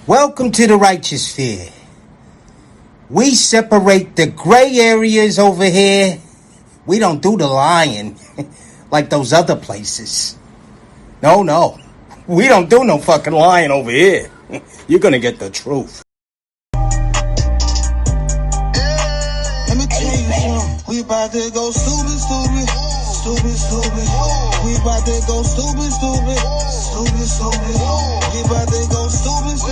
Welcome to the righteous sphere. We separate the gray areas over here. We don't do the lying like those other places. No. We don't do no fucking lying over here. You're gonna get the truth. Let me tell you something. We about to go stupid. We about to go stupid. We about to go stupid.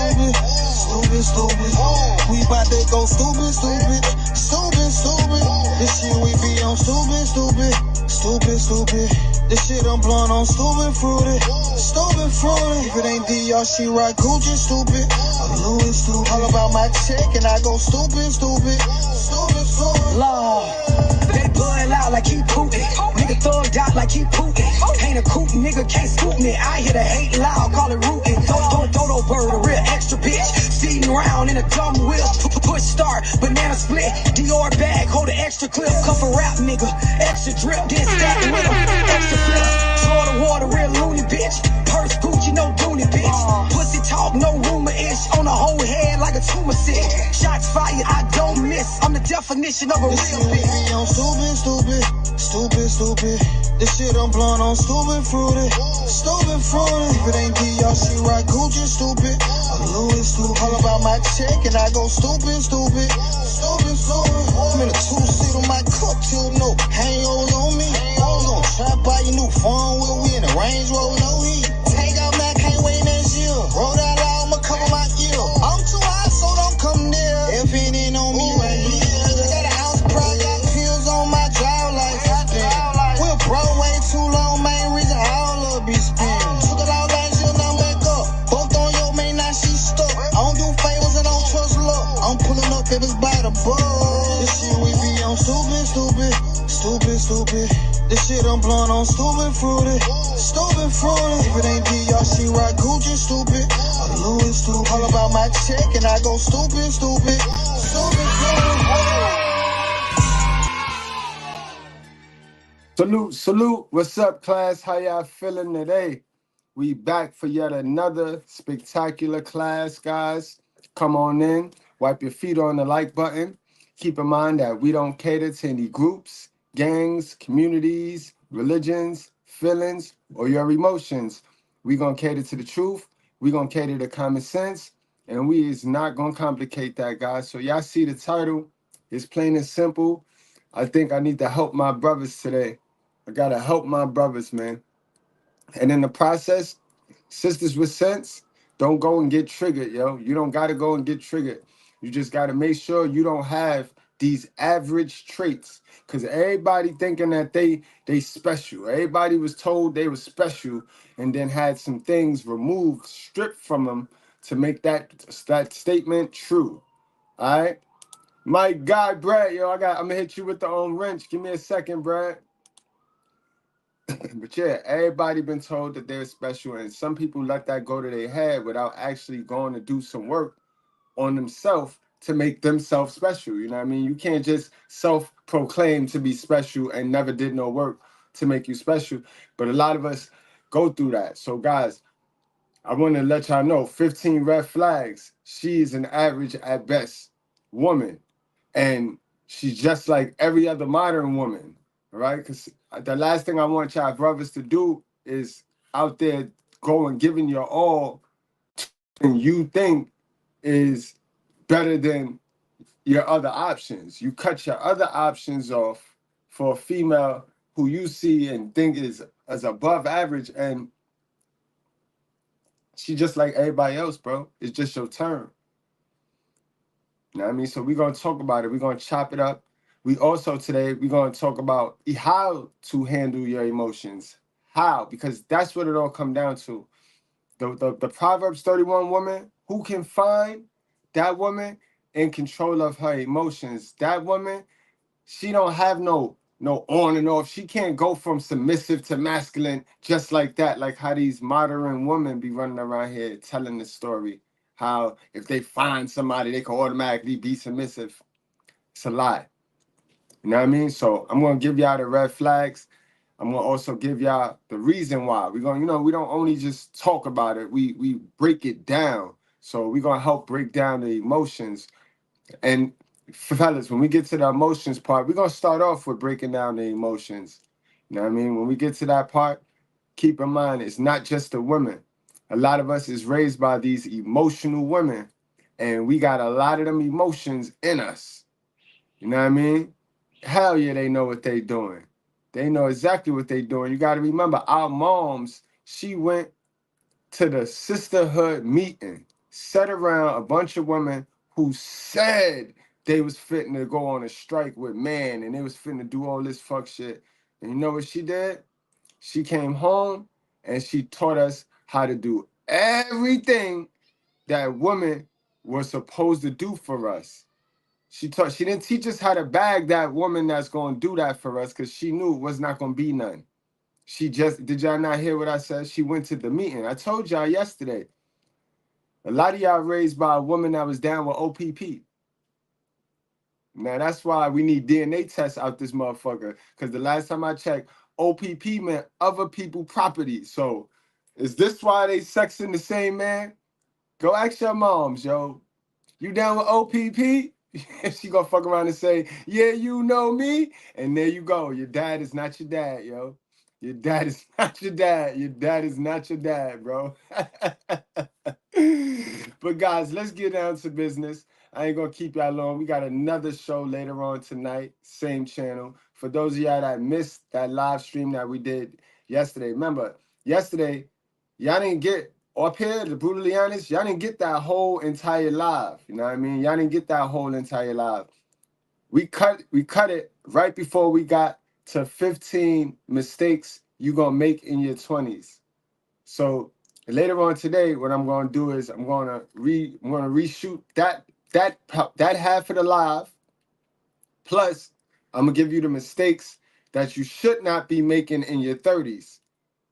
We about to go stupid. This shit we be on stupid. This shit I'm blowing on stupid fruity. If it ain't D, y'all she right Gucci stupid. I'm Louis stupid. All about my check and I go stupid. Lord, they blood out like he Putin. Nigga thugged out like he Putin. Ain't a coop, nigga can't scoop me. I hear the hate loud, call it rootin'. Dodo bird, a real extra bitch. Feeding around in a dumb whip. Push start, banana split. Dior bag, hold an extra clip. Cup of rap, nigga. Extra drip, then stack with him. Extra flip. Florida water, real loony bitch. Purse Gucci, no Dooney bitch. Pussy talk, no rumor-ish. On the whole head like a tumor sick. Shots fired, I don't miss. I'm the definition of a real bitch. We be on stupid. This shit I'm blowing on stupid fruity. If it ain't D, y'all she right Gucci stupid. I'm Louis stupid. All about my check and I go stupid. I'm in a two-seat on my cup till no hangovers on me. We gon' try buy your new phone wheel. We in the Range Rover, no heat. Take out now, can't wait next year. Roll that out, I'ma cover my ear. I'm too high, so don't come near. If it ain't on me right here. Got an ounce pride, got pills on my drive like goddamn. We're broke way too long, main reason I don't love be spinning. Took it out last year, now back up. Both on your main, now she stuck. I don't do favors and don't trust luck. I'm pulling up if it's by the bug. This shit we be on stupid. This shit I'm blowing on stupid fruity. If it ain't D, y'all she right Gucci stupid. I'm Louis stupid. All about my check and I go stupid. Salute. What's up, class? How y'all feeling today? We back for yet another spectacular class, guys. Come on in. Wipe your feet on the like button. Keep in mind that we don't cater to any groups, gangs, communities, religions, feelings, or your emotions. We gonna cater to the truth. We gonna cater to common sense. And we is not gonna complicate that, guys. So y'all see the title. It's plain and simple. I think I need to help my brothers today. I gotta help my brothers, man. And in the process, sisters with sense, don't go and get triggered, yo. You don't gotta go and get triggered. You just gotta make sure you don't have these average traits. Cause everybody thinking that they special. Everybody was told they were special and then had some things removed, stripped from them to make that statement true. All right. My guy, Brad, yo, I'm gonna hit you with the wrench. Give me a second, Brad. But yeah, everybody been told that they're special, and some people let that go to their head without actually going to do some work on themselves to make themselves special. You know what I mean? You can't just self-proclaim to be special and never did no work to make you special. But a lot of us go through that. So guys, I want to let y'all know 15 red flags. She is an average at best woman. And she's just like every other modern woman, all right? Because the last thing I want y'all brothers to do is out there going giving your all and you think is better than your other options. You cut your other options off for a female who you see and think is as above average, and she just like everybody else, bro. It's just your turn. You know what I mean? So we're going to talk about it. We're going to chop it up. We also today, we're going to talk about how to handle your emotions. How? Because that's what it all comes down to. The Proverbs 31 woman, who can find that woman in control of her emotions? That woman, she don't have no on and off. She can't go from submissive to masculine just like that, like how these modern women be running around here telling the story. How if they find somebody, they can automatically be submissive. It's a lie. You know what I mean? So I'm going to give y'all the red flags. I'm going to also give y'all the reason why. We're going, we don't only just talk about it. We break it down So we're gonna help break down the emotions. And fellas, when we get to the emotions part, we're gonna start off with breaking down the emotions. You know what I mean? When we get to that part, keep in mind it's not just the women. A lot of us is raised by these emotional women, and we got a lot of them emotions in us. You know what I mean? Hell yeah, they know what they doing. They know exactly what they doing. You got to remember, our moms, she went to the sisterhood meeting, sat around a bunch of women who said they was fitting to go on a strike with man and they was fitting to do all this fuck shit. And you know what she did? She came home and she taught us how to do everything that women were supposed to do for us. She didn't teach us how to bag that woman that's gonna do that for us because she knew it was not gonna be none. She just did y'all not hear what I said? She went to the meeting. I told y'all yesterday. A lot of y'all raised by a woman that was down with OPP. Now that's why we need DNA tests out this motherfucker. Because the last time I checked, OPP meant other people property. So is this why they sexing the same man? Go ask your moms, yo. You down with OPP? She gonna fuck around and say, yeah, you know me. And there you go. Your dad is not your dad, yo. Your dad is not your dad. Your dad is not your dad, bro. But guys, let's get down to business. I ain't gonna keep y'all long. We got another show later on tonight, same channel. For those of y'all that missed that live stream that we did yesterday, remember, yesterday, y'all didn't get up here, to brutally honest, y'all didn't get that whole entire live. You know what I mean? Y'all didn't get that whole entire live. We cut it right before we got to 15 mistakes you gonna make in your 20s. So later on today, what I'm gonna do is I'm gonna reshoot that half of the live. Plus, I'm gonna give you the mistakes that you should not be making in your 30s.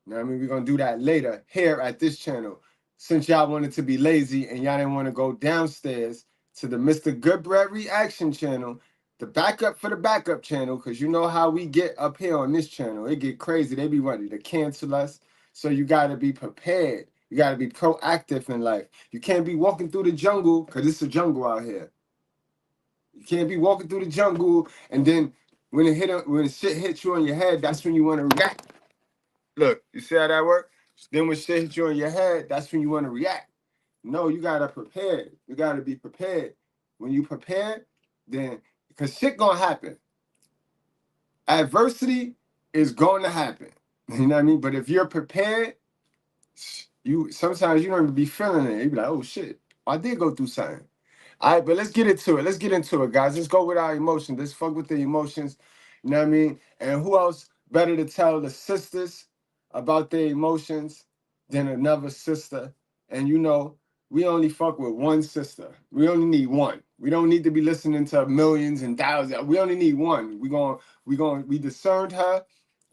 You know what I mean? We're gonna do that later here at this channel. Since y'all wanted to be lazy and y'all didn't want to go downstairs to the Mr. Goodbread Reaction channel, the backup for the backup channel, because you know how we get up here on this channel. It get crazy. They be ready to cancel us. So you gotta be prepared. You gotta be proactive in life. You can't be walking through the jungle, because it's a jungle out here. You can't be walking through the jungle and then when shit hits you on your head, that's when you want to react. Look, you see how that works? Then when shit hits you on your head, that's when you want to react. No, you gotta prepare. You gotta be prepared. When you prepare, then because shit gonna happen. Adversity is going to happen. You know what I mean? But if you're prepared, you sometimes you don't even be feeling it. You be like, oh shit, I did go through something. All right, but let's get into it. Let's get into it, guys. Let's go with our emotions. Let's fuck with the emotions. You know what I mean? And who else better to tell the sisters about their emotions than another sister? And you know, we only fuck with one sister. We only need one. We don't need to be listening to millions and thousands. We only need one. We discerned her.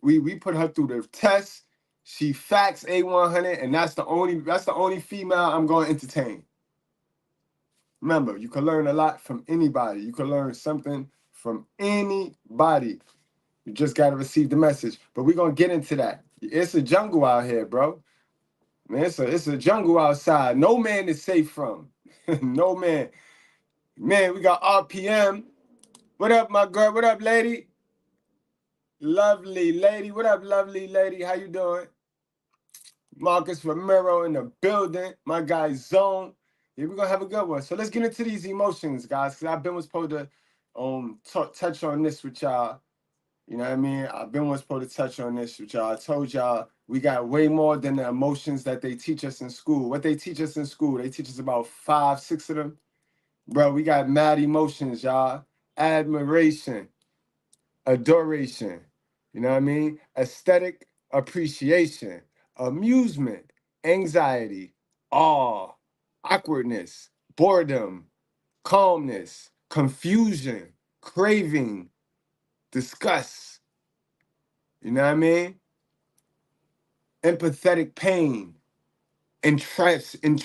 We put her through the test. She facts A100, and that's the only female I'm gonna entertain. Remember, you can learn a lot from anybody. You can learn something from anybody. You just got to receive the message. But we're going to get into that. It's a jungle out here, bro. Man, it's a jungle outside. No man is safe from. No man. Man, we got RPM. What up, my girl? What up, lady? Lovely lady. What up, lovely lady? How you doing? Marcus Romero in the building. My guy Zone. Yeah, we're gonna have a good one. So let's get into these emotions, guys, because I've been supposed to touch on this with y'all. You know what I mean? I've been supposed to touch on this with y'all. I told y'all we got way more than the emotions that they teach us in school. What they teach us in school, they teach us about 5, 6 of them. Bro, we got mad emotions, y'all. Admiration, adoration, you know what I mean? Aesthetic appreciation, amusement, anxiety, awe, awkwardness, boredom, calmness, confusion, craving, disgust. You know what I mean? Empathetic pain, entrancement,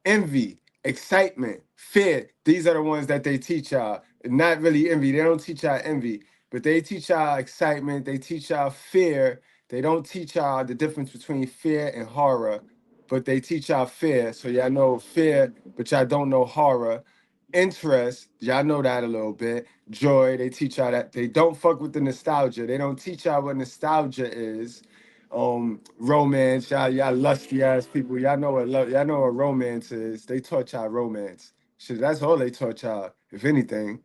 envy, excitement, fear. These are the ones that they teach y'all. Not really envy. They don't teach y'all envy, but they teach y'all excitement. They teach y'all fear. They don't teach y'all the difference between fear and horror. but they teach y'all fear. So y'all know fear, but y'all don't know horror. Interest, y'all know that a little bit. Joy, they teach y'all that. They don't fuck with the nostalgia. They don't teach y'all what nostalgia is. Romance, y'all lusty ass people. Y'all know what y'all know what romance is. They taught y'all romance. Shit, that's all they taught y'all, if anything.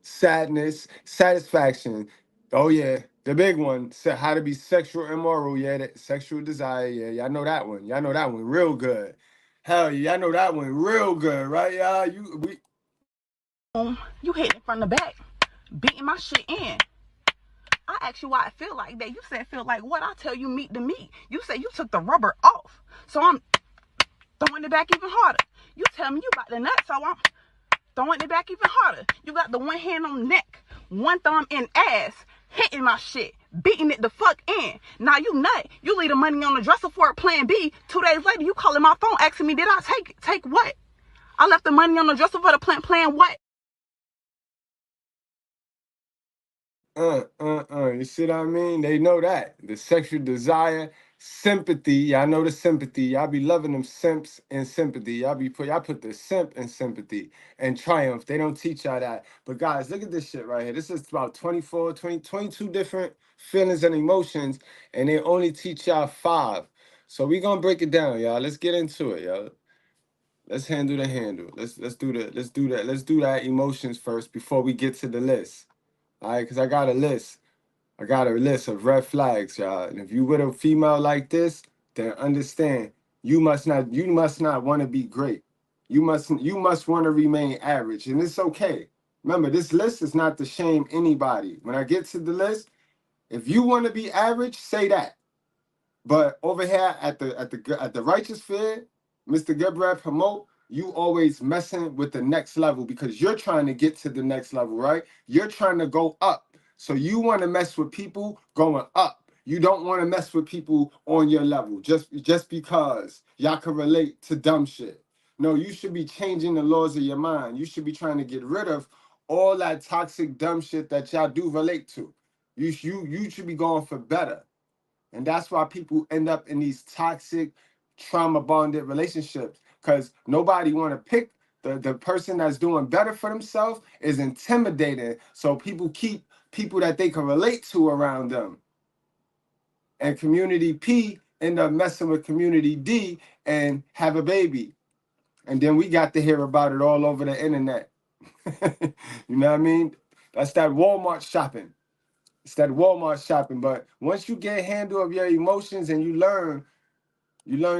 Sadness, satisfaction. Oh yeah, the big one. How to be sexual immoral. Yeah, that sexual desire. Yeah, y'all know that one. Y'all know that one real good. Hell yeah, y'all know that one real good, right, y'all? You hitting it from the back, beating my shit in. I asked you why it feel like that. You said feel like what? I tell you meat to meat. You said you took the rubber off. So I'm throwing it back even harder. You tell me you got the nut, so I'm throwing it back even harder. You got the one hand on the neck, one thumb in ass, hitting my shit, beating it the fuck in. Now you nut. You leave the money on the dresser for a plan B. 2 days later, you calling my phone asking me, did I take what? I left the money on the dresser for the plan what? You see what I mean? They know that. The sexual desire, sympathy. Y'all know the sympathy. Y'all be loving them simps and sympathy. Y'all put the simp in sympathy and triumph. They don't teach y'all that. But guys, look at this shit right here. This is about 22 different feelings and emotions, and they only teach y'all 5. So we gonna break it down, y'all. Let's get into it, y'all. Let's handle the handle. Let's do that emotions first before we get to the list. All right, because I got a list. I got a list of red flags, y'all. And if you with a female like this, then understand you must not want to be great. You must want to remain average. And it's okay. Remember, this list is not to shame anybody. When I get to the list, if you want to be average, say that. But over here at the righteous fear, Mr. Gabriel promote, you always messing with the next level because you're trying to get to the next level, right? You're trying to go up. So you want to mess with people going up. You don't want to mess with people on your level just because y'all can relate to dumb shit. No, you should be changing the laws of your mind. You should be trying to get rid of all that toxic dumb shit that y'all do relate to. You should be going for better. And that's why people end up in these toxic, trauma-bonded relationships because nobody want to pick the person that's doing better for themselves is intimidating. So people keep people that they can relate to around them. And community P end up messing with community D and have a baby. And then we got to hear about it all over the internet. You know what I mean? That's that Walmart shopping. It's that Walmart shopping. But once you get a handle of your emotions and you learn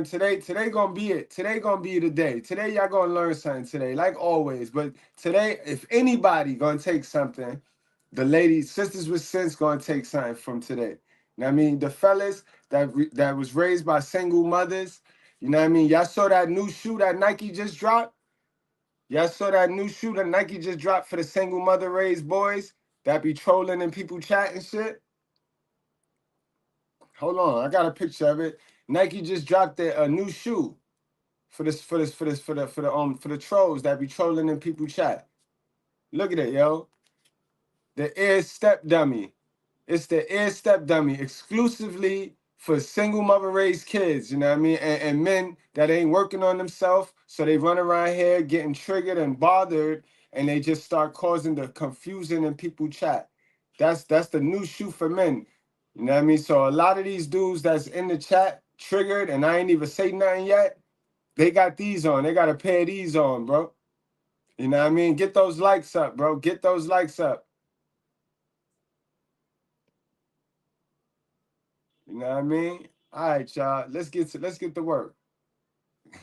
today gonna be it. Today gonna be the day. Today y'all gonna learn something today, like always. But today, if anybody gonna take something, the ladies, sisters with sense gonna take something from today. You know what I mean? The fellas that was raised by single mothers, you know what I mean? Y'all saw that new shoe that Nike just dropped? Y'all saw that new shoe that Nike just dropped for the single mother raised boys that be trolling and people chat and shit? Hold on, I got a picture of it. Nike just dropped a new shoe for the trolls that be trolling in people chat. Look at it, yo. The Air Step Dummy. It's the Air Step Dummy exclusively for single mother raised kids, you know what I mean? And men that ain't working on themselves, so they run around here getting triggered and bothered, and they just start causing the confusion in people chat. That's the new shoe for men. You know what I mean? So a lot of these dudes that's in the chat triggered, and I ain't even say nothing yet, they got these on. They got a pair of these on, bro. You know what I mean? Get those likes up, bro. Get those likes up. You know what I mean? All right, y'all. Let's get to work.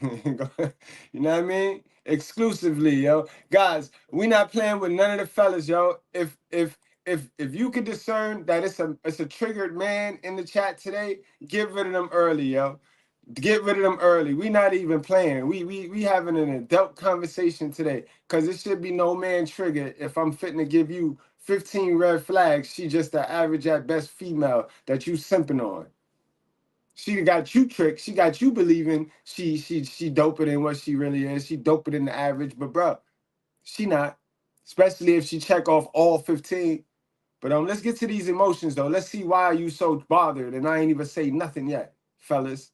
You know what I mean? Exclusively, yo. Guys, we not playing with none of the fellas, yo. If you can discern that it's a triggered man in the chat today, get rid of them early, yo. Get rid of them early. We not even playing. We having an adult conversation today. Cause it should be no man triggered if I'm fitting to give you 15 red flags. She just the average at best female that you simping on. She got you tricked. She got you believing she doper than what she really is. She doper than the average, but bro, she not. Especially if she check off all 15. But let's get to these emotions though. Let's see why you so bothered. And I ain't even say nothing yet, fellas.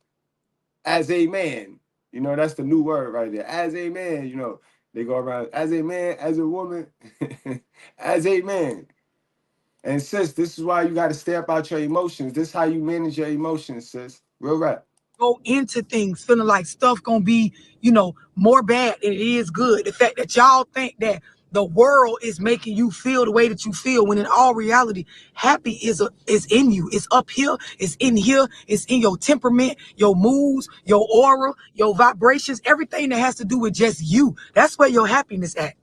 as a man. You know, that's the new word right there. As a man, you know, they go around as a man, as a woman, as a man. And sis, this is why you got to stay up out your emotions. This is how you manage your emotions, sis. Real rap. Go into things feeling like stuff gonna be, more bad than it is good. The fact that y'all think that the world is making you feel the way that you feel, when in all reality, happy is in you. It's up here. It's in here. It's in your temperament, your moods, your aura, your vibrations, everything that has to do with just you. That's where your happiness at.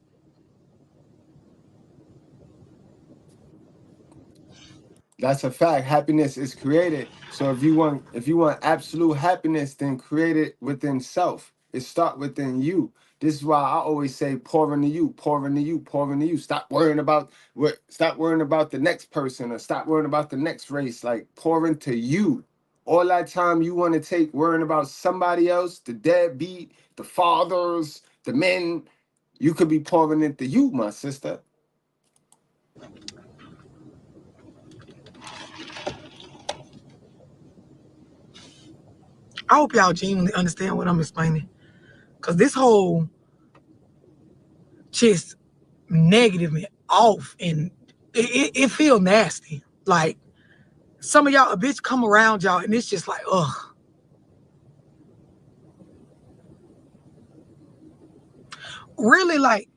That's a fact. Happiness is created. So if you want absolute happiness, then create it within self. It start within you. This is why I always say pour into you, pour into you, pour into you. Stop worrying about the next person, or stop worrying about the next race. Like, pour into you. All that time you want to take worrying about somebody else, the deadbeat, the fathers, the men, you could be pouring into you, my sister. I hope y'all genuinely understand what I'm explaining. Because this whole just negative and off, and it feel nasty. Like, some of y'all, a bitch come around y'all and it's just like, ugh. Really, like,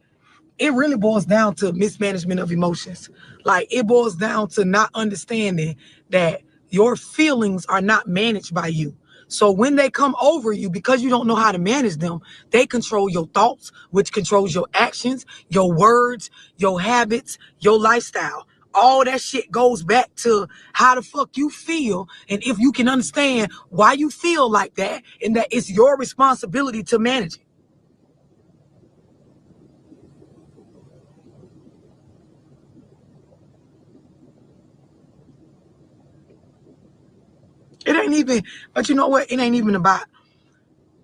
it really boils down to mismanagement of emotions. Like, it boils down to not understanding that your feelings are not managed by you. So when they come over you, because you don't know how to manage them, they control your thoughts, which controls your actions, your words, your habits, your lifestyle. All that shit goes back to how the fuck you feel, and if you can understand why you feel like that, and that it's your responsibility to manage it. It ain't even, but you know what? It ain't even about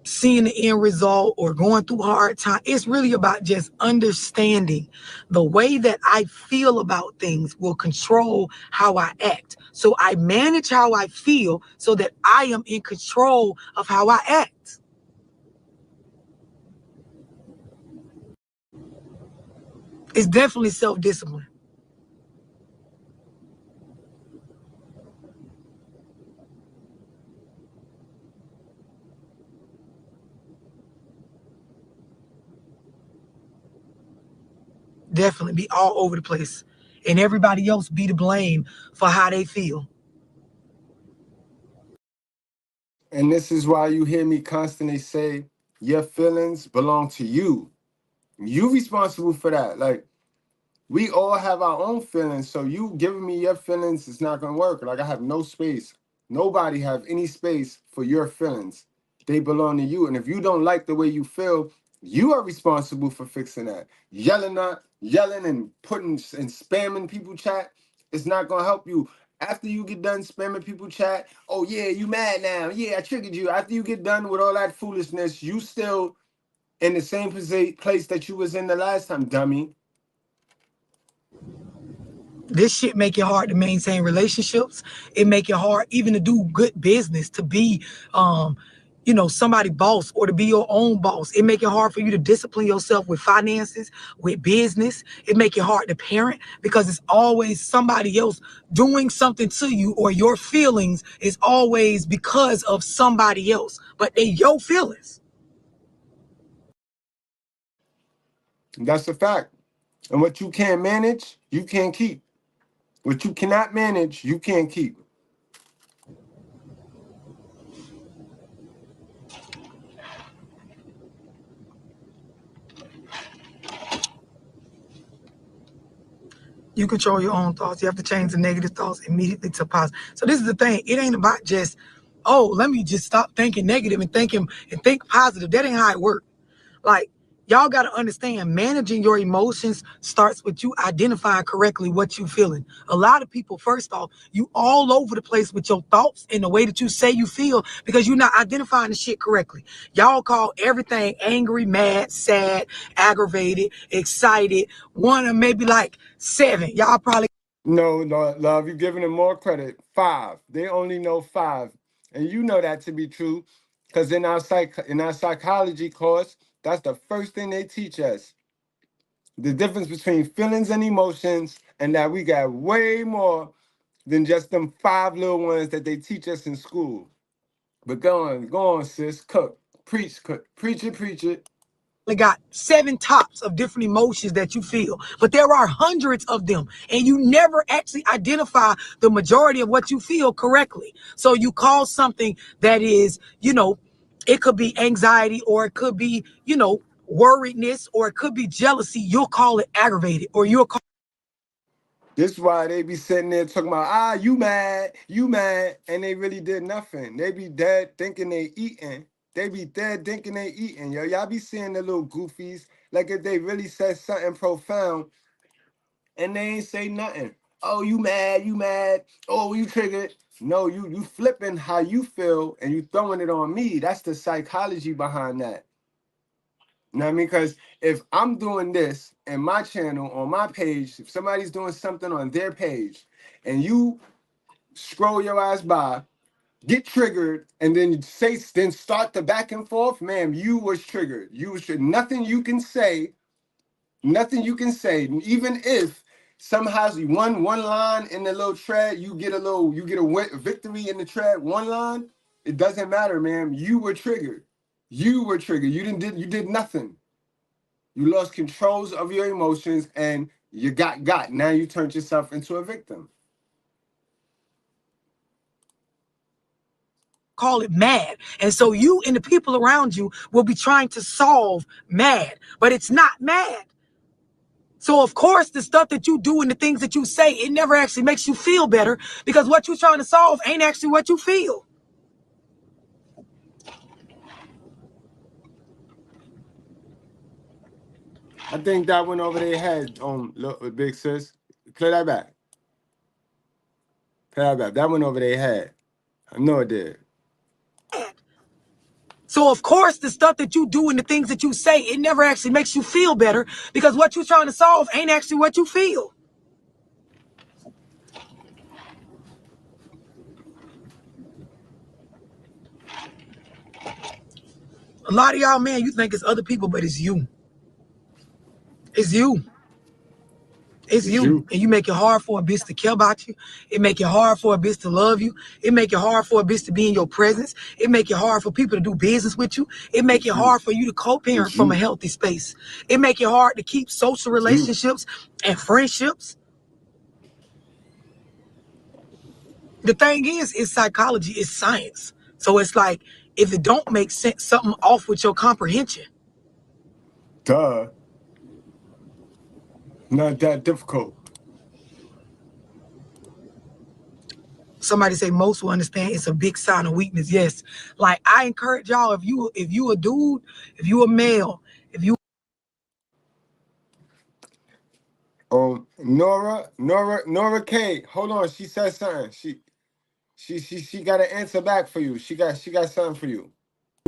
seeing the end result or going through hard time. It's really about just understanding the way that I feel about things will control how I act. So I manage how I feel so that I am in control of how I act. It's definitely self-discipline. Definitely be all over the place, and everybody else be to blame for how they feel. And this is why you hear me constantly say, your feelings belong to you. You responsible for that. Like, we all have our own feelings. So you giving me your feelings is not gonna work. Like, I have no space. Nobody have any space for your feelings. They belong to you. And if you don't like the way you feel, you are responsible for fixing that. Yelling and putting and spamming people chat, it's not gonna help you. After you get done spamming people chat, oh yeah, you mad now. Yeah, I triggered you. After you get done with all that foolishness, you still in the same place that you was in the last time, dummy. This shit make it hard to maintain relationships. It make it hard even to do good business, to be somebody boss, or to be your own boss. It make it hard for you to discipline yourself with finances, with business. It make it hard to parent, because it's always somebody else doing something to you, or your feelings is always because of somebody else, but they your feelings. That's a fact. And what you can't manage, you can't keep. What you cannot manage, you can't keep. You control your own thoughts. You have to change the negative thoughts immediately to positive. So this is the thing. It ain't about just, oh, let me just stop thinking negative and think positive. That ain't how it works. Like, y'all got to understand, managing your emotions starts with you identifying correctly what you feeling. A lot of people, first off, you all over the place with your thoughts and the way that you say you feel, because you're not identifying the shit correctly. Y'all call everything angry, mad, sad, aggravated, excited. One or maybe like 7. Y'all probably. No, love, you're giving them more credit. 5. They only know 5. And you know that to be true. Because in our psychology course, that's the first thing they teach us. The difference between feelings and emotions, and that we got way more than just them 5 little ones that they teach us in school. But go on, sis. Cook. Preach it, preach it. They got 7 tops of different emotions that you feel, but there are hundreds of them, and you never actually identify the majority of what you feel correctly. So you call something that is, it could be anxiety, or it could be, worriedness, or it could be jealousy. You'll call it aggravated, or you'll call. This is why they be sitting there talking about, you mad, and they really did nothing. They be dead thinking they eating. They be dead thinking they eating, yo. Y'all be seeing the little goofies, like if they really said something profound, and they ain't say nothing. Oh, you mad, oh, you triggered. No, you flipping how you feel, and you throwing it on me. That's the psychology behind that. You know what I mean? Because if I'm doing this in my channel, on my page, if somebody's doing something on their page, and you scroll your ass by, get triggered, and then start the back and forth, ma'am, you was triggered. Nothing you can say, even if somehow one line in the little thread, you get a victory in the thread, one line, it doesn't matter, ma'am. You were triggered. You did nothing. You lost controls of your emotions, and you got. Now you turned yourself into a victim. Call it mad. And so you and the people around you will be trying to solve mad, but it's not mad. So of course, the stuff that you do and the things that you say, it never actually makes you feel better, because what you're trying to solve ain't actually what you feel. I think that went over their head, big sis. Play that back. That went over their head. I know it did. So of course, the stuff that you do and the things that you say, it never actually makes you feel better, because what you're trying to solve ain't actually what you feel. A lot of y'all, man, you think it's other people, but it's you. It's you. It's you. And you make it hard for a bitch to care about you. It make it hard for a bitch to love you. It make it hard for a bitch to be in your presence. It make it hard for people to do business with you. It make it hard for you to co-parent from a healthy space. It make it hard to keep social relationships and friendships. The thing is, it's psychology, it's science. So it's like, if it don't make sense, something off with your comprehension. Duh. Not that difficult. Somebody say most will understand it's a big sign of weakness. Yes. Like, I encourage y'all, if you a dude, if you a male, if you Nora K, hold on, she said something. She got an answer back for you. She got something for you.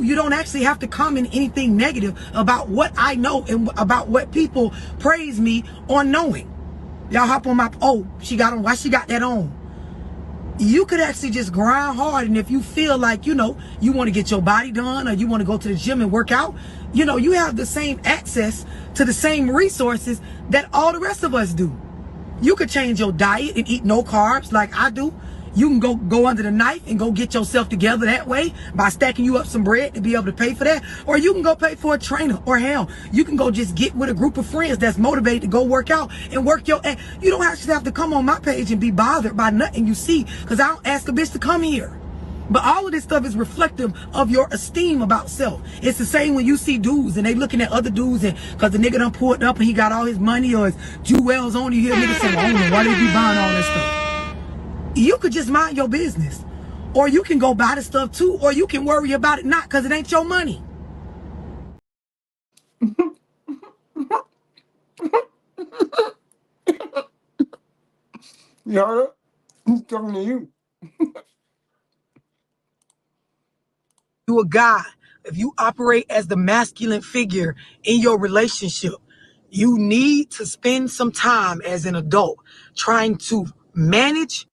You don't actually have to comment anything negative about what I know and about what people praise me on knowing. Y'all hop on my, oh, she got on, why she got that on? You could actually just grind hard, and if you feel like, you want to get your body done, or you want to go to the gym and work out, you have the same access to the same resources that all the rest of us do. You could change your diet and eat no carbs like I do. You can go under the knife and go get yourself together that way by stacking you up some bread to be able to pay for that. Or you can go pay for a trainer, or hell, you can go just get with a group of friends that's motivated to go work out and work your ass. You don't actually have to come on my page and be bothered by nothing you see, because I don't ask a bitch to come here. But all of this stuff is reflective of your esteem about self. It's the same when you see dudes and they looking at other dudes, and because the nigga done pulled up and he got all his money or his jewels on, you hear niggas say, well, I don't know why they be buying all that stuff. You could just mind your business, or you can go buy the stuff too, or you can worry about it not, because it ain't your money. You heard her? He's talking to you. You a guy, if you operate as the masculine figure in your relationship, you need to spend some time as an adult trying to manage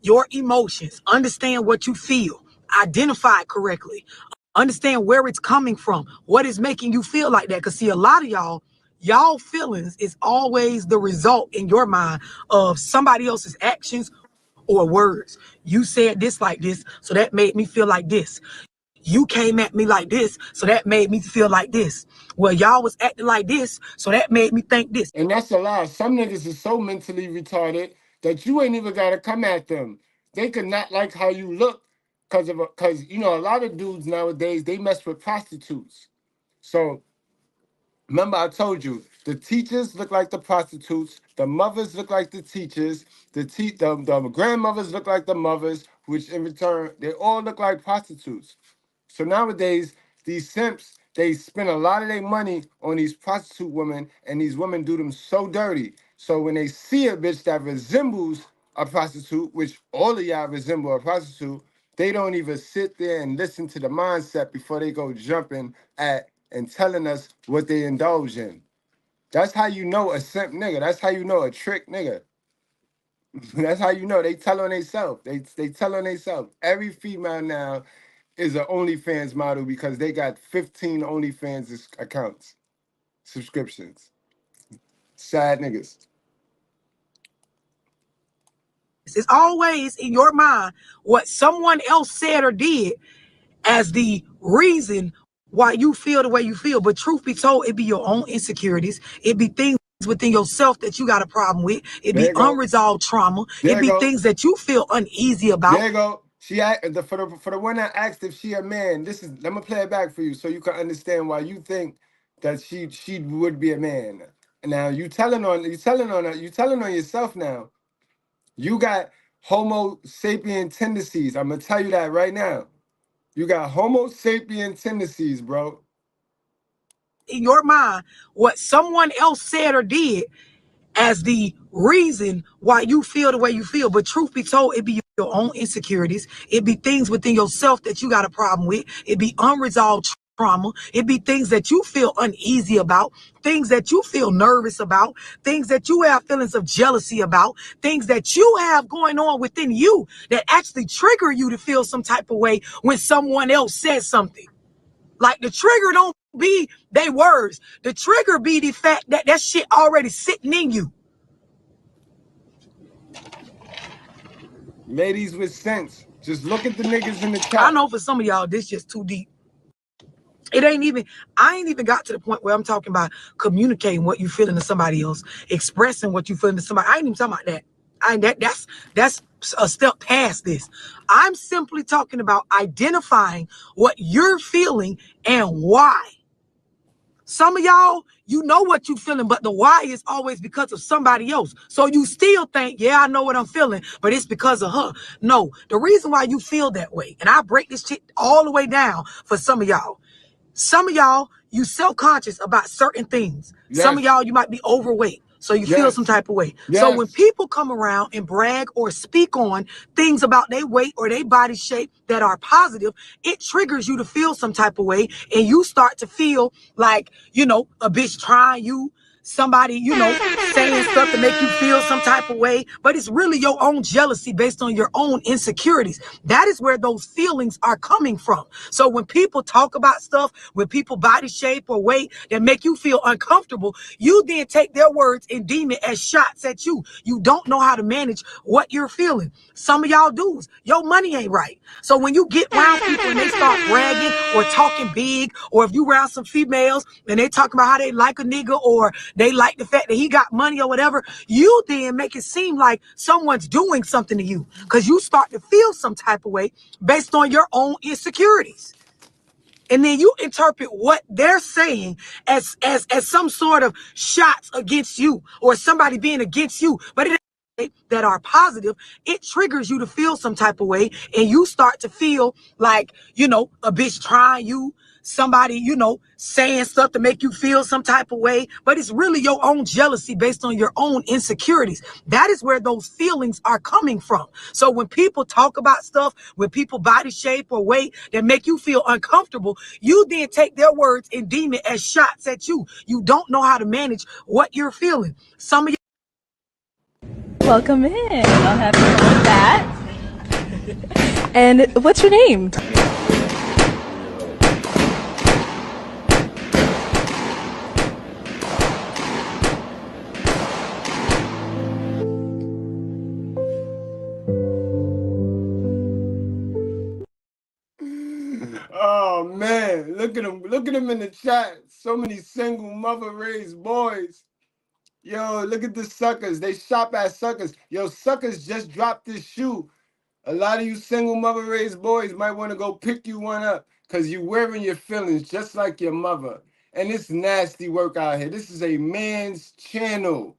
your emotions, understand what you feel, identify it correctly, Understand where it's coming from. What is making you feel like that? Because see, a lot of y'all feelings is always the result in your mind of somebody else's actions or words. You said this like this, so that made me feel like this. You came at me like this, so that made me feel like this. Well, y'all was acting like this, so that made me think this. And that's a lie. Some niggas is so mentally retarded that you ain't even gotta come at them. They could not like how you look because you know, a lot of dudes nowadays, they mess with prostitutes. So remember I told you, the teachers look like the prostitutes, the mothers look like the teachers, the grandmothers look like the mothers, which in return, they all look like prostitutes. So nowadays, these simps, they spend a lot of their money on these prostitute women, and these women do them so dirty. So when they see a bitch that resembles a prostitute, which all of y'all resemble a prostitute, they don't even sit there and listen to the mindset before they go jumping at and telling us what they indulge in. That's how you know a simp nigga. That's how you know a trick nigga. That's how you know they tell on themselves. They tell on themselves. Every female now is an OnlyFans model because they got 15 OnlyFans accounts, subscriptions. Sad niggas. It's always in your mind what someone else said or did as the reason why you feel the way you feel. But truth be told, it be your own insecurities. It be things within yourself that you got a problem with. It be unresolved trauma. It be things that you feel uneasy about. There you go. She for the one that asked if she a man. Let me play it back for you so you can understand why you think that she would be a man. Now you telling on yourself now. You got Homo sapien tendencies. I'm gonna tell you that right now. You got Homo sapien tendencies, bro. In your mind, what someone else said or did as the reason why you feel the way you feel. But truth be told, it be your own insecurities. It be things within yourself that you got a problem with. It be unresolved trauma. It be things that you feel uneasy about, things that you feel nervous about, things that you have feelings of jealousy about, things that you have going on within you that actually trigger you to feel some type of way when someone else says something. Like the trigger don't be they words. The trigger be the fact that that shit already sitting in you. Ladies with sense, just look at the niggas in the chat. I know for some of y'all, this just too deep. I ain't even got to the point where I'm talking about communicating what you feeling to somebody else, expressing what you feeling to somebody. I ain't even talking about that. That's a step past this. I'm simply talking about identifying what you're feeling and why. Some of y'all, you know what you're feeling, but the why is always because of somebody else. So you still think, yeah, I know what I'm feeling, but it's because of her. No, the reason why you feel that way, and I break this shit all the way down for some of y'all. Some of y'all, you self-conscious about certain things. Yes. Some of y'all, you might be overweight. So you feel some type of way. Yes. So when people come around and brag or speak on things about their weight or their body shape that are positive, it triggers you to feel some type of way. And you start to feel like, you know, a bitch trying you, somebody, you know, saying stuff to make you feel some type of way, but it's really your own jealousy based on your own insecurities. That is where those feelings are coming from. So when people talk about stuff, when people body shape or weight that make you feel uncomfortable, you then take their words and deem it as shots at you. You don't know how to manage what you're feeling. Some of y'all dudes, your money ain't right. So when you get around people and they start bragging or talking big, or if you around some females and they talk about how they like a nigga or they like the fact that he got money or whatever, you then make it seem like someone's doing something to you because you start to feel some type of way based on your own insecurities. And then you interpret what they're saying as some sort of shots against you or somebody being against you. But it that are positive, it triggers you to feel some type of way. And you start to feel like, you know, a bitch trying you, somebody, you know, saying stuff to make you feel some type of way, but it's really your own jealousy based on your own insecurities. That is where those feelings are coming from. So when people talk about stuff, when people body shape or weight that make you feel uncomfortable, you then take their words and deem it as shots at you. You don't know how to manage what you're feeling. Some of you. Welcome in. I'll have you on that. And what's your name? Oh man, look at them in the chat. So many single mother raised boys. Yo, look at the suckers. They shop at suckers. Yo, suckers just dropped this shoe. A lot of you single mother raised boys might want to go pick you one up because you wearing your feelings just like your mother. And it's nasty work out here. This is a man's channel.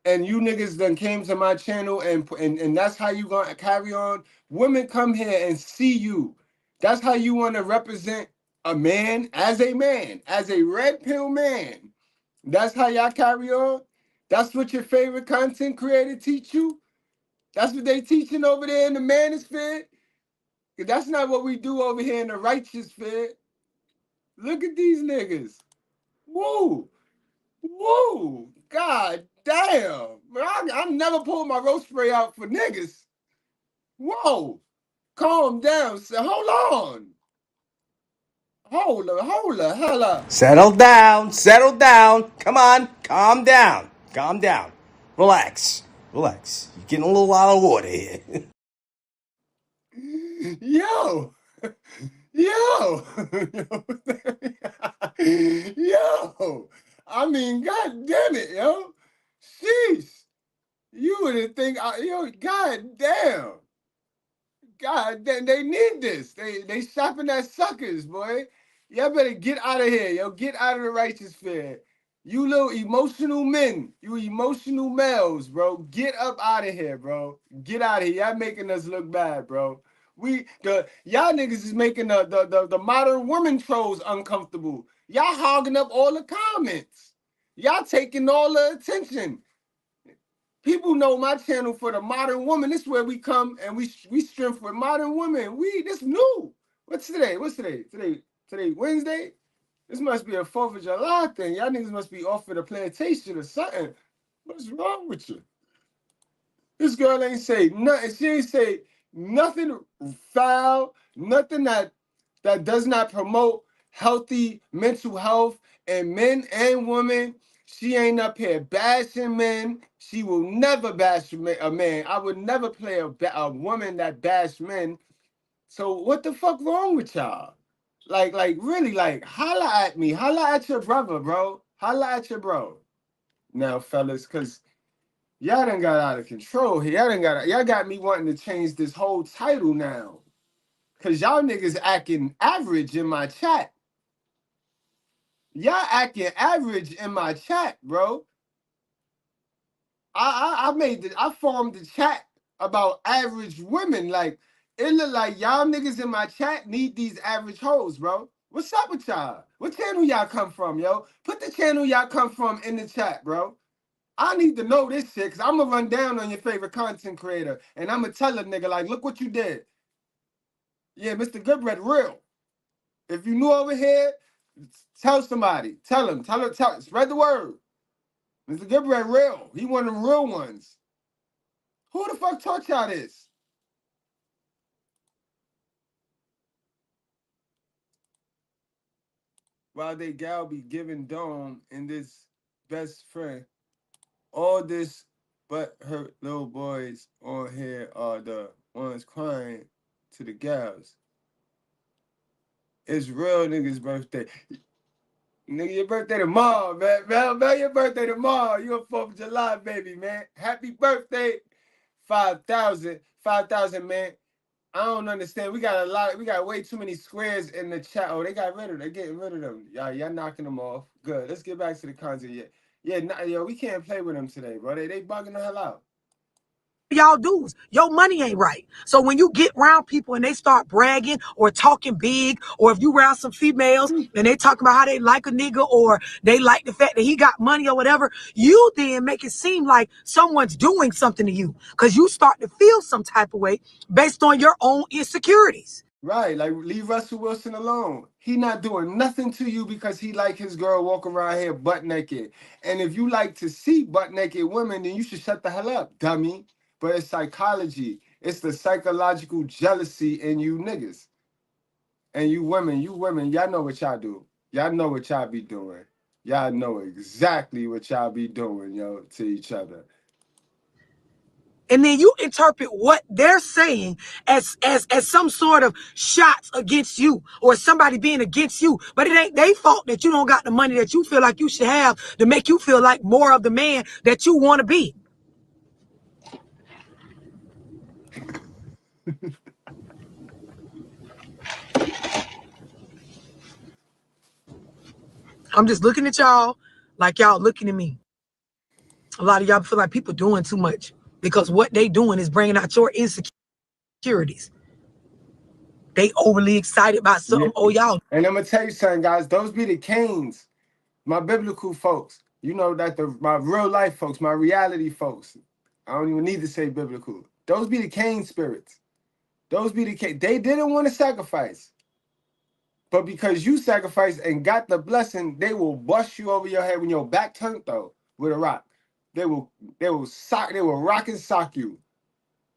And you niggas done came to my channel and that's how you gonna carry on. Women come here and see you. That's how you want to represent a man, as a red pill man. That's how y'all carry on. That's what your favorite content creator teach you. That's what they teaching over there in the manosphere. That's not what we do over here in the righteous sphere. Look at these niggas. Woo. Woo! God damn! I never pulled my roast spray out for niggas. Whoa! Calm down. Hold on. Hold up. Hell up. Settle down. Settle down. Come on. Calm down. Calm down. Relax. Relax. You're getting a little out of order here. Yo! Yo! Yo! I mean, god damn it, yo! Sheesh! You wouldn't think, yo, god damn! God, they need this. They shopping at suckers, boy. Y'all better get out of here, yo. Get out of the righteous fair. You little emotional men, you emotional males, bro. Get up out of here, bro. Get out of here. Y'all making us look bad, bro. Y'all niggas is making the modern woman trolls uncomfortable. Y'all hogging up all the comments. Y'all taking all the attention. People know my channel for the modern woman. This is where we come and we strength with modern women. This new. What's today? Today Wednesday? This must be a 4th of July thing. Y'all niggas must be off for the plantation or something. What's wrong with you? This girl ain't say nothing. She ain't say nothing foul, nothing that does not promote healthy mental health in men and women. She ain't up here bashing men. She will never bash a man. I would never play a woman that bash men. So what the fuck wrong with y'all? Like really, like holla at me. Holla at your brother, bro. Holla at your bro. Now, fellas, cause y'all done got out of control here. Y'all got me wanting to change this whole title now. Cause y'all niggas acting average in my chat. Y'all acting average in my chat, bro. I formed the chat about average women. Like, it look like y'all niggas in my chat need these average hoes, bro. What's up with y'all? What channel y'all come from, yo? Put the channel y'all come from in the chat, bro. I need to know this shit, because I'm going to run down on your favorite content creator, and I'm going to tell a nigga, like, look what you did. Yeah, Mr. Goodbread, real. If you new over here, tell somebody. Tell him. Spread the word. Mr. Goodbread, real. He one of them real ones. Who the fuck taught y'all this? While they gal be giving Dome and this best friend all this, but her little boys on here are the ones crying to the gals. It's real nigga's birthday. Nigga, your birthday tomorrow, man. Man, your birthday tomorrow. You a 4th of July, baby, man. Happy birthday. 5,000, man. I don't understand. We got way too many squares in the chat. Oh, they getting rid of them. Y'all knocking them off. Good. Let's get back to the content. Yo, we can't play with them today, bro. They bugging the hell out. Y'all dudes, your money ain't right. So when you get around people and they start bragging or talking big, or if you around some females and they talk about how they like a nigga or they like the fact that he got money or whatever, you then make it seem like someone's doing something to you because you start to feel some type of way based on your own insecurities. Right, like leave Russell Wilson alone. He not doing nothing to you because he like his girl walking around here butt naked. And if you like to see butt naked women, then you should shut the hell up, dummy. But it's psychology. It's the psychological jealousy in you niggas. And you women, y'all know what y'all do. Y'all know what y'all be doing. Y'all know exactly what y'all be doing, yo, to each other. And then you interpret what they're saying as some sort of shots against you or somebody being against you. But it ain't their fault that you don't got the money that you feel like you should have to make you feel like more of the man that you want to be. I'm just looking at y'all like y'all looking at me. A lot of y'all feel like people doing too much because what they doing is bringing out your insecurities. They overly excited about something. Oh, y'all. And I'm gonna tell you something, guys. Those be the Canes, my biblical folks. You know that my real life folks, my reality folks. I don't even need to say biblical. Those be the Cain spirits. Those be the Cain. They didn't want to sacrifice, but because you sacrificed and got the blessing, they will bust you over your head when your back turned though with a rock. They will rock and sock you.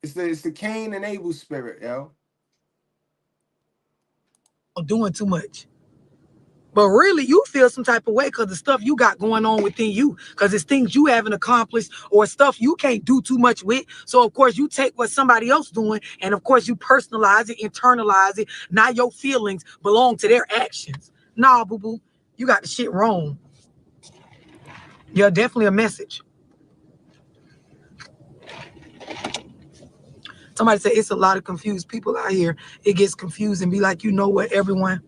It's the Cain and Abel spirit, yo. Doing too much. But really, you feel some type of way because the stuff you got going on within you, because it's things you haven't accomplished or stuff you can't do too much with. So, of course, you take what somebody else doing, and, of course, you personalize it, internalize it. Now your feelings belong to their actions. Nah, boo-boo, you got the shit wrong. You're definitely a message. Somebody said it's a lot of confused people out here. It gets confused and be like, you know what, everyone?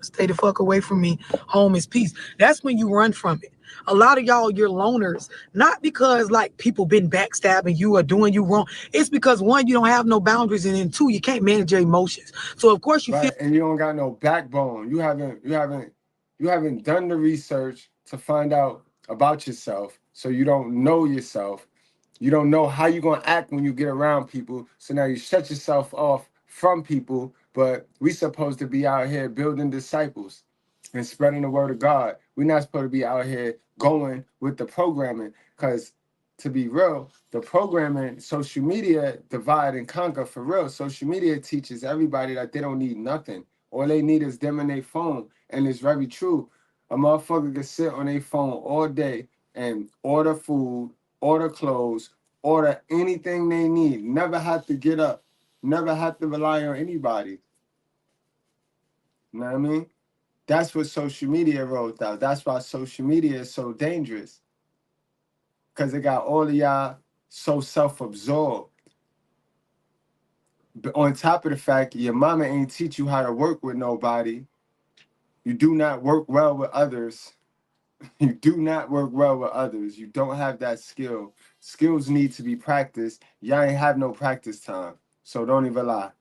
Stay the fuck away from me. Home is peace. That's when you run from it. A lot of y'all, you're loners, not because like people been backstabbing you or doing you wrong. It's because one, you don't have no boundaries, and then two, you can't manage your emotions. So of course you feel, and you don't got no backbone. You haven't done the research to find out about yourself. So you don't know yourself. You don't know how you're gonna act when you get around people. So now you shut yourself off from people. But we supposed to be out here building disciples and spreading the word of God. We're not supposed to be out here going with the programming, because to be real, the programming, social media divide and conquer for real. Social media teaches everybody that they don't need nothing. All they need is them and their phone. And it's very true. A motherfucker can sit on their phone all day and order food, order clothes, order anything they need. Never have to get up. Never have to rely on anybody. You know what I mean? That's what social media wrote out. That's why social media is so dangerous. Because it got all of y'all so self-absorbed. But on top of the fact, your mama ain't teach you how to work with nobody. You do not work well with others. You do not work well with others. You don't have that skill. Skills need to be practiced. Y'all ain't have no practice time. So don't even lie.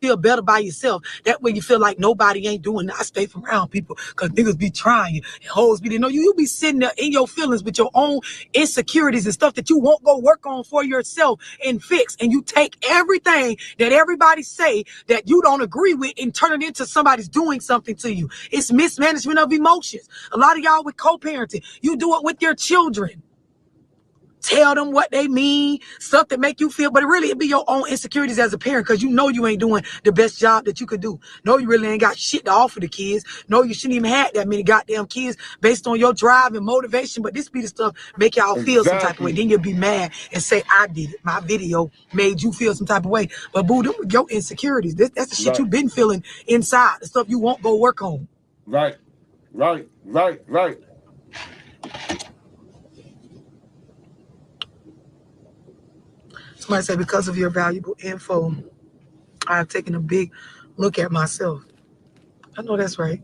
feel better by yourself. That way you feel like nobody ain't doing that. I stay from around people because niggas be trying you and hoes be, you know, you be sitting there in your feelings with your own insecurities and stuff that you won't go work on for yourself and fix. And you take everything that everybody say that you don't agree with and turn it into somebody's doing something to you. It's mismanagement of emotions. A lot of y'all with co-parenting, you do it with your children. Tell them what they mean, stuff that make you feel, but it be your own insecurities as a parent, because you know you ain't doing the best job that you could do. No, you really ain't got shit to offer the kids. No, you shouldn't even have that many goddamn kids based on your drive and motivation, but this be the stuff make y'all feel some type of way. Then you'll be mad and say, I did it. My video made you feel some type of way. But boo, them your insecurities. That's the shit you've been feeling inside, the stuff you won't go work on. Right. Somebody said, because of your valuable info, I have taken a big look at myself. I know that's right.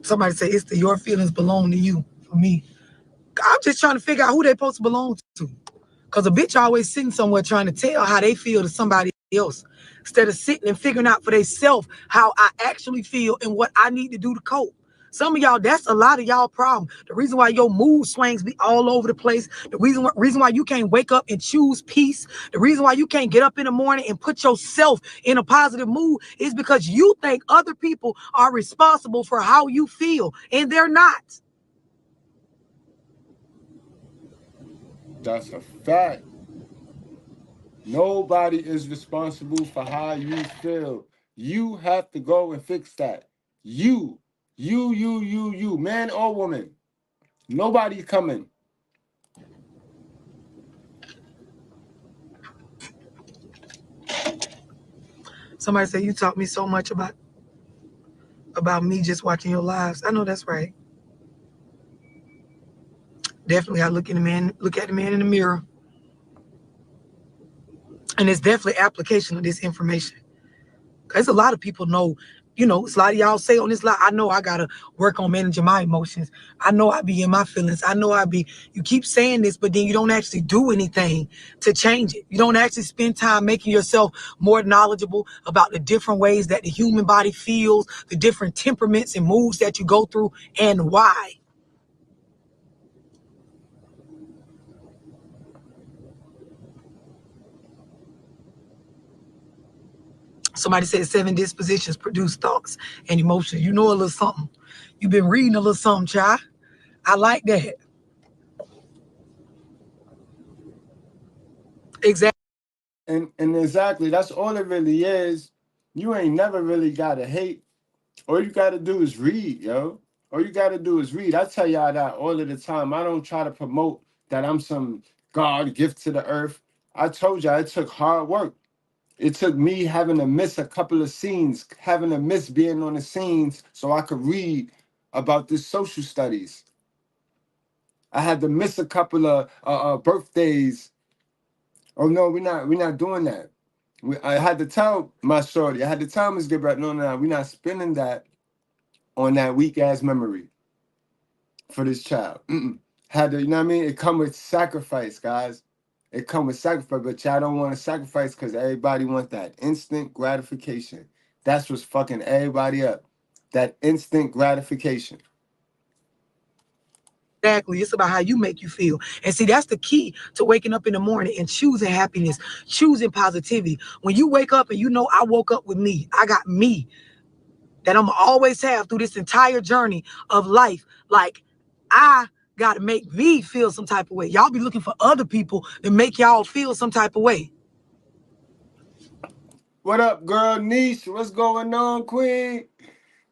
Somebody say, it's your feelings belong to you. For me, I'm just trying to figure out who they supposed to belong to. Because a bitch always sitting somewhere trying to tell how they feel to somebody else, instead of sitting and figuring out for themselves how I actually feel and what I need to do to cope. Some of y'all, that's a lot of y'all problem. The reason why your mood swings be all over the place. The reason why you can't wake up and choose peace. The reason why you can't get up in the morning and put yourself in a positive mood is because you think other people are responsible for how you feel, and they're not. That's a fact. Nobody is responsible for how you feel. You have to go and fix that. You, man or woman. Nobody coming. Somebody said you taught me so much about me just watching your lives. I know that's right. Definitely, I look at the man in the mirror, and it's definitely application of this information. Cause a lot of people know, it's a lot of y'all say on this line, I know I gotta work on managing my emotions. I know I be in my feelings. I know you keep saying this, but then you don't actually do anything to change it. You don't actually spend time making yourself more knowledgeable about the different ways that the human body feels, the different temperaments and moods that you go through, and why. Somebody said 7 dispositions produce thoughts and emotions. You know a little something. You've been reading a little something, child. I like that. Exactly. And exactly, that's all it really is. You ain't never really gotta hate. All you gotta do is read, yo. All you gotta do is read. I tell y'all that all of the time. I don't try to promote that I'm some God gift to the earth. I told y'all it took hard work. It took me having to miss a couple of scenes, having to miss being on the scenes so I could read about this social studies. I had to miss a couple of birthdays. Oh no, we're not doing that. I had to tell my shorty, I had to tell Miss Gilbert, no, we're not spending that on that weak ass memory for this child. Had to, you know what I mean? It come with sacrifice, guys. It come with sacrifice, but y'all don't want to sacrifice because everybody want that instant gratification. That's what's fucking everybody up. That instant gratification. Exactly. It's about how you make you feel. And see, that's the key to waking up in the morning and choosing happiness, choosing positivity. When you wake up and you know I woke up with me, I got me that I'm always have through this entire journey of life. Like, I got to make me feel some type of way. Y'all be looking for other people to make y'all feel some type of way. What up, girl? Niche, what's going on, Queen?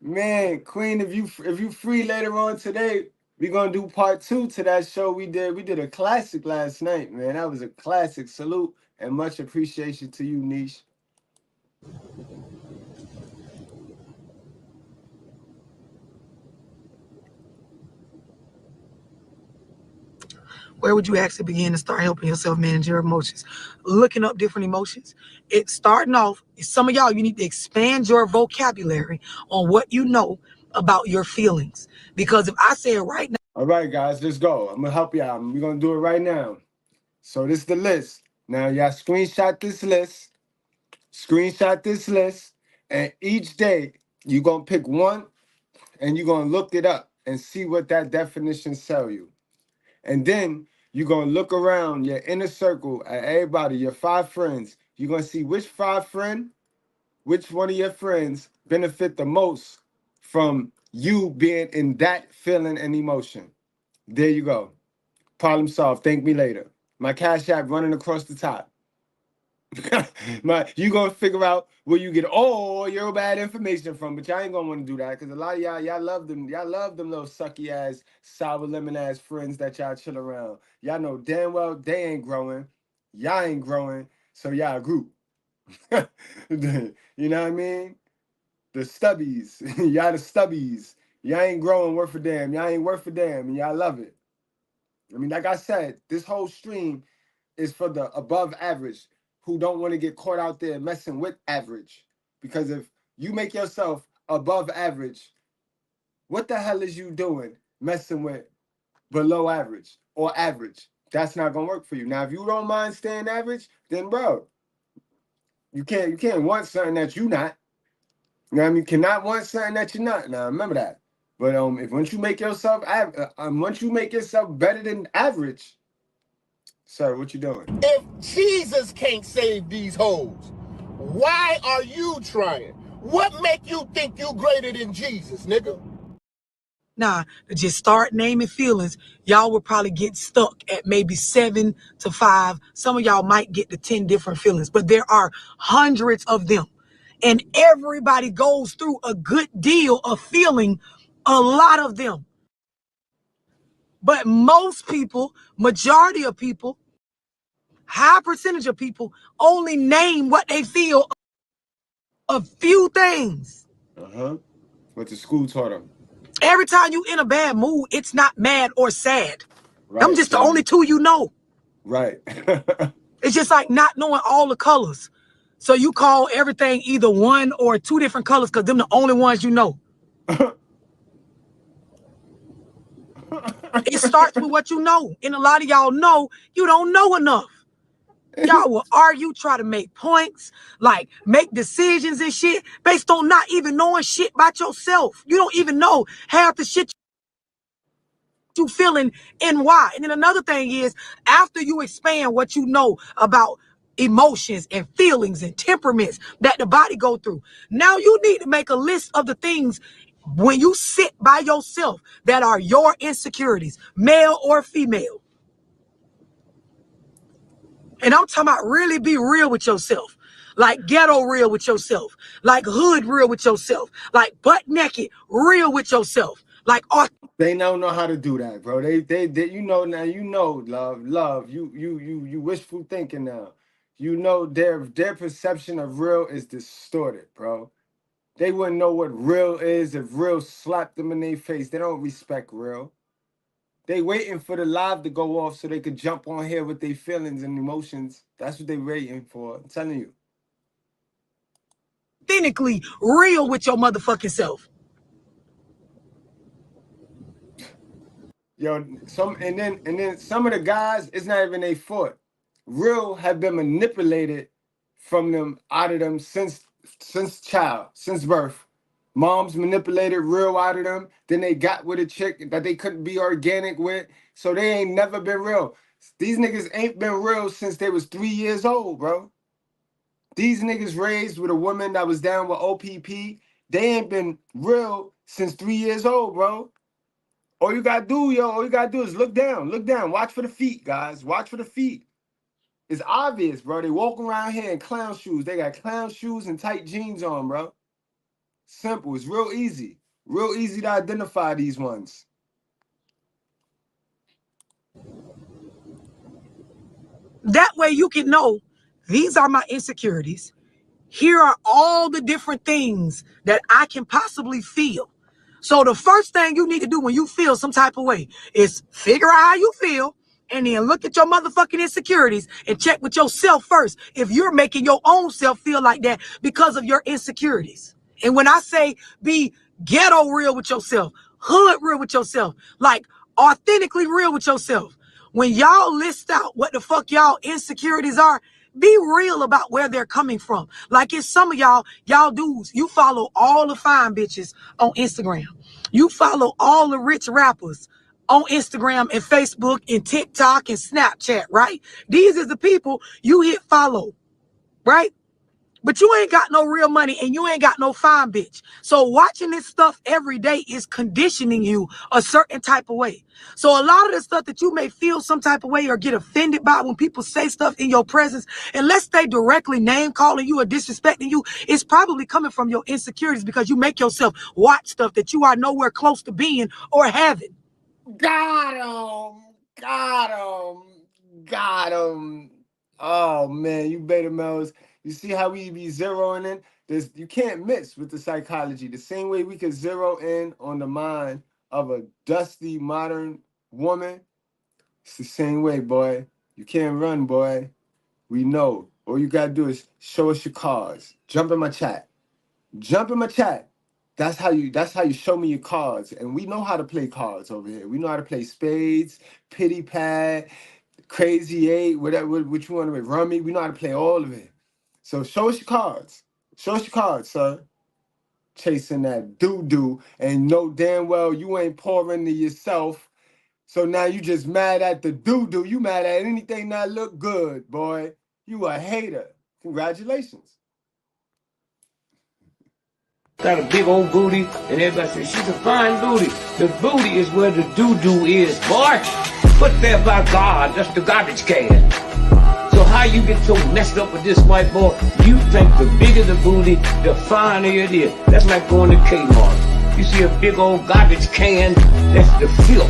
Man, Queen, if you free later on today, we're gonna do part 2 to that show we did. We did a classic last night, man. That was a classic. Salute and much appreciation to you, Niche. Where would you actually begin to start helping yourself manage your emotions? Looking up different emotions. It's starting off, some of y'all, you need to expand your vocabulary on what you know about your feelings. Because if I say it right now, all right, guys, let's go. I'm gonna help you out. We're gonna do it right now. So this is the list. Now y'all screenshot this list. Screenshot this list. And each day you're gonna pick one and you're gonna look it up and see what that definition tell you. And then you're going to look around your inner circle at everybody, your 5 friends. You're going to see which which one of your friends benefit the most from you being in that feeling and emotion. There you go. Problem solved. Thank me later. My Cash App running across the top. You gonna figure out where you get all your bad information from, but y'all ain't gonna want to do that because a lot of y'all love them little sucky ass sour lemon ass friends that y'all chill around. Y'all know damn well they ain't growing, y'all ain't growing, so y'all group. You know what I mean? The stubbies, y'all the stubbies. Y'all ain't growing worth a damn. Y'all ain't worth a damn, and y'all love it. I mean, like I said, this whole stream is for the above average who don't want to get caught out there messing with average. Because if you make yourself above average, what the hell is you doing messing with below average or average? That's not gonna work for you. Now, if you don't mind staying average, then bro, you can't want something that you're not. You know what I mean? You cannot want something that you're not. Now remember that. But if once you make yourself better than average, sir, what you doing? If Jesus can't save these hoes, why are you trying? What make you think you greater than Jesus, nigga? nah, to just start naming feelings, y'all would probably get stuck at maybe 7 to 5. Some of y'all might get to 10 different feelings, but there are hundreds of them. And everybody goes through a good deal of feeling, a lot of them. But most people, majority of people, high percentage of people only name what they feel a few things. What the school taught them. Every time you in a bad mood, it's not mad or sad. Right, I'm just the only two you know. Right. It's just like not knowing all the colors. So you call everything either one or two different colors because them the only ones you know. It starts with what you know. And a lot of y'all know you don't know enough. Y'all will argue, try to make points, like make decisions and shit based on not even knowing shit about yourself. You don't even know half the shit you feeling and why. And then another thing is, after you expand what you know about emotions and feelings and temperaments that the body go through, now you need to make a list of the things when you sit by yourself that are your insecurities, male or female. And I'm talking about really be real with yourself. Like ghetto real with yourself. Like hood real with yourself. Like butt naked real with yourself. Like they don't know how to do that, bro. They you know now, you know, love. You wishful thinking now. You know their perception of real is distorted, bro. They wouldn't know what real is if real slapped them in their face. They don't respect real. They waiting for the live to go off so they could jump on here with their feelings and emotions. That's what they waiting for. I'm telling you. Authentically real with your motherfucking self. Yo, and then some of the guys, it's not even their fault. Real have been manipulated from them, out of them since birth. Moms manipulated real out of them. Then they got with a chick that they couldn't be organic with. So they ain't never been real. These niggas ain't been real since they was 3 years old, bro. These niggas raised with a woman that was down with OPP. They ain't been real since 3 years old, bro. All you gotta do is look down. Look down. Watch for the feet, guys. Watch for the feet. It's obvious, bro. They walk around here in clown shoes. They got clown shoes and tight jeans on, bro. Simple. It's real easy. Real easy to identify these ones. That way you can know these are my insecurities. Here are all the different things that I can possibly feel. So the first thing you need to do when you feel some type of way is figure out how you feel and then look at your motherfucking insecurities and check with yourself first if you're making your own self feel like that because of your insecurities. And when I say be ghetto real with yourself, hood real with yourself, like authentically real with yourself, when y'all list out what the fuck y'all insecurities are, be real about where they're coming from. Like it's some of y'all dudes, you follow all the fine bitches on Instagram. You follow all the rich rappers on Instagram and Facebook and TikTok and Snapchat, right? These are the people you hit follow, right? But you ain't got no real money and you ain't got no fine bitch. So watching this stuff every day is conditioning you a certain type of way. So a lot of the stuff that you may feel some type of way or get offended by when people say stuff in your presence, unless they directly name calling you or disrespecting you, it's probably coming from your insecurities because you make yourself watch stuff that you are nowhere close to being or having. Got him. Oh, man, you beta males. You see how we be zeroing in? You can't miss with the psychology. The same way we could zero in on the mind of a dusty modern woman, it's the same way, boy. You can't run, boy. We know. All you gotta do is show us your cards. Jump in my chat. That's how you show me your cards. And we know how to play cards over here. We know how to play spades, pity pad, crazy eight, whatever, which you want to rummy. We know how to play all of it. So show us your cards. Show us your cards, sir. Chasing that doo-doo and know damn well you ain't pouring to yourself. So now you just mad at the doo-doo. You mad at anything that look good, boy. You a hater. Congratulations. Got a big old booty, and everybody says she's a fine booty. The booty is where the doo-doo is, boy. Put there by God, that's the garbage can. So So how you get so messed up with this white boy? You think the bigger the booty, the finer it is. That's like going to Kmart. You see a big old garbage can, that's the filth.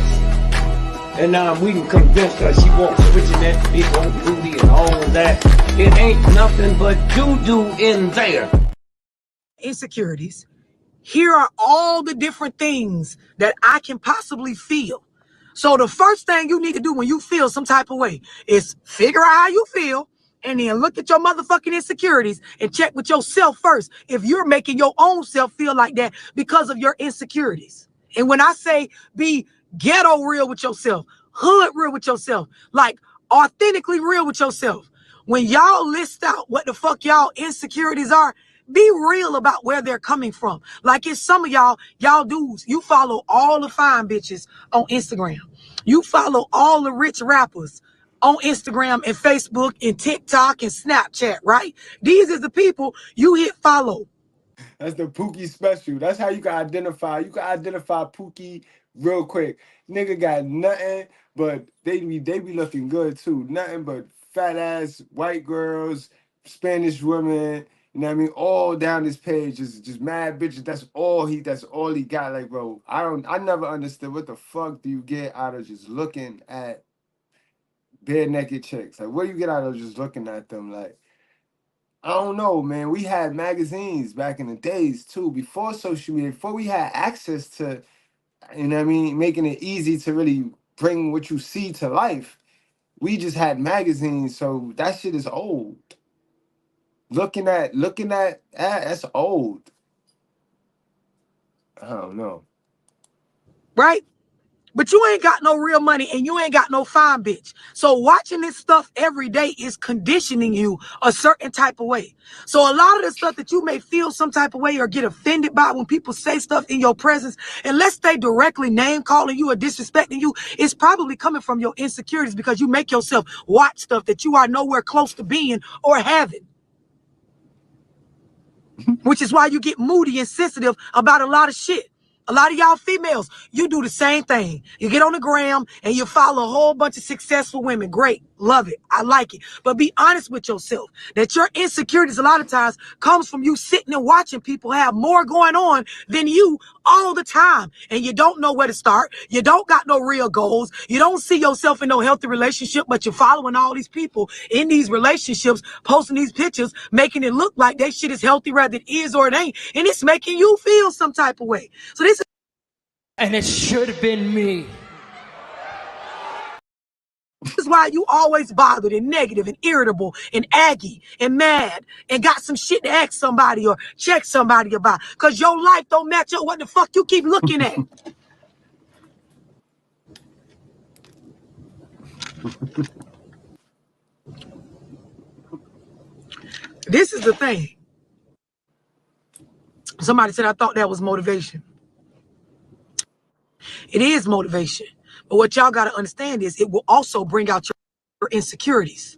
And now we can convince her she won't switching that big old booty and all of that. It ain't nothing but doo-doo in there. Insecurities. Here are all the different things that I can possibly feel. So the first thing you need to do when you feel some type of way is figure out how you feel and then look at your motherfucking insecurities and check with yourself first if you're making your own self feel like that because of your insecurities. And when I say be ghetto real with yourself, hood real with yourself, like authentically real with yourself, when y'all list out what the fuck y'all insecurities are, be real about where they're coming from. Like it's some of y'all dudes, you follow all the fine bitches on Instagram. You follow all the rich rappers on Instagram and Facebook and TikTok and Snapchat, right? These is the people you hit follow. That's the Pookie special. That's how you can identify. You can identify Pookie real quick. Nigga got nothing, but they be looking good too. Nothing but fat ass white girls, Spanish women. You know what I mean? All down this page is just mad bitches. That's all he got. Like, bro, I never understood what the fuck do you get out of just looking at bare naked chicks. Like, what do you get out of just looking at them? Like, I don't know, man. We had magazines back in the days too, before social media, before we had access to, you know what I mean, making it easy to really bring what you see to life. We just had magazines, so that shit is old. Looking at that's old. I don't know. Right? But you ain't got no real money and you ain't got no fine bitch. So watching this stuff every day is conditioning you a certain type of way. So a lot of the stuff that you may feel some type of way or get offended by when people say stuff in your presence, unless they directly name calling you or disrespecting you, it's probably coming from your insecurities because you make yourself watch stuff that you are nowhere close to being or having. Which is why you get moody and sensitive about a lot of shit. A lot of y'all females, you do the same thing. You get on the gram and you follow a whole bunch of successful women. Great. Love it. I like it. But be honest with yourself that your insecurities a lot of times comes from you sitting and watching people have more going on than you all the time. And you don't know where to start. You don't got no real goals. You don't see yourself in no healthy relationship, but you're following all these people in these relationships, posting these pictures, making it look like that shit is healthy rather than it is or it ain't. And it's making you feel some type of way. So this and it should have been me. This is why you always bothered and negative and irritable and aggy and mad and got some shit to ask somebody or check somebody about. Because your life don't match up what the fuck you keep looking at. This is the thing. Somebody said I thought that was motivation. It is motivation. But what y'all got to understand is it will also bring out your insecurities.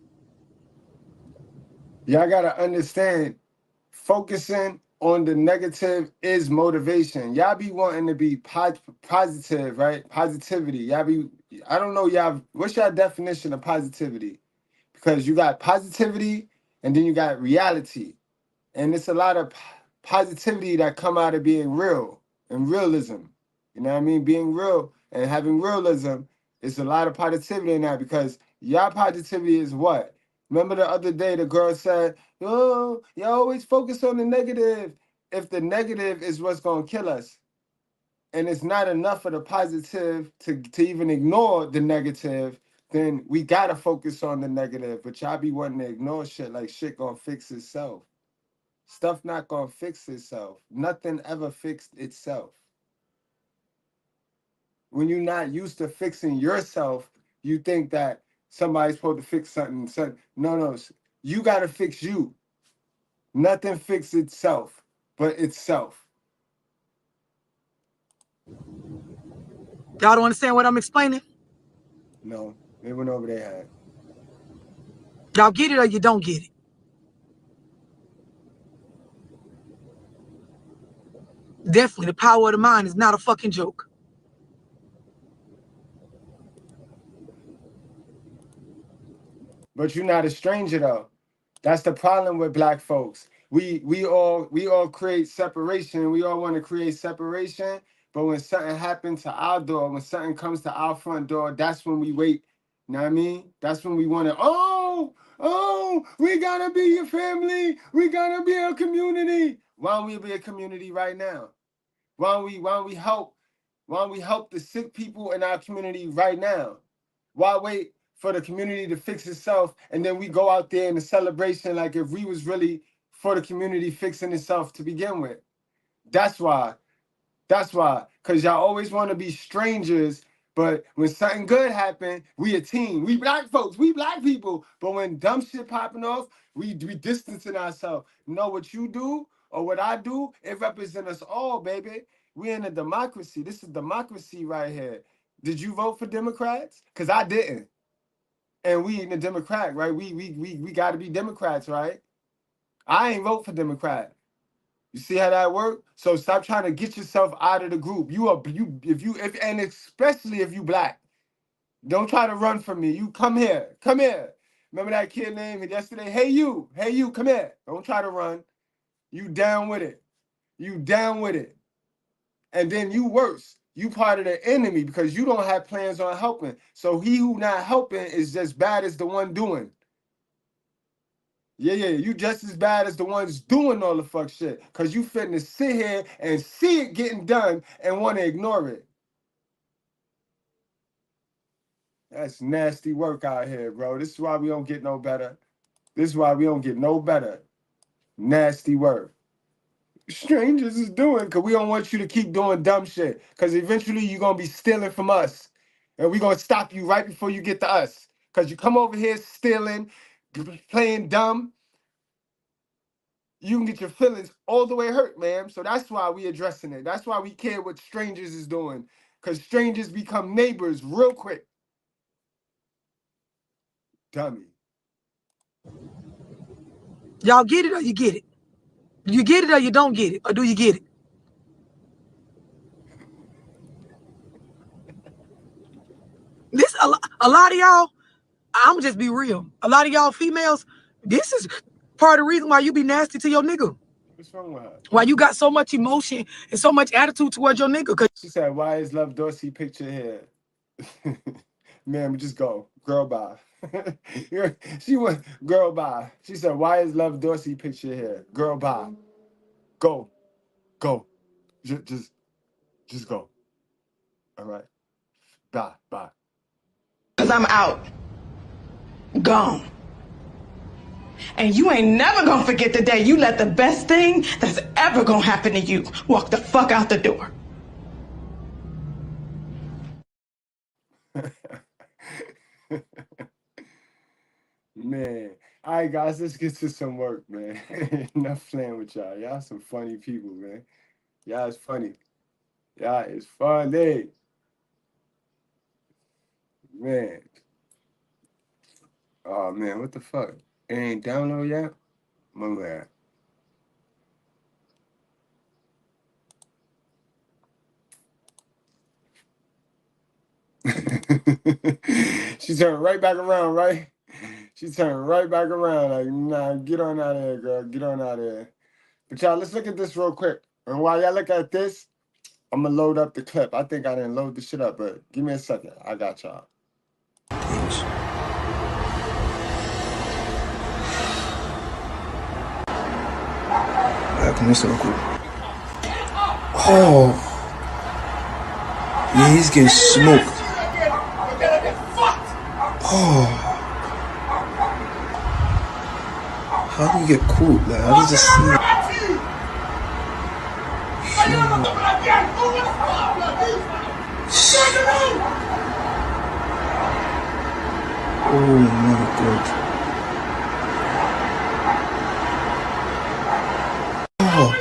Y'all got to understand, focusing on the negative is motivation. Y'all be wanting to be positive, right? Positivity. Y'all be, I don't know, y'all, what's your definition of positivity? Because you got positivity and then you got reality. And it's a lot of positivity that come out of being real and realism. You know what I mean? Being real and having realism is a lot of positivity in that, because y'all positivity is what? Remember the other day the girl said, oh, you always focus on the negative. If the negative is what's going to kill us, and it's not enough of the positive to even ignore the negative, then we got to focus on the negative. But y'all be wanting to ignore shit like shit going to fix itself. Stuff not going to fix itself. Nothing ever fixed itself. When you're not used to fixing yourself, you think that somebody's supposed to fix something. No, you got to fix you. Nothing fixes itself but itself. Y'all don't understand what I'm explaining? No, they went over their head. Y'all get it or you don't get it? Definitely, the power of the mind is not a fucking joke. but you're not a stranger though. That's the problem with black folks. We all create separation. We all want to create separation, but when something happens to our door, when something comes to our front door, that's when we wait. You know what I mean? That's when we want to, we gotta be your family. We gotta be a community. Why don't we be a community right now? Why don't we help? Why don't we help the sick people in our community right now? Why wait for the community to fix itself and then we go out there in the celebration like if we was really for the community fixing itself to begin with? That's why. That's why. Because y'all always want to be strangers, but when something good happen, we a team. We black folks, we black people. But when dumb shit popping off, we distancing ourselves. You know what you do or what I do? It represents us all, baby. We in a democracy. This is democracy right here. Did you vote for Democrats? Because I didn't. And we in a Democrat, right? We got to be Democrats, right? I ain't vote for Democrat. You see how that works? So stop trying to get yourself out of the group. And especially if you black, don't try to run from me. You come here. Remember that kid named yesterday? Hey you, come here. Don't try to run. You down with it. And then you worse. You part of the enemy because you don't have plans on helping. So he who not helping is just bad as the one doing. Yeah, you just as bad as the ones doing all the fuck shit. Because you finna sit here and see it getting done and want to ignore it. That's nasty work out here, bro. This is why we don't get no better. Nasty work. Strangers is doing, because we don't want you to keep doing dumb shit. Because eventually you're going to be stealing from us. And we're going to stop you right before you get to us. Because you come over here stealing, playing dumb, you can get your feelings all the way hurt, man. So that's why we addressing it. That's why we care what strangers is doing. Because strangers become neighbors real quick. Dummy. Y'all get it or you get it? You get it or you don't get it? Or do you get it? This a lot of y'all, I'm just be real. A lot of y'all females, this is part of the reason why you be nasty to your nigga. What's wrong with her? Why you got so much emotion and so much attitude towards your nigga? She said, why is Love Dorsey picture here? Man, just go. Girl, bye. She went, girl, bye. She said, why is Love Dorsey picture here? Girl, bye. Go. Just go. All right. Bye. Because I'm out. Gone. And you ain't never gonna forget the day you let the best thing that's ever gonna happen to you walk the fuck out the door. Man. All right, guys, let's get to some work, man. Enough playing with y'all. Y'all some funny people, man. Y'all is funny. Man. Oh, man, what the fuck? It ain't download yet? My bad. She turned right back around, right? She turned right back around like, nah, get on out of here, girl. Get on out of here. But y'all, let's look at this real quick. And while y'all look at this, I'm going to load up the clip. I think I didn't load the shit up, but give me a second. I got y'all. Oh. Yeah, he's getting smoked. Oh. How do you get caught? Like, how does this see? Oh my god. Oh,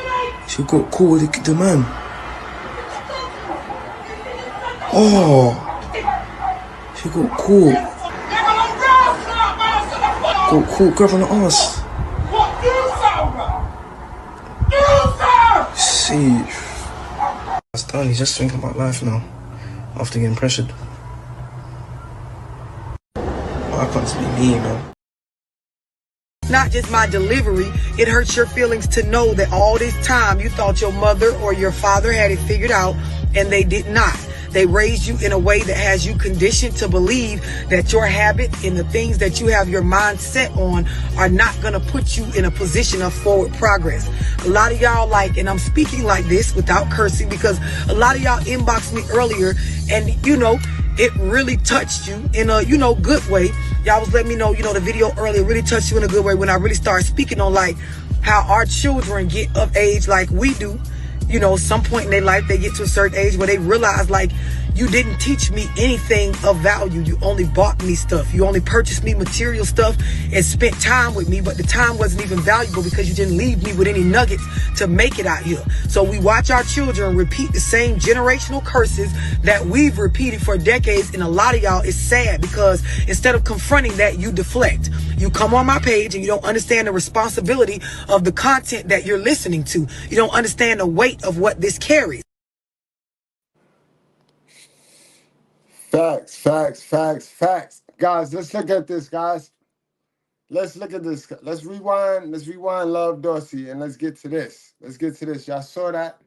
she got caught with the man. Oh, she got caught. Got caught grabbing the ass. See, that's done. He's just thinking about life now after getting pressured. Why can't it be me, man? not just my delivery. It hurts your feelings to know that all this time you thought your mother or your father had it figured out, and they did not. They raised you in a way that has you conditioned to believe that your habits and the things that you have your mind set on are not going to put you in a position of forward progress. A lot of y'all and I'm speaking like this without cursing because a lot of y'all inboxed me earlier and, it really touched you in a, good way. Y'all was letting me know, the video earlier really touched you in a good way when I really started speaking on how our children get of age like we do. Some point in their life, they get to a certain age where they realize, you didn't teach me anything of value. You only bought me stuff. You only purchased me material stuff and spent time with me, but the time wasn't even valuable because you didn't leave me with any nuggets to make it out here. So we watch our children repeat the same generational curses that we've repeated for decades, and a lot of y'all is sad because instead of confronting that, you deflect. You come on my page and you don't understand the responsibility of the content that you're listening to. You don't understand the weight of what this carries. Facts, facts, facts, facts. Guys, let's look at this, guys. Let's look at this. Let's rewind Love Dorsey and let's get to this. Y'all saw that?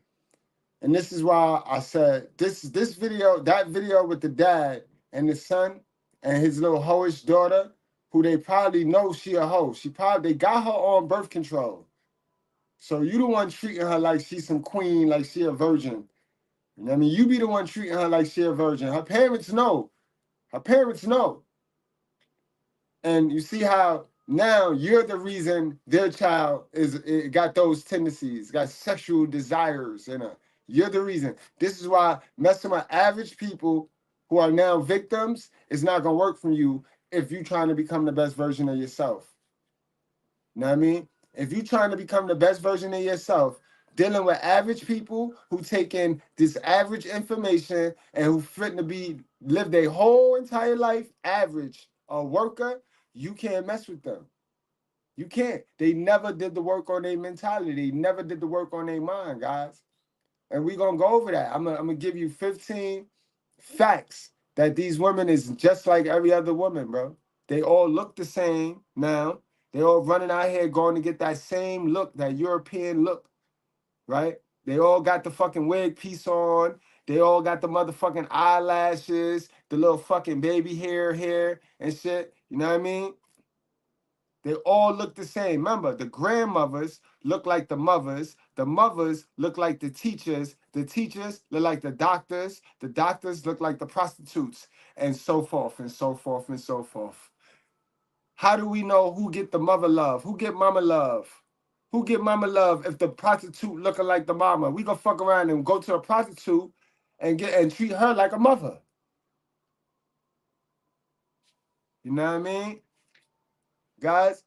And this is why I said this video, that video with the dad and the son and his little hoish daughter, who they probably know she a hoe. They got her on birth control. So you the one treating her like she's some queen, like she a virgin. You know what I mean? You be the one treating her like she a virgin. Her parents know. And you see how now you're the reason their child got those tendencies, got sexual desires, you're the reason. This is why messing with average people who are now victims is not gonna work for you if you're trying to become the best version of yourself. You know what I mean? If you're trying to become the best version of yourself, dealing with average people who take in this average information and who fit to live their whole entire life average, a worker, you can't mess with them. You can't. They never did the work on their mentality. They never did the work on their mind, guys. And we're going to go over that. I'm going to give you 15 facts that these women is just like every other woman, bro. They all look the same now. They all running out here going to get that same look, that European look, right? They all got the fucking wig piece on. They all got the motherfucking eyelashes, the little fucking baby hair and shit. You know what I mean? They all look the same. Remember, the grandmothers look like the mothers look like the teachers look like the doctors look like the prostitutes, and so forth and so forth and so forth. How do we know who get the mother love? Who get mama love? Who get mama love if the prostitute looking like the mama? We gonna fuck around and go to a prostitute and treat her like a mother. You know what I mean? Guys,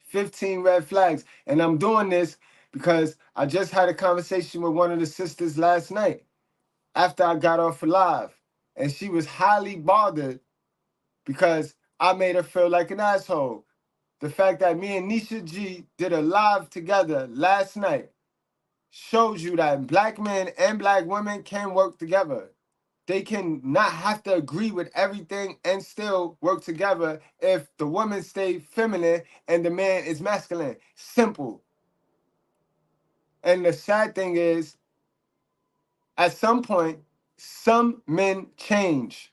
15 red flags. And I'm doing this because I just had a conversation with one of the sisters last night after I got off live. And she was highly bothered because I made her feel like an asshole. The fact that me and Nisha G did a live together last night shows you that black men and black women can work together. They can not have to agree with everything and still work together if the woman stay feminine and the man is masculine. Simple. And the sad thing is, at some point, some men change.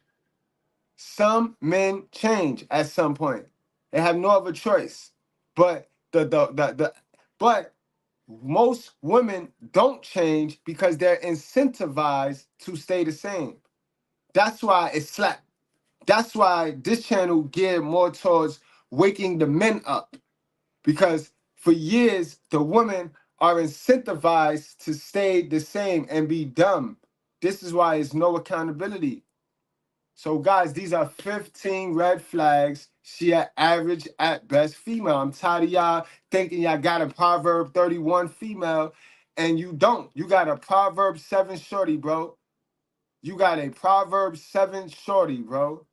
Some men change at some point. They have no other choice. But but most women don't change because they're incentivized to stay the same. That's why it's slap. That's why this channel geared more towards waking the men up. Because for years, the women are incentivized to stay the same and be dumb. This is why it's no accountability. So guys, these are 15 red flags. She an average at best female. I'm tired of y'all thinking y'all got a Proverb 31 female and you don't. You got a Proverb 7 shorty, bro. You got a Proverbs 7 shorty, bro.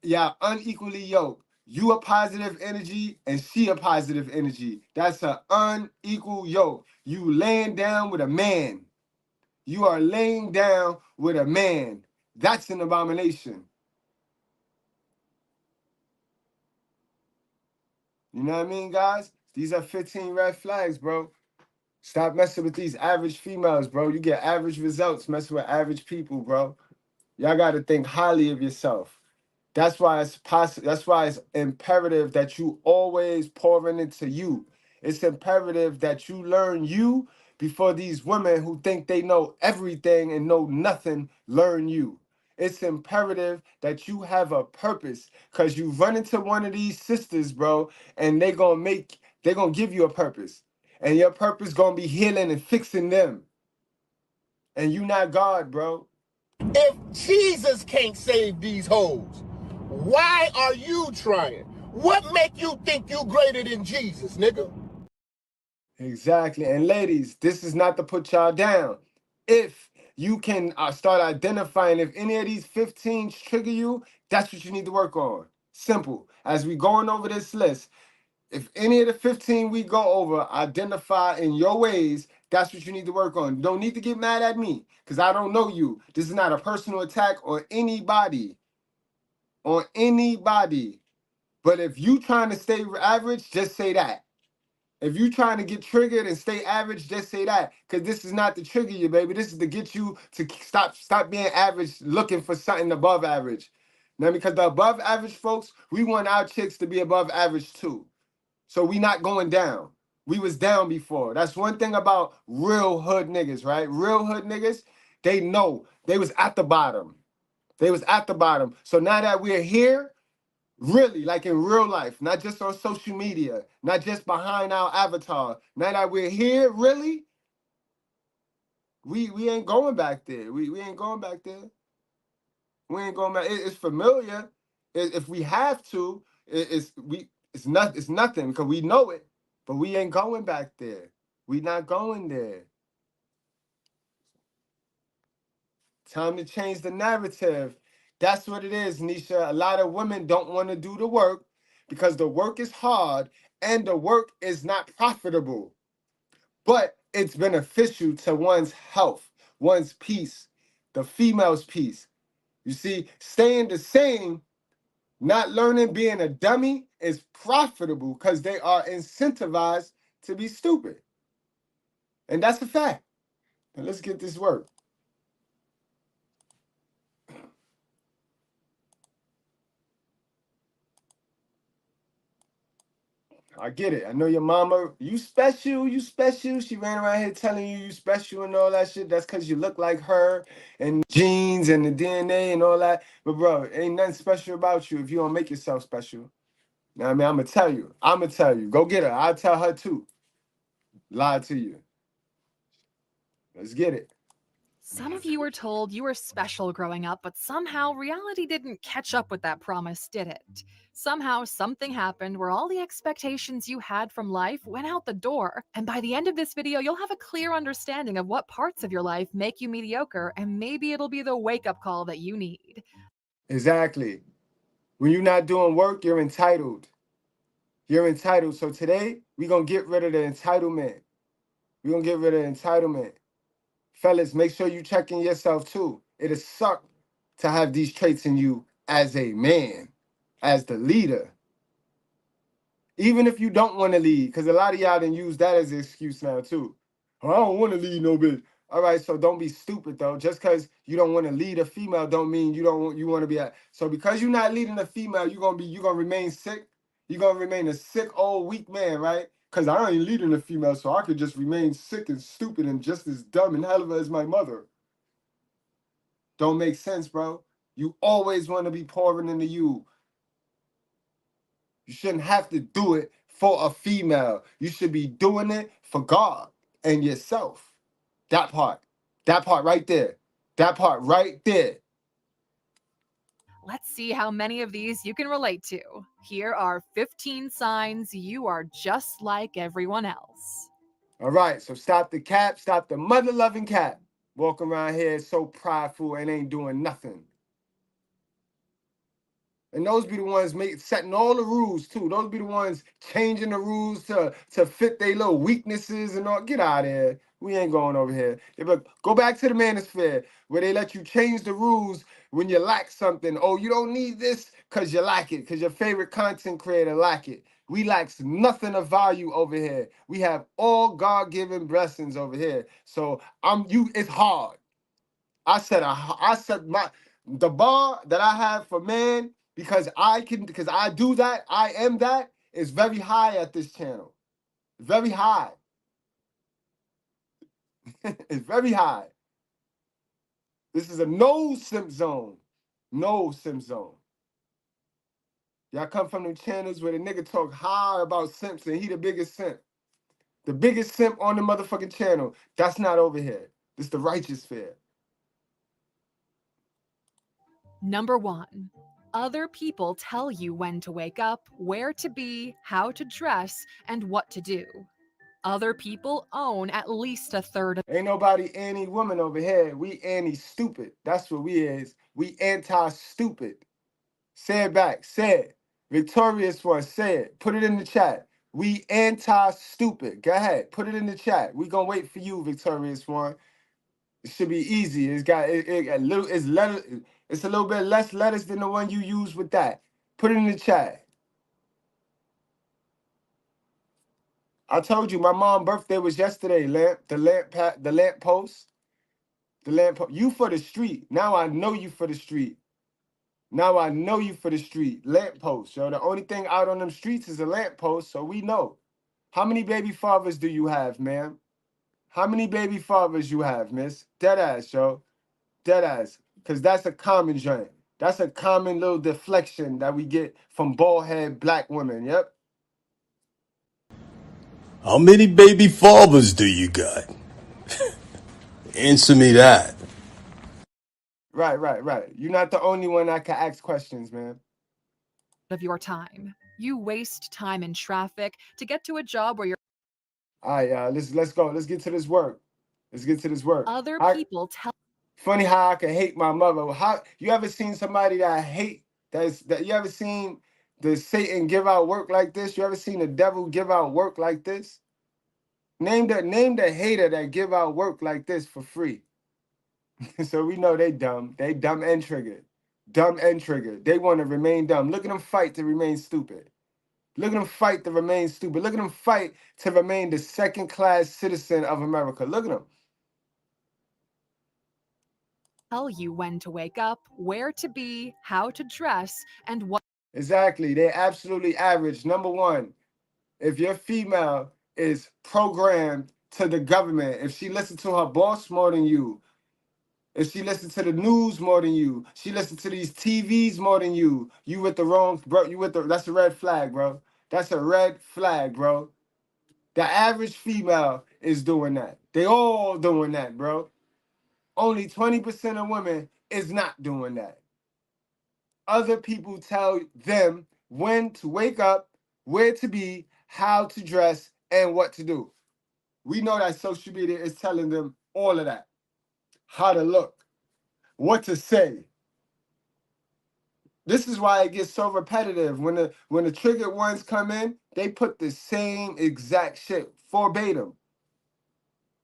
Yeah, unequally yoked. You a positive energy and she a positive energy. That's an unequal yoke. You laying down with a man. You are laying down with a man. That's an abomination. You know what I mean, guys? These are 15 red flags, bro. Stop messing with these average females, bro. You get average results messing with average people, bro. Y'all got to think highly of yourself. That's why it's possible. That's why it's imperative that you always pouring into you. It's imperative that you learn you before these women who think they know everything and know nothing learn you. It's imperative that you have a purpose, because you run into one of these sisters, bro, and they're gonna give you a purpose. And your purpose gonna be healing and fixing them. And you not God, bro. If Jesus can't save these hoes, why are you trying? What make you think you greater than Jesus, nigga? Exactly. And ladies, this is not to put y'all down. If you can start identifying if any of these 15 trigger you, that's what you need to work on. Simple. As we going over this list, if any of the 15 we go over identify in your ways, that's what you need to work on. You don't need to get mad at me because I don't know you. This is not a personal attack on anybody. On anybody. But if you trying to stay average, just say that. If you trying to get triggered and stay average, just say that. Because this is not to trigger you, baby. This is to get you to stop being average, looking for something above average. Now, because the above average folks, we want our chicks to be above average too. So we not going down. We was down before. That's one thing about real hood niggas, right? Real hood niggas, they know they was at the bottom. They was at the bottom. So now that we're here, really, like in real life, not just on social media, not just behind our avatar. Now that we're here, really, we ain't going back there. We ain't going back there. We ain't going back. It's familiar. If we have to, it's nothing because we know it, but we ain't going back there. We not going there. Time to change the narrative. That's what it is, Nisha. A lot of women don't want to do the work because the work is hard and the work is not profitable. But it's beneficial to one's health, one's peace, the female's peace. You see, staying the same, not learning, being a dummy is profitable because they are incentivized to be stupid. And that's a fact. Now let's get this work. I get it. I know your mama, you special, you special. She ran around here telling you special and all that shit. That's because you look like her and genes and the DNA and all that. But bro, ain't nothing special about you if you don't make yourself special. Now, I mean, I'm going to tell you. I'm going to tell you. Go get her. I'll tell her too. Lie to you. Let's get it. Some of you were told you were special growing up, but somehow reality didn't catch up with that promise, did it? Somehow something happened where all the expectations you had from life went out the door. And by the end of this video, you'll have a clear understanding of what parts of your life make you mediocre, and maybe it'll be the wake-up call that you need. Exactly. When you're not doing work, you're entitled. You're entitled. So today, we're going to get rid of the entitlement. We're going to get rid of entitlement. Fellas, make sure you check in yourself too. It'll suck to have these traits in you as a man, as the leader. Even if you don't want to lead, because a lot of y'all done use that as an excuse now too. Oh, I don't want to lead no bitch. All right, so don't be stupid though. Just because you don't want to lead a female don't mean you want to be a. So because you're not leading a female, you're gonna remain sick. You're gonna remain a sick old weak man, right? Because I ain't leading a female, so I could just remain sick and stupid and just as dumb and hell of as my mother. Don't make sense, bro. You always want to be pouring into you. You shouldn't have to do it for a female. You should be doing it for God and yourself. That part right there. That part right there. Let's see how many of these you can relate to. Here are 15 signs you are just like everyone else. All right, so stop the cap, stop the mother-loving cap. Walking around here so prideful and ain't doing nothing. And those be the ones setting all the rules too. Those be the ones changing the rules to fit their little weaknesses and all. Get out of here. We ain't going over here. But go back to the manosphere where they let you change the rules when you lack something. Oh, you don't need this because you lack it, because your favorite content creator lack it. We lack nothing of value over here. We have all God-given blessings over here. So it's hard. I said the bar that I have for man, because I do that, I am that, is very high at this channel. Very high. It's very high. This is a no simp zone. No simp zone. Y'all come from the channels where the nigga talk high about simps and he the biggest simp. The biggest simp on the motherfucking channel. That's not over here. This the righteous fair. Number 1. Other people tell you when to wake up, where to be, how to dress, and what to do. Other people own at least a third of... Ain't nobody anti-woman over here. We anti-stupid. That's what we is. We anti-stupid. Say it back. Say it. Victorious one, say it. Put it in the chat. We anti-stupid. Go ahead. Put it in the chat. We gonna wait for you, Victorious one. It should be easy. It's a little bit less letters than the one you use with that. Put it in the chat. I told you my mom's birthday was yesterday. The lamp post. You for the street. Now I know you for the street. Now I know you for the street. Lamp post, yo. The only thing out on them streets is a lamp post, so we know. How many baby fathers do you have, ma'am? How many baby fathers you have, miss? Deadass, yo. Deadass. Because that's a common joint. That's a common little deflection that we get from bald-head black women, yep. How many baby fathers do you got? Answer me that. Right. You're not the only one that can ask questions, man. Of your time. You waste time in traffic to get to a job where you're... All right, let's go. Let's get to this work. Other people tell... Funny how I can hate my mother. How you ever seen somebody that I hate? That you ever seen the Satan give out work like this? You ever seen the devil give out work like this? Name the hater that give out work like this for free. So we know they dumb. They dumb and triggered. Dumb and triggered. They want to remain dumb. Look at them fight to remain stupid. Look at them fight to remain stupid. Look at them fight to remain the second-class citizen of America. Look at them. Tell you when to wake up, where to be, how to dress, and what... Exactly. They're absolutely average. Number 1, if your female is programmed to the government, if she listens to her boss more than you, if she listens to the news more than you, she listens to these TVs more than you, you with the wrong, bro, that's a red flag, bro. That's a red flag, bro. The average female is doing that. They all doing that, bro. Only 20% of women is not doing that. Other people tell them when to wake up, where to be, how to dress, and what to do. We know that social media is telling them all of that. How to look, what to say. This is why it gets so repetitive. When the triggered ones come in, they put the same exact shit verbatim.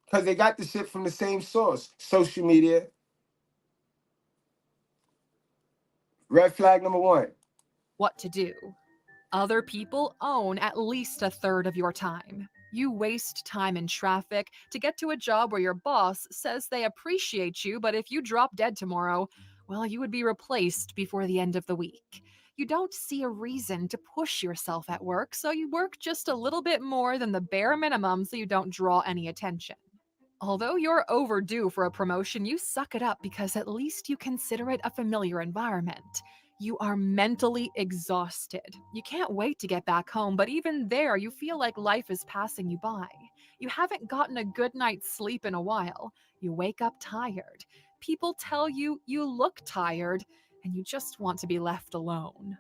Because they got the shit from the same source. Social media. Red flag number 1. What to do. Other people own at least a third of your time. You waste time in traffic to get to a job where your boss says they appreciate you, but if you drop dead tomorrow, well, you would be replaced before the end of the week. You don't see a reason to push yourself at work, so you work just a little bit more than the bare minimum so you don't draw any attention. Although you're overdue for a promotion, you suck it up because at least you consider it a familiar environment. You are mentally exhausted. You can't wait to get back home, but even there, you feel like life is passing you by. You haven't gotten a good night's sleep in a while. You wake up tired. People tell you you look tired, and you just want to be left alone.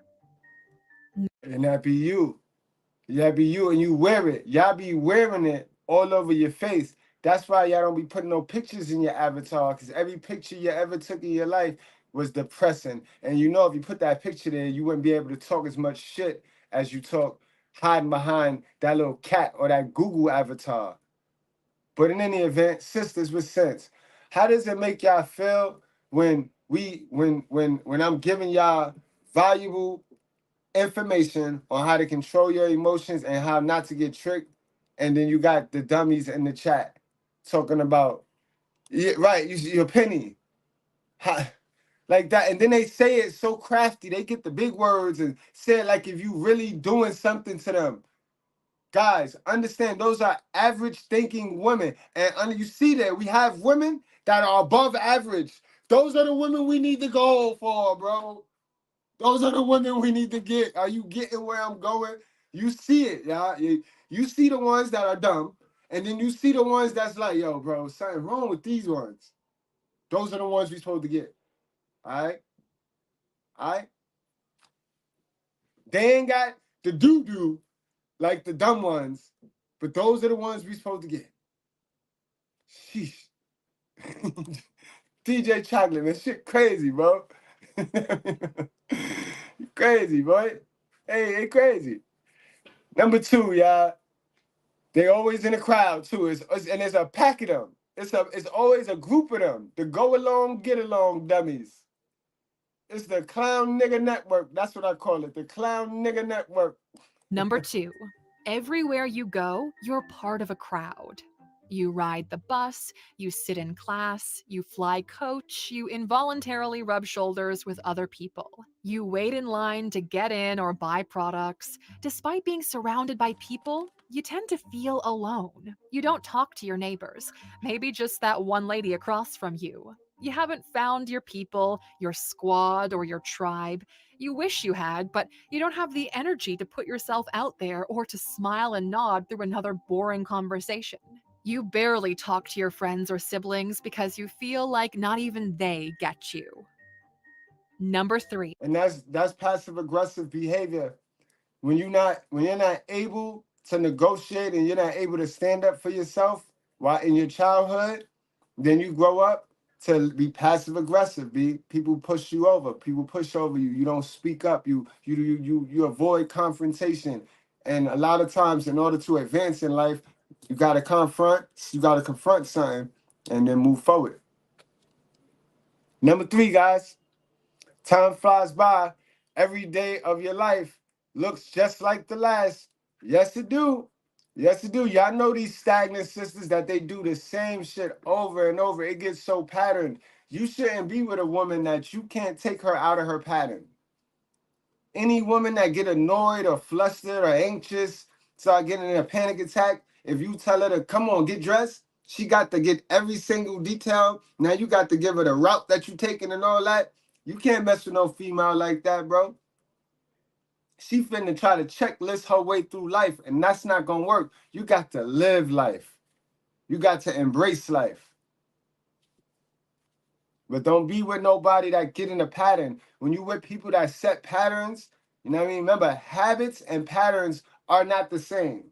And that be you. That be you, and you wear it. Y'all be wearing it all over your face. That's why y'all don't be putting no pictures in your avatar, because every picture you ever took in your life was depressing. And you know, if you put that picture there, you wouldn't be able to talk as much shit as you talk hiding behind that little cat or that Google avatar. But in any event, sisters with sense, how does it make y'all feel when I'm giving y'all valuable information on how to control your emotions and how not to get tricked. And then you got the dummies in the chat talking about, yeah, right, your penny. Like that. And then they say it so crafty. They get the big words and say it like if you really doing something to them. Guys, understand those are average thinking women. And you see that we have women that are above average. Those are the women we need to go for, bro. Those are the women we need to get. Are you getting where I'm going? You see it, y'all. You see the ones that are dumb, and then you see the ones that's like, yo, bro, something wrong with these ones. Those are the ones we supposed to get. All right? All right? They ain't got the doo-doo like the dumb ones, but those are the ones we supposed to get. Sheesh. DJ Chocolate, man, shit crazy, bro. Crazy, boy. Hey, crazy. Number 2, y'all. They always in the crowd too. And there's a pack of them. It's always a group of them. The go along, get along dummies. It's the clown nigga network. That's what I call it. The clown nigga network. Number 2, everywhere you go, you're part of a crowd. You ride the bus, you sit in class, you fly coach, you involuntarily rub shoulders with other people. You wait in line to get in or buy products. Despite being surrounded by people, you tend to feel alone. You don't talk to your neighbors, maybe just that one lady across from you. You haven't found your people, your squad, or your tribe. You wish you had, but you don't have the energy to put yourself out there or to smile and nod through another boring conversation. You barely talk to your friends or siblings because you feel like not even they get you. Number 3. And that's passive aggressive behavior. When you're not able to negotiate and you're not able to stand up for yourself while in your childhood, then you grow up to be passive aggressive. People push you over. People push over you. You don't speak up. You avoid confrontation. And a lot of times, in order to advance in life, you gotta confront something and then move forward. Number 3, guys, time flies by. Every day of your life looks just like the last. Yes, it do. Yes, it do. Y'all know these stagnant sisters that they do the same shit over and over. It gets so patterned. You shouldn't be with a woman that you can't take her out of her pattern. Any woman that get annoyed or flustered or anxious, start getting in a panic attack, if you tell her to come on, get dressed, she got to get every single detail. Now you got to give her the route that you taking and all that. You can't mess with no female like that, bro. She finna try to checklist her way through life, and that's not gonna work. You got to live life. You got to embrace life. But don't be with nobody that get in a pattern. When you with people that set patterns, you know what I mean? Remember, habits and patterns are not the same.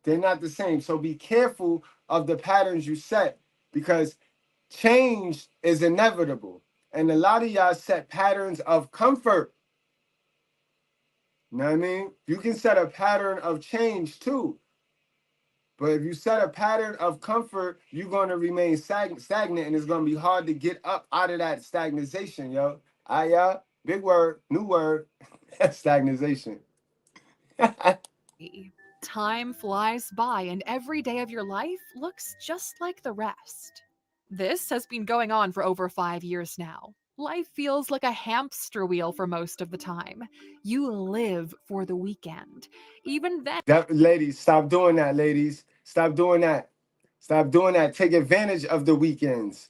They're not the same. So be careful of the patterns you set because change is inevitable. And a lot of y'all set patterns of comfort. You know what I mean? You can set a pattern of change too. But if you set a pattern of comfort, you're going to remain stagnant and it's going to be hard to get up out of that stagnation, yo. Big word, new word, stagnation. Time flies by and every day of your life looks just like the rest. This has been going on for over 5 years now. Life feels like a hamster wheel for most of the time. You live for the weekend. Even then... Ladies, stop doing that, ladies. Stop doing that. Stop doing that. Take advantage of the weekends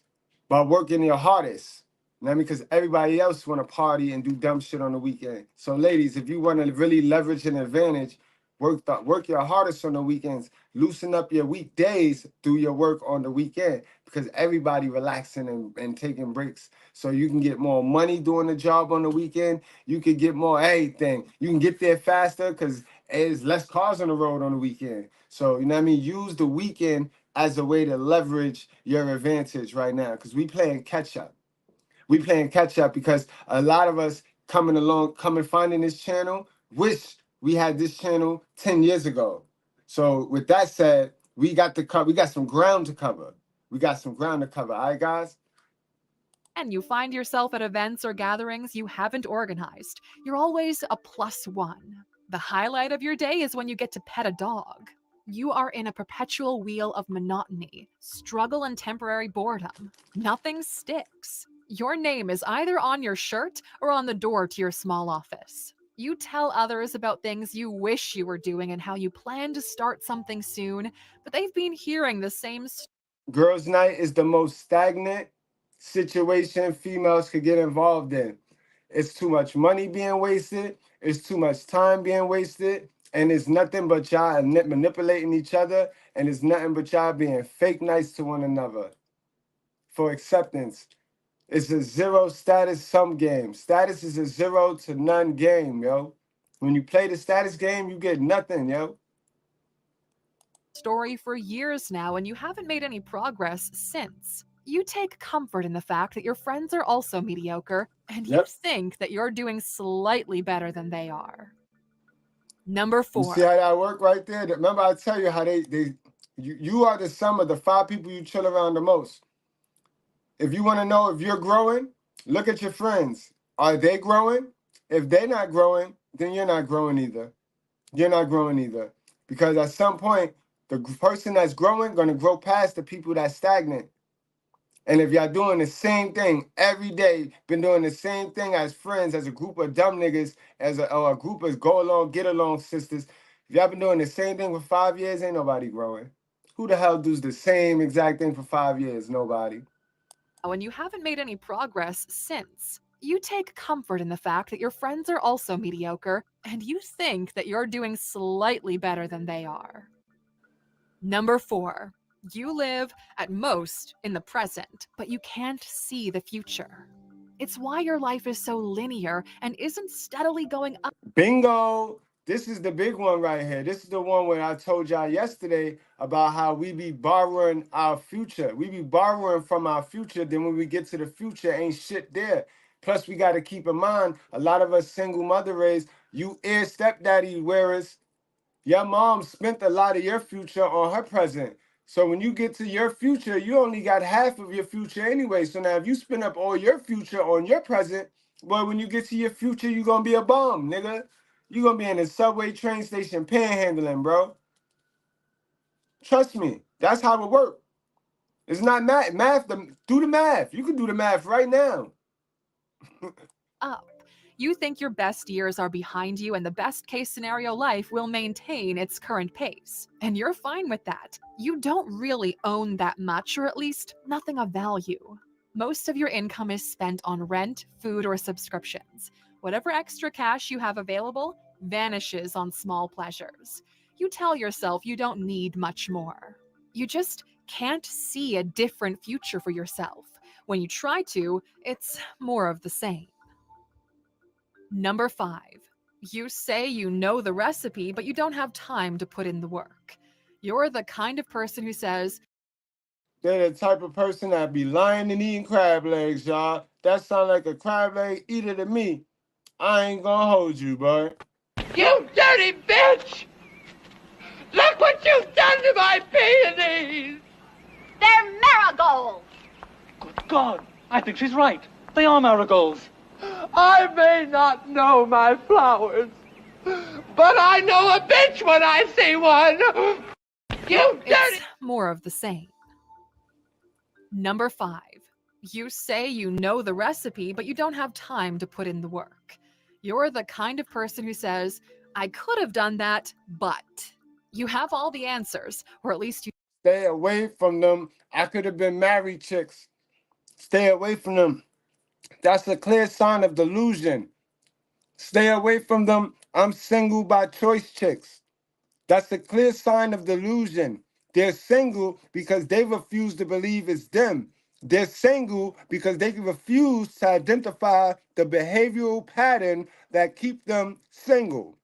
by working your hardest. You know what I mean? Because everybody else want to party and do dumb shit on the weekend. So, ladies, if you want to really leverage an advantage, work your hardest on the weekends. Loosen up your weekdays through your work on the weekend because everybody relaxing and taking breaks. So you can get more money doing the job on the weekend. You can get more everything. You can get there faster because there's less cars on the road on the weekend. So, you know what I mean? Use the weekend as a way to leverage your advantage right now because we playing catch up. We playing catch up because a lot of us finding this channel, wish we had this channel 10 years ago. So with that said, we got some ground to cover. We got some ground to cover. All right, guys? and you find yourself at events or gatherings you haven't organized, you're always a +1. The highlight of your day is when you get to pet a dog. You are in a perpetual wheel of monotony, struggle, and temporary boredom. Nothing sticks. Your name is either on your shirt or on the door to your small office. You tell others about things you wish you were doing and how you plan to start something soon, but they've been hearing the same Girls' night is the most stagnant situation females could get involved in. It's too much money being wasted. It's too much time being wasted. And it's nothing but y'all manipulating each other. And it's nothing but y'all being fake nice to one another for acceptance. It's a zero status sum game. Status is a 0 to none game, yo. When you play the status game, you get nothing, yo. story for years now and you haven't made any progress since. You take comfort in the fact that your friends are also mediocre and you think that you're doing slightly better than they are. Number 4. You see how that work right there? Remember I tell you how you are the sum of the 5 people you chill around the most. If you want to know if you're growing, look at your friends. Are they growing? If they're not growing, then you're not growing either. You're not growing either. Because at some point, the person that's growing going to grow past the people that's stagnant. And if y'all doing the same thing every day, been doing the same thing as friends, as a group of dumb niggas, or a group of go along, get along sisters, if y'all been doing the same thing for 5 years, ain't nobody growing. Who the hell does the same exact thing for 5 years? Nobody. And you haven't made any progress since. You take comfort in the fact that your friends are also mediocre and you think that you're doing slightly better than they are. Number 4. You live, at most, in the present, but you can't see the future. It's why your life is so linear and isn't steadily going up. Bingo! This is the big one right here. This is the one where I told y'all yesterday about how we be borrowing our future. We be borrowing from our future. Then when we get to the future, ain't shit there. Plus, we got to keep in mind, a lot of us single mother raised, you ear stepdaddy wearers, your mom spent a lot of your future on her present. So when you get to your future, you only got half of your future anyway. So now if you spend up all your future on your present, boy, when you get to your future, you're going to be a bum, nigga. You're going to be in a subway train station panhandling, bro. Trust me. That's how it works. It's not math. Do the math. You can do the math right now. Up. You think your best years are behind you and the best case scenario life will maintain its current pace. And you're fine with that. You don't really own that much, or at least nothing of value. Most of your income is spent on rent, food, or subscriptions. Whatever extra cash you have available vanishes on small pleasures. You tell yourself you don't need much more. You just can't see a different future for yourself. When you try to, it's more of the same. Number 5. You say you know the recipe, but you don't have time to put in the work. You're the kind of person who says, they're the type of person that be lying and eating crab legs, y'all. That sound like a crab leg eater to me. I ain't gonna hold you, boy. You dirty bitch! Look what you've done to my peonies! They're marigolds! Good God, I think she's right. They are marigolds. I may not know my flowers, but I know a bitch when I see one! You dirty... It's more of the same. Number 5. You say you know the recipe, but you don't have time to put in the work. You're the kind of person who says, I could have done that, but... You have all the answers, or at least you... Stay away from them. I could have been married chicks. Stay away from them. That's a clear sign of delusion. Stay away from them. I'm single by choice chicks. That's a clear sign of delusion. They're single because they refuse to believe it's them. They're single because they refuse to identify the behavioral pattern that keep them single.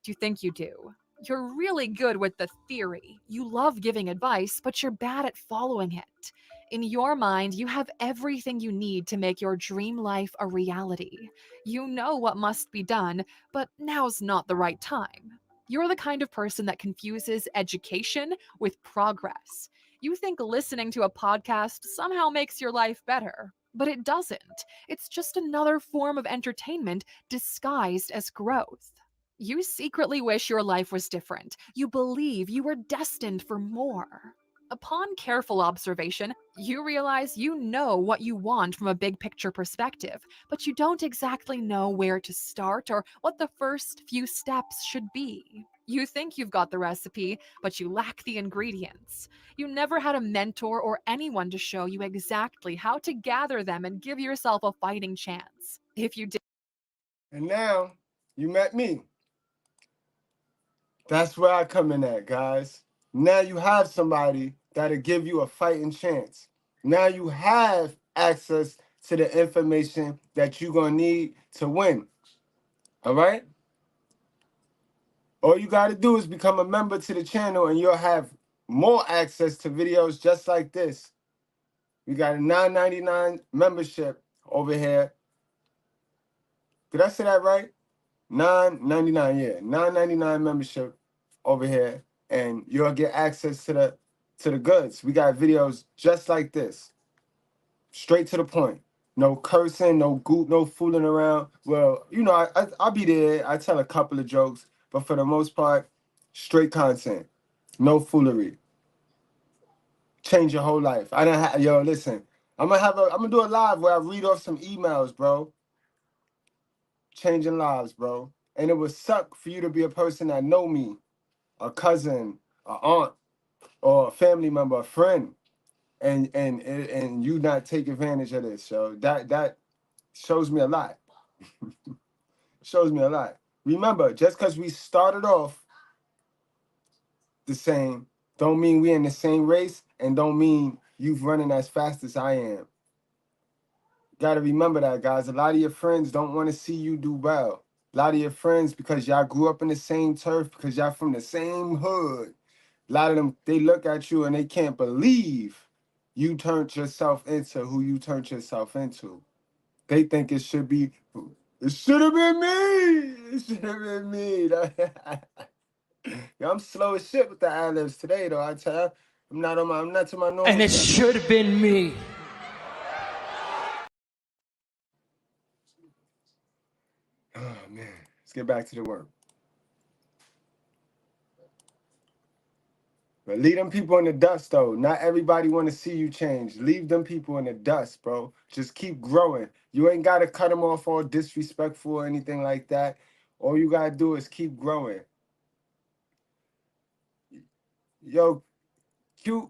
You think you do. You're really good with the theory. You love giving advice, but you're bad at following it. In your mind, you have everything you need to make your dream life a reality. You know what must be done, but now's not the right time. You're the kind of person that confuses education with progress. You think listening to a podcast somehow makes your life better, but it doesn't. It's just another form of entertainment disguised as growth. You secretly wish your life was different. You believe you were destined for more. Upon careful observation, you realize you know what you want from a big picture perspective, but you don't exactly know where to start or what the first few steps should be. You think you've got the recipe, but you lack the ingredients. You never had a mentor or anyone to show you exactly how to gather them and give yourself a fighting chance. If you did. And now you met me. That's where I come in at, guys. Now you have somebody that'll give you a fighting chance. Now you have access to the information that you're going to need to win. All right? All you got to do is become a member to the channel and you'll have more access to videos just like this. We got a $9.99 membership over here. Did I say that right? $9.99, yeah. $9.99 membership over here. And you'll get access to the goods. We got videos just like this. Straight to the point. No cursing, no goop, no fooling around. Well, you know, I'll be there. I tell a couple of jokes. But for the most part, straight content. No foolery. Change your whole life. Yo, listen. I'm gonna do a live where I read off some emails, bro. Changing lives, bro. And it would suck for you to be a person that know me, a cousin, a aunt, or a family member, a friend, and you not take advantage of this. So that shows me a lot. Shows me a lot. Remember, just because we started off the same, don't mean we in the same race, and don't mean you've running as fast as I am. Gotta remember that, guys. A lot of your friends don't want to see you do well. A lot of your friends, because y'all grew up in the same turf, because y'all from the same hood, a lot of them, they look at you and they can't believe you turned yourself into who you turned yourself into. They think it should be, it should have been me. It should have been me. Yo, I'm slow as shit with the ad-libs today, though. I tell you, I'm not to my normal. And it should have been me. Oh man, let's get back to the work. But leave them people in the dust, though. Not everybody want to see you change. Leave them people in the dust, bro. Just keep growing. You ain't got to cut them off all disrespectful or anything like that. All you got to do is keep growing. Yo, cute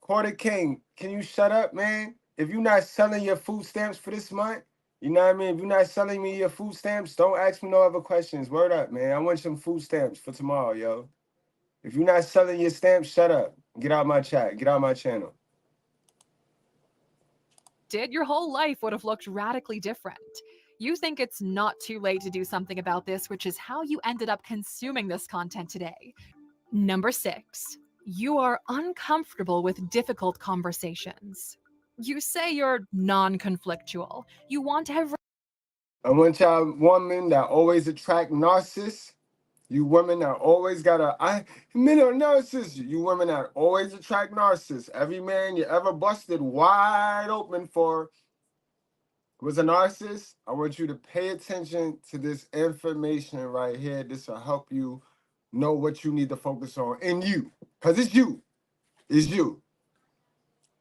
Quarter King, can you shut up, man? If you're not selling your food stamps for this month, you know what I mean? If you're not selling me your food stamps, don't ask me no other questions. Word up, man. I want some food stamps for tomorrow, yo. If you're not selling your stamps, shut up. Get out my chat. Get out my channel. Your whole life would have looked radically different. You think it's not too late to do something about this, which is how you ended up consuming this content today. Number 6, you are uncomfortable with difficult conversations. You say you're non-conflictual. You want every... I want y'all women that always attract narcissists. You women that always got men are narcissists. You women that always attract narcissists. Every man you ever busted wide open for was a narcissist. I want you to pay attention to this information right here. This will help you know what you need to focus on in you. Because it's you. It's you.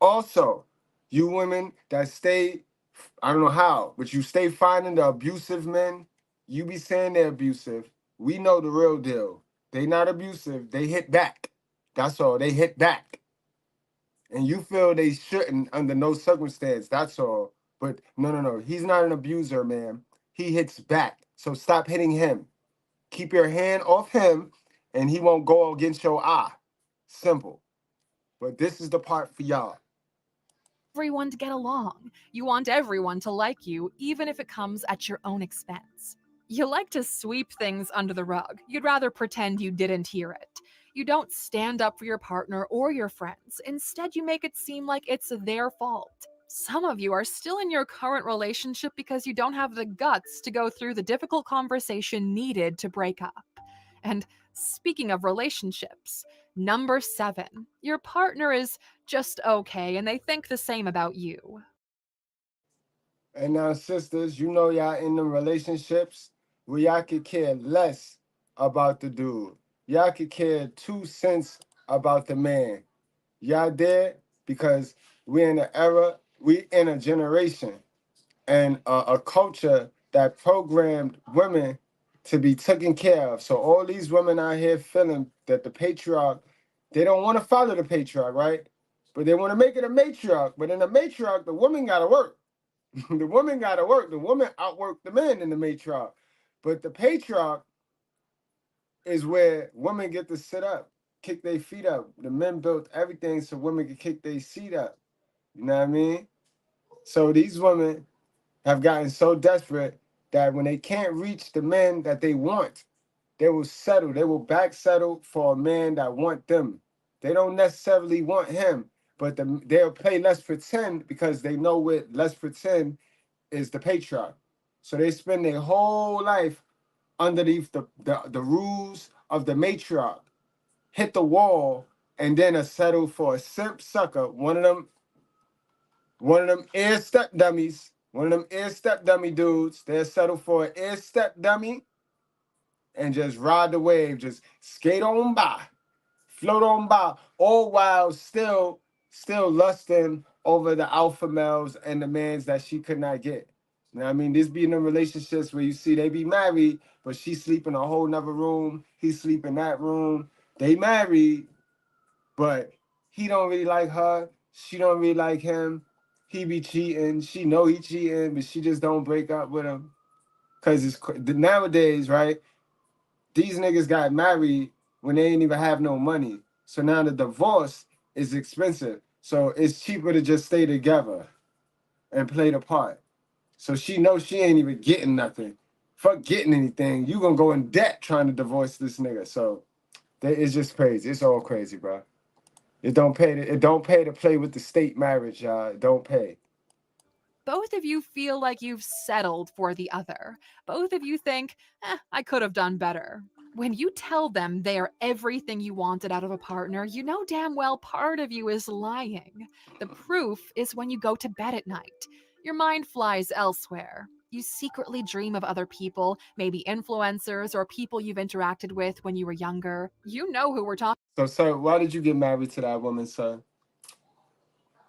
Also, you women that stay, I don't know how, but you stay finding the abusive men. You be saying they're abusive. We know the real deal. They not abusive. They hit back. That's all. They hit back. And you feel they shouldn't under no circumstance. That's all. But no. He's not an abuser, man. He hits back. So stop hitting him. Keep your hand off him, and he won't go against your eye. Simple. But this is the part for y'all. Everyone to get along. You want everyone to like you, even if it comes at your own expense. You like to sweep things under the rug. You'd rather pretend you didn't hear it. You don't stand up for your partner or your friends. Instead, you make it seem like it's their fault. Some of you are still in your current relationship because you don't have the guts to go through the difficult conversation needed to break up. And speaking of relationships, Number 7, your partner is just okay and they think the same about you. And now, sisters, you know y'all in them relationships where y'all could care less about the dude. Y'all could care 2 cents about the man. Y'all there because we're in an era, we in a generation and a culture that programmed women to be taken care of. So all these women out here feeling that the patriarch, they don't want to follow the patriarch, right? But they want to make it a matriarch. But in the matriarch, the woman got to work. The woman got to work. The woman outwork the man in the matriarch. But the patriarch is where women get to sit up, kick their feet up. The men built everything so women could kick their seat up. You know what I mean? So these women have gotten so desperate that when they can't reach the men that they want, they will settle. They will back settle for a man that want them. They don't necessarily want him, but they'll play let's pretend because they know what let's pretend is the patriarch. So they spend their whole life underneath the rules of the matriarch, hit the wall, and then are settled for a simp sucker, one of them ear step dummies, one of them ear step dummy dudes. They're settled for an ear step dummy and just ride the wave, just skate on by, float on by, all while still lusting over the alpha males and the mans that she could not get. You know what I mean? This be in the relationships where you see they be married, but she sleep in a whole nother room, he sleep in that room. They married, but he don't really like her, she don't really like him. He be cheating, she know he cheating, but she just don't break up with him. Cause it's nowadays, right? These niggas got married when they ain't even have no money. So now the divorce is expensive. So it's cheaper to just stay together and play the part. So she knows she ain't even getting nothing. Fuck getting anything. You gonna go in debt trying to divorce this nigga. So it's just crazy. It's all crazy, bro. It don't pay to play with the state marriage, y'all. It don't pay. Both of you feel like you've settled for the other. Both of you think, I could have done better. When you tell them they are everything you wanted out of a partner, you know damn well part of you is lying. The proof is when you go to bed at night. Your mind flies elsewhere. You secretly dream of other people, maybe influencers or people you've interacted with when you were younger. You know who we're talking. So, sir, why did you get married to that woman, sir?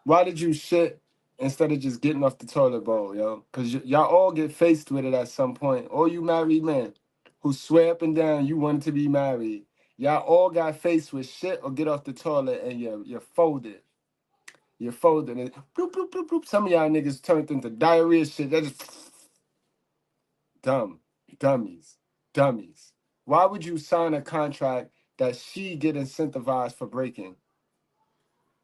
Why did you shit instead of just getting off the toilet bowl, yo? Because y'all all get faced with it at some point. All you married men who swear up and down you wanted to be married, y'all all got faced with shit or get off the toilet and you're folded. You're folded. And bloop, bloop, bloop, bloop. Some of y'all niggas turned into diarrhea shit. They're just dummies. Why would you sign a contract that she get incentivized for breaking?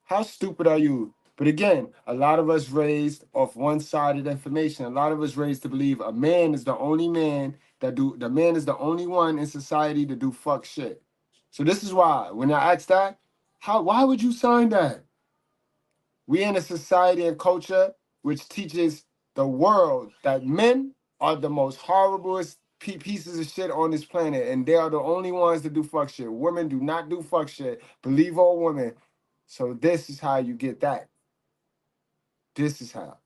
How stupid are you? But again, a lot of us raised off one-sided information. A lot of us raised to believe a man is the only man the man is the only one in society to do fuck shit. So this is why, when I asked that, why would you sign that? We in a society and culture which teaches the world that men are the most horriblest pieces of shit on this planet, and they are the only ones that do fuck shit. Women do not do fuck shit. Believe all women. So this is how you get that. This is how.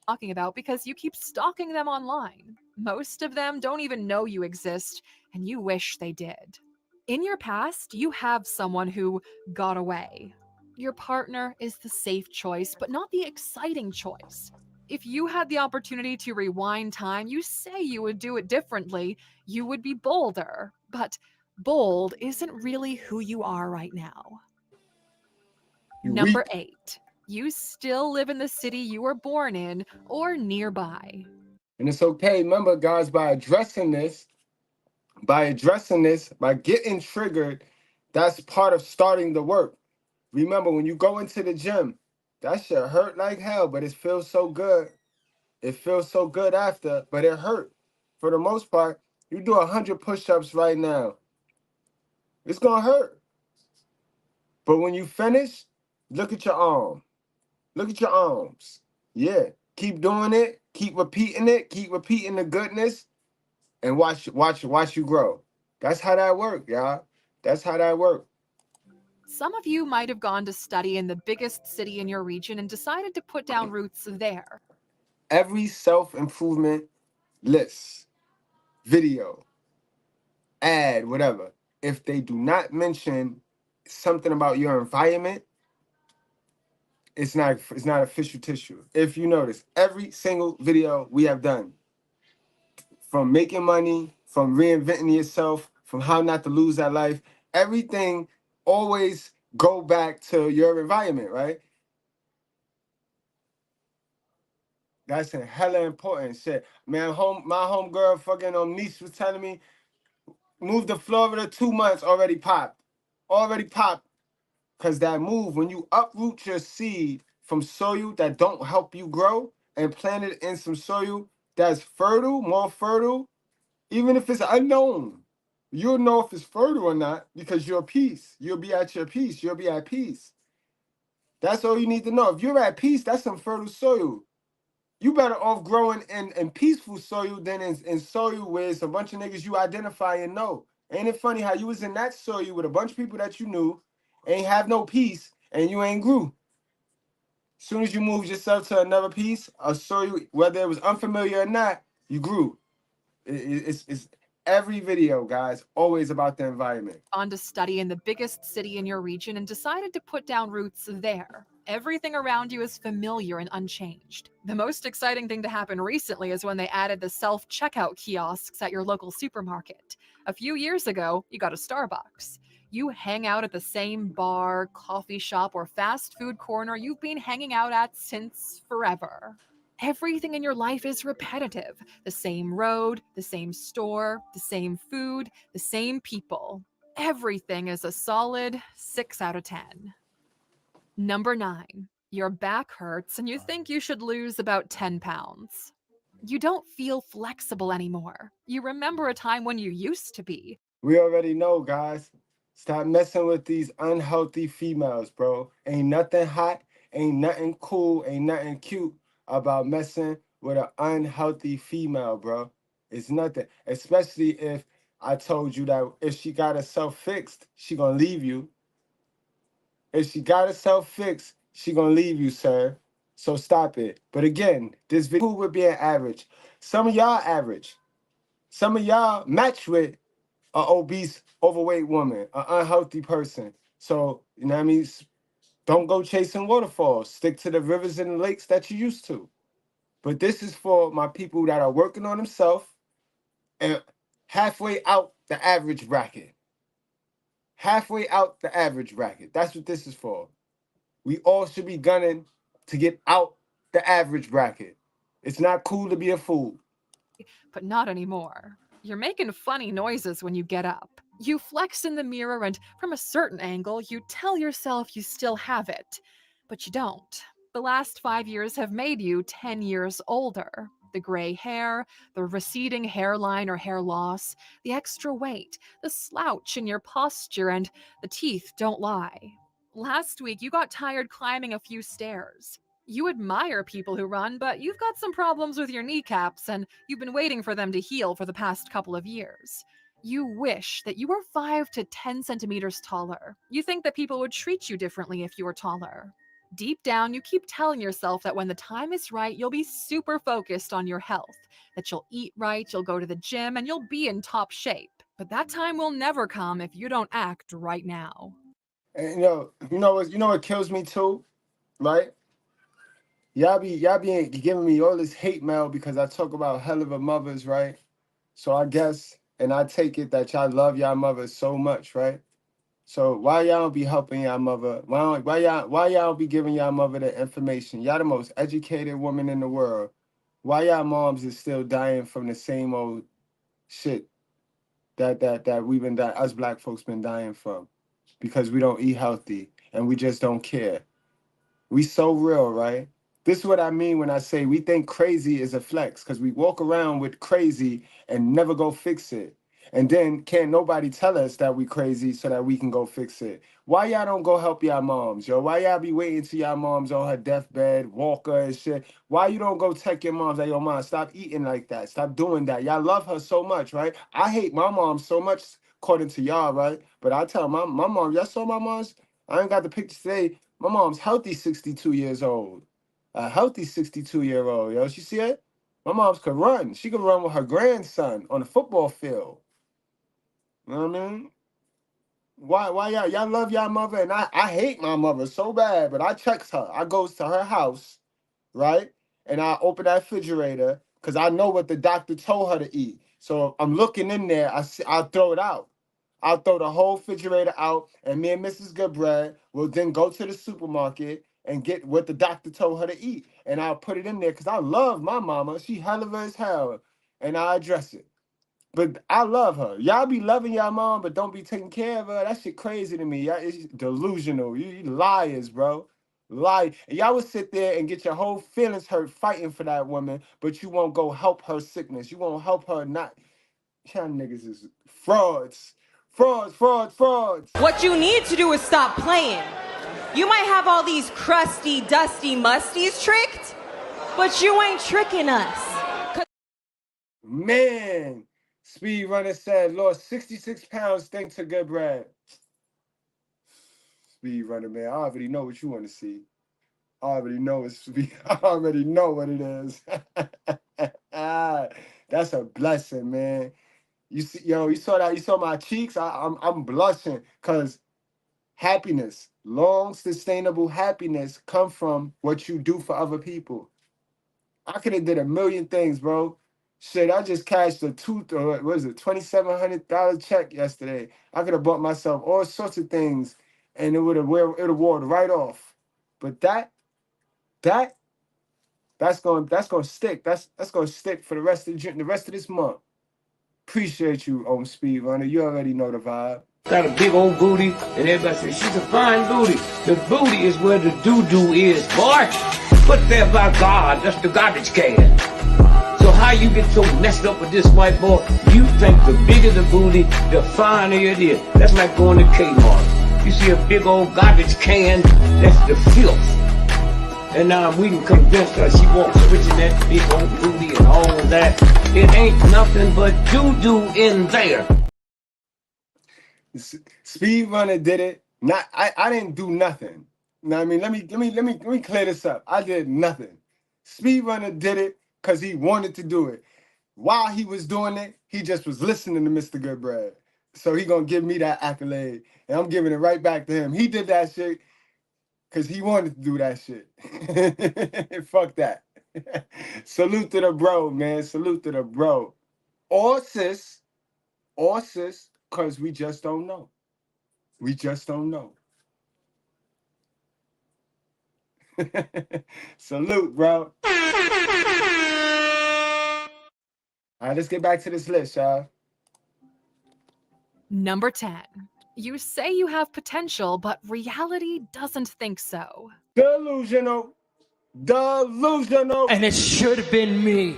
Talking about because you keep stalking them online. Most of them don't even know you exist, and you wish they did. In your past, you have someone who got away. Your partner is the safe choice, but not the exciting choice. If you had the opportunity to rewind time, you say you would do it differently. You would be bolder. But bold isn't really who you are right now. Number 8. You still live in the city you were born in or nearby. And it's okay. Remember, guys, by addressing this, by getting triggered, that's part of starting the work. Remember, when you go into the gym, that shit hurt like hell, but it feels so good. It feels so good after, but it hurt. For the most part, you do 100 push-ups right now. It's going to hurt. But when you finish, look at your arm. Look at your arms. Yeah. Keep doing it. Keep repeating it. Keep repeating the goodness. And watch you grow. That's how that works, y'all. That's how that works. Some of you might have gone to study in the biggest city in your region and decided to put down roots there. Every self-improvement list, video, ad, whatever, if they do not mention something about your environment, it's not official tissue. If you notice, every single video we have done, from making money, from reinventing yourself, from how not to lose that life, everything always go back to your environment, right? That's a hella important shit. Man, my homegirl fucking niece was telling me, moved to Florida 2 months, already popped. Already popped. Because that move, when you uproot your seed from soil that don't help you grow and plant it in some soil that's fertile, more fertile, even if it's unknown, you'll know if it's fertile or not because you're at peace. You'll be at your peace. You'll be at peace. That's all you need to know. If you're at peace, that's some fertile soil. You better off growing in peaceful soil than in soil where it's a bunch of niggas you identify and know. Ain't it funny how you was in that soil with a bunch of people that you knew, ain't have no peace, and you ain't grew? Soon as you moved yourself to another piece, a soil, whether it was unfamiliar or not, you grew. It's every video, guys, always about the environment. On to study in the biggest city in your region and decided to put down roots there. Everything around you is familiar and unchanged. The most exciting thing to happen recently is when they added the self-checkout kiosks at your local supermarket. A few years ago, you got a Starbucks. You hang out at the same bar, coffee shop, or fast food corner you've been hanging out at since forever. Everything in your life is repetitive. The same road, the same store, the same food, the same people. Everything is a solid 6 out of 10. Number 9, your back hurts and you think you should lose about 10 pounds. You don't feel flexible anymore. You remember a time when you used to be. We already know, guys. Stop messing with these unhealthy females, bro. Ain't nothing hot, ain't nothing cool, ain't nothing cute about messing with an unhealthy female, bro. It's nothing. Especially if I told you that if she got herself fixed, she gonna leave you. If she got herself fixed, she gonna leave you, sir. So stop it. But again, this video would be an average. Some of y'all average. Some of y'all match with an obese, overweight woman, an unhealthy person. So, you know what I mean? Don't go chasing waterfalls. Stick to the rivers and the lakes that you used to. But this is for my people that are working on themselves and halfway out the average bracket. Halfway out the average bracket. That's what this is for. We all should be gunning to get out the average bracket. It's not cool to be a fool. But not anymore. You're making funny noises when you get up. You flex in the mirror and from a certain angle, you tell yourself you still have it. But you don't. The last 5 years have made you 10 years older. The gray hair, the receding hairline or hair loss, the extra weight, the slouch in your posture, and the teeth don't lie. Last week, you got tired climbing a few stairs. You admire people who run, but you've got some problems with your kneecaps, and you've been waiting for them to heal for the past couple of years. You wish that you were 5 to 10 centimeters taller. You think that people would treat you differently if you were taller. Deep down, you keep telling yourself that when the time is right, you'll be super focused on your health, that you'll eat right, you'll go to the gym, and you'll be in top shape. But that time will never come if you don't act right now. And you know what kills me too, right? Y'all be giving me all this hate mail because I talk about hell of a mothers, right? So I guess, and I take it that y'all love y'all mothers so much, right? So why y'all don't be helping y'all mother? Why y'all be giving y'all mother the information? Y'all the most educated woman in the world. Why y'all moms is still dying from the same old shit that we've been dying, us black folks been dying from? Because we don't eat healthy and we just don't care. We so real, right? This is what I mean when I say we think crazy is a flex, because we walk around with crazy and never go fix it. And then can't nobody tell us that we crazy so that we can go fix it. Why y'all don't go help y'all moms, yo? Why y'all be waiting till y'all mom's on her deathbed, walker and shit? Why you don't go tech your moms like, yo, mom, stop eating like that. Stop doing that. Y'all love her so much, right? I hate my mom so much. according to y'all, right? But I tell my mom, y'all saw my mom's, I ain't got the picture today. My mom's healthy 62 years old. A healthy 62-year-old, yo. She see it? My mom's could run. She could run with her grandson on the football field. You know what I mean? Why y'all love y'all mother? And I hate my mother so bad, but I checks her. I goes to her house, right? And I open that refrigerator because I know what the doctor told her to eat. So if I'm looking in there, I'll throw it out. I'll throw the whole refrigerator out, and me and Mrs. Goodbread will then go to the supermarket and get what the doctor told her to eat. And I'll put it in there because I love my mama. She hell of as hell. And I address it. But I love her. Y'all be loving y'all mom, but don't be taking care of her. That shit crazy to me. Y'all, it's delusional. You liars, bro. Lie. And y'all would sit there and get your whole feelings hurt fighting for that woman, but you won't go help her sickness. You won't help her not. Y'all niggas is frauds. Frauds. What you need to do is stop playing. You might have all these crusty, dusty musties tricked, but you ain't tricking us. Man, Speed Runner said lost 66 pounds thanks to good bread. Speed Runner, man, I already know what you want to see. I already know it's Speed. I already know what it is. That's a blessing, man. You see, yo, you saw that? You saw my cheeks? I'm blushing because happiness, long sustainable happiness, come from what you do for other people. I could have did a million things, bro. Shit, I just cashed a $2,700 check yesterday. I could have bought myself all sorts of things, and it would have worn right off. But that's gonna stick. That's gonna stick for the rest of this month. Appreciate you, Speed Runner. You already know the vibe. Got a big old booty, and everybody says she's a fine booty. The booty is where the doo-doo is, boy. Put there by God, that's the garbage can. So how you get so messed up with this white boy? You think the bigger the booty, the finer it is. That's like going to Kmart. You see a big old garbage can, that's the filth. And now we can convince her she wants switching that big old booty and all of that. It ain't nothing but doo-doo in there. Speed Runner did it. I didn't do nothing. You know what I mean? Let me clear this up. I did nothing. Speed Runner did it because he wanted to do it. While he was doing it, he just was listening to Mr. Goodbread. So he gonna give me that accolade, and I'm giving it right back to him. He did that shit because he wanted to do that shit. Fuck that. Salute to the bro, man. Salute to the bro. Or sis, because we just don't know. We just don't know. Salute, bro. All right, let's get back to this list, y'all. Number 10. You say you have potential, but reality doesn't think so. Delusional. And it should have been me.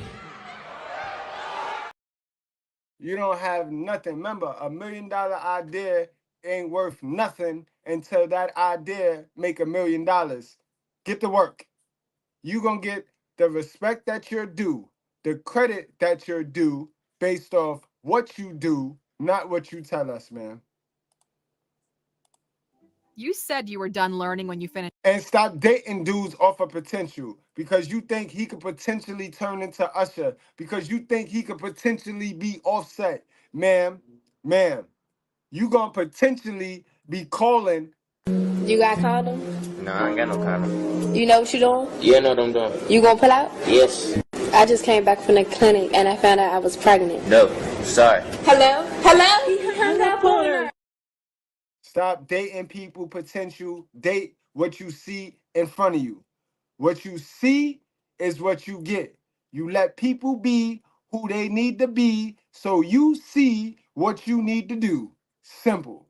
You don't have nothing. Remember, $1 million idea ain't worth nothing until that idea make $1 million. Get to work. You gonna get the respect that you're due, the credit that you're due based off what you do, not what you tell us, man. You said you were done learning when you finished. And stop dating dudes off of potential because you think he could potentially turn into Usher, because you think he could potentially be Offset. Ma'am, you gonna potentially be calling. You got condom? No, I ain't got no condom. You know what you doing? Yeah, I know what I'm doing. You gonna pull out? Yes. I just came back from the clinic and I found out I was pregnant. No, sorry. Hello? He hung up on her. Stop dating people potential. Date what you see in front of you. What you see is what you get. You let people be who they need to be so you see what you need to do. Simple.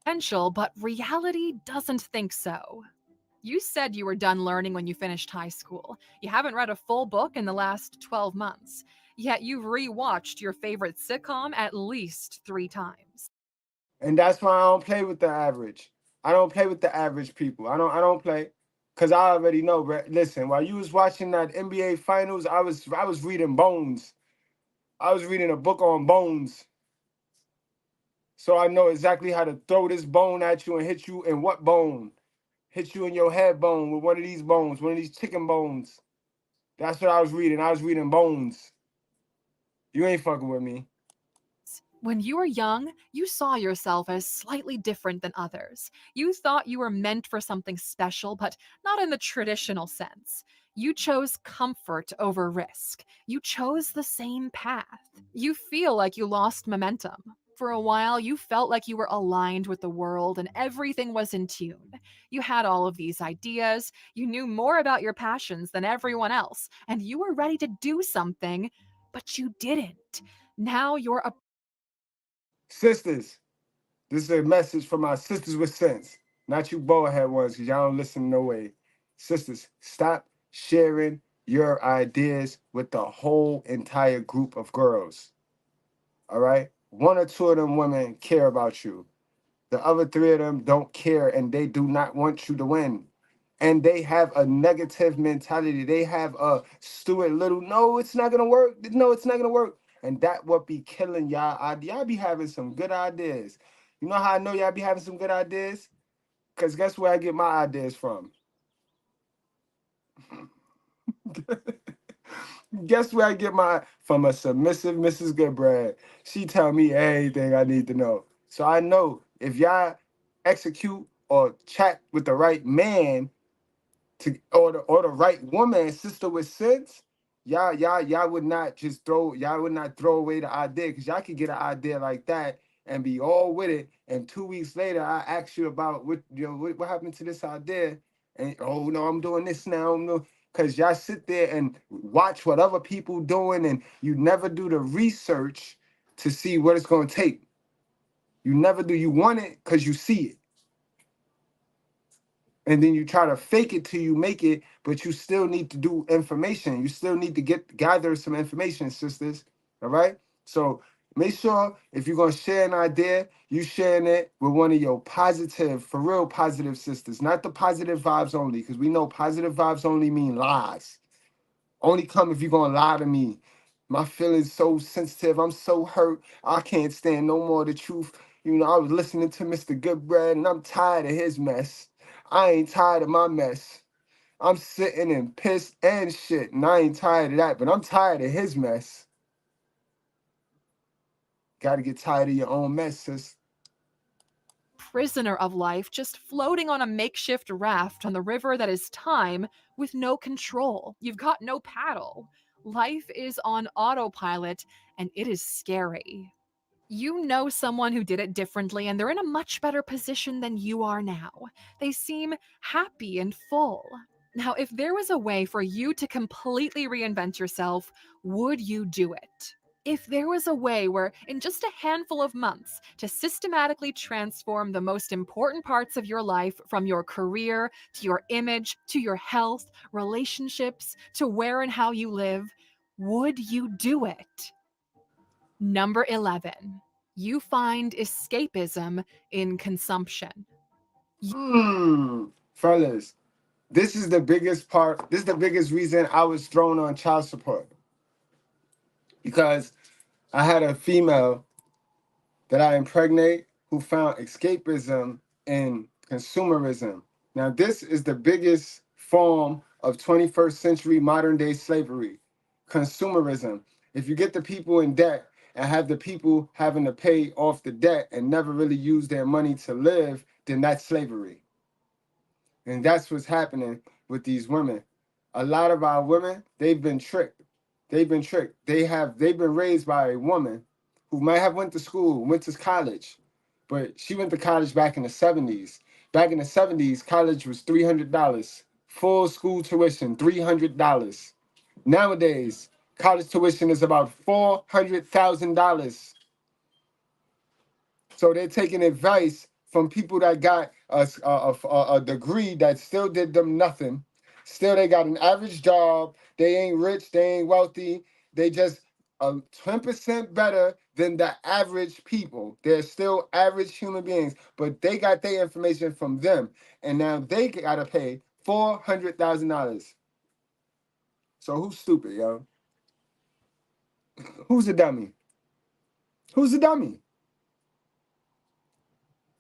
Potential, but reality doesn't think so. You said you were done learning when you finished high school. You haven't read a full book in the last 12 months. Yet you've rewatched your favorite sitcom at least 3 times. And that's why I don't play with the average. I don't play with the average people. I don't play because I already know. Bro. Listen, while you was watching that NBA Finals, I was reading Bones. I was reading a book on Bones. So I know exactly how to throw this bone at you and hit you in what bone? Hit you in your head bone with one of these bones, one of these chicken bones. That's what I was reading. I was reading bones. You ain't fucking with me. When you were young, you saw yourself as slightly different than others. You thought you were meant for something special, but not in the traditional sense. You chose comfort over risk. You chose the same path. You feel like you lost momentum. For a while, you felt like you were aligned with the world and everything was in tune. You had all of these ideas, you knew more about your passions than everyone else, and you were ready to do something, but you didn't. Now you're a Sisters, this is a message for my sisters with sense. Not you bowhead ones, because y'all don't listen no way. Sisters, stop sharing your ideas with the whole entire group of girls. All right? One or two of them women care about you. The other three of them don't care and they do not want you to win. And they have a negative mentality. They have a stupid little, no, it's not gonna work. No, it's not gonna work. And that what be killing y'all. Y'all be having some good ideas. You know how I know y'all be having some good ideas? Because guess where I get my ideas from? Guess where I get my from a submissive Mrs. Goodbrad. She tell me everything I need to know. So I know if y'all execute or chat with the right man to or the right woman, sister with sense, y'all would not just throw away the idea, because y'all could get an idea like that and be all with it. And 2 weeks later, I ask you about what happened to this idea, and oh no, I'm doing this now. No, because y'all sit there and watch what other people doing, and you never do the research to see what it's gonna take. You never do. You want it because you see it. And then you try to fake it till you make it, but you still need to do information. You still need to gather some information, sisters. All right? So make sure if you're gonna share an idea, you sharing it with one of your positive, for real positive sisters, not the positive vibes only, because we know positive vibes only mean lies. Only come if you're gonna lie to me. My feelings so sensitive. I'm so hurt. I can't stand no more of the truth. You know, I was listening to Mr. Goodbread and I'm tired of his mess. I ain't tired of my mess. I'm sitting and pissed and shit, and I ain't tired of that, but I'm tired of his mess. Gotta get tired of your own mess, sis. prisoner of life, just floating on a makeshift raft on the river that is time with no control. You've got no paddle. Life is on autopilot, and it is scary. You know someone who did it differently, and they're in a much better position than you are now. They seem happy and full. Now, if there was a way for you to completely reinvent yourself, would you do it? If there was a way where, in just a handful of months, to systematically transform the most important parts of your life, from your career to your image to your health, relationships to where and how you live, would you do it? Number 11, you find escapism in consumption. Fellas, this is the biggest part. This is the biggest reason I was thrown on child support. Because I had a female that I impregnate who found escapism in consumerism. Now, this is the biggest form of 21st century modern day slavery, consumerism. If you get the people in debt and have the people having to pay off the debt and never really use their money to live, then that's slavery. And that's what's happening with these women. A lot of our women, they've been tricked. They've been tricked. They've been raised by a woman who might have went to school, went to college, but she went to college back in the 70s. Back in the 70s, college was $300. Full school tuition, $300. Nowadays, college tuition is about $400,000. So they're taking advice from people that got a degree that still did them nothing. Still, they got an average job. They ain't rich. They ain't wealthy. They just 10% better than the average people. They're still average human beings, but they got their information from them. And now they got to pay $400,000. So who's stupid, yo? Who's a dummy? Who's a dummy?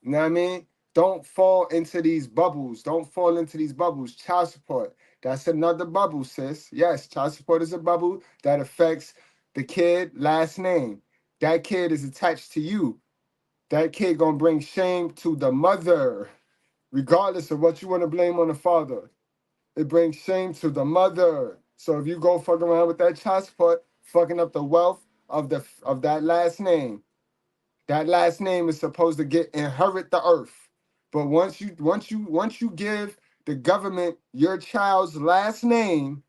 You know what I mean? Don't fall into these bubbles. Don't fall into these bubbles. Child support. That's another bubble, sis. Yes, child support is a bubble that affects the kid last name. That kid is attached to you. That kid gonna bring shame to the mother, regardless of what you want to blame on the father. It brings shame to the mother. So if you go fuck around with that child support, fucking up the wealth of that last name. That last name is supposed to inherit the earth. But once you give the government your child's last name,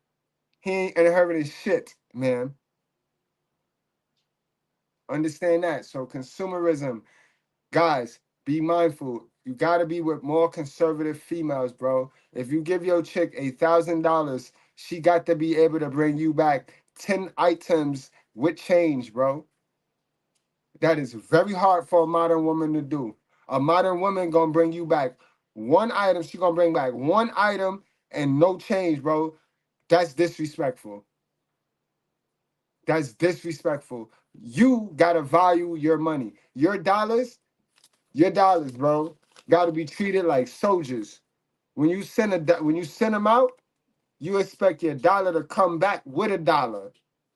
he ain't inheriting shit, man. Understand that. So consumerism, guys, be mindful. You gotta be with more conservative females, bro. If you give your chick $1,000, she got to be able to bring you back 10 items with change, bro. That is very hard for a modern woman to do. A modern woman gonna bring you back one item. She gonna bring back one item and no change, bro. That's disrespectful. That's disrespectful. You gotta value your money. Your dollars, bro, gotta be treated like soldiers. When you send them out, you expect your dollar to come back with a dollar.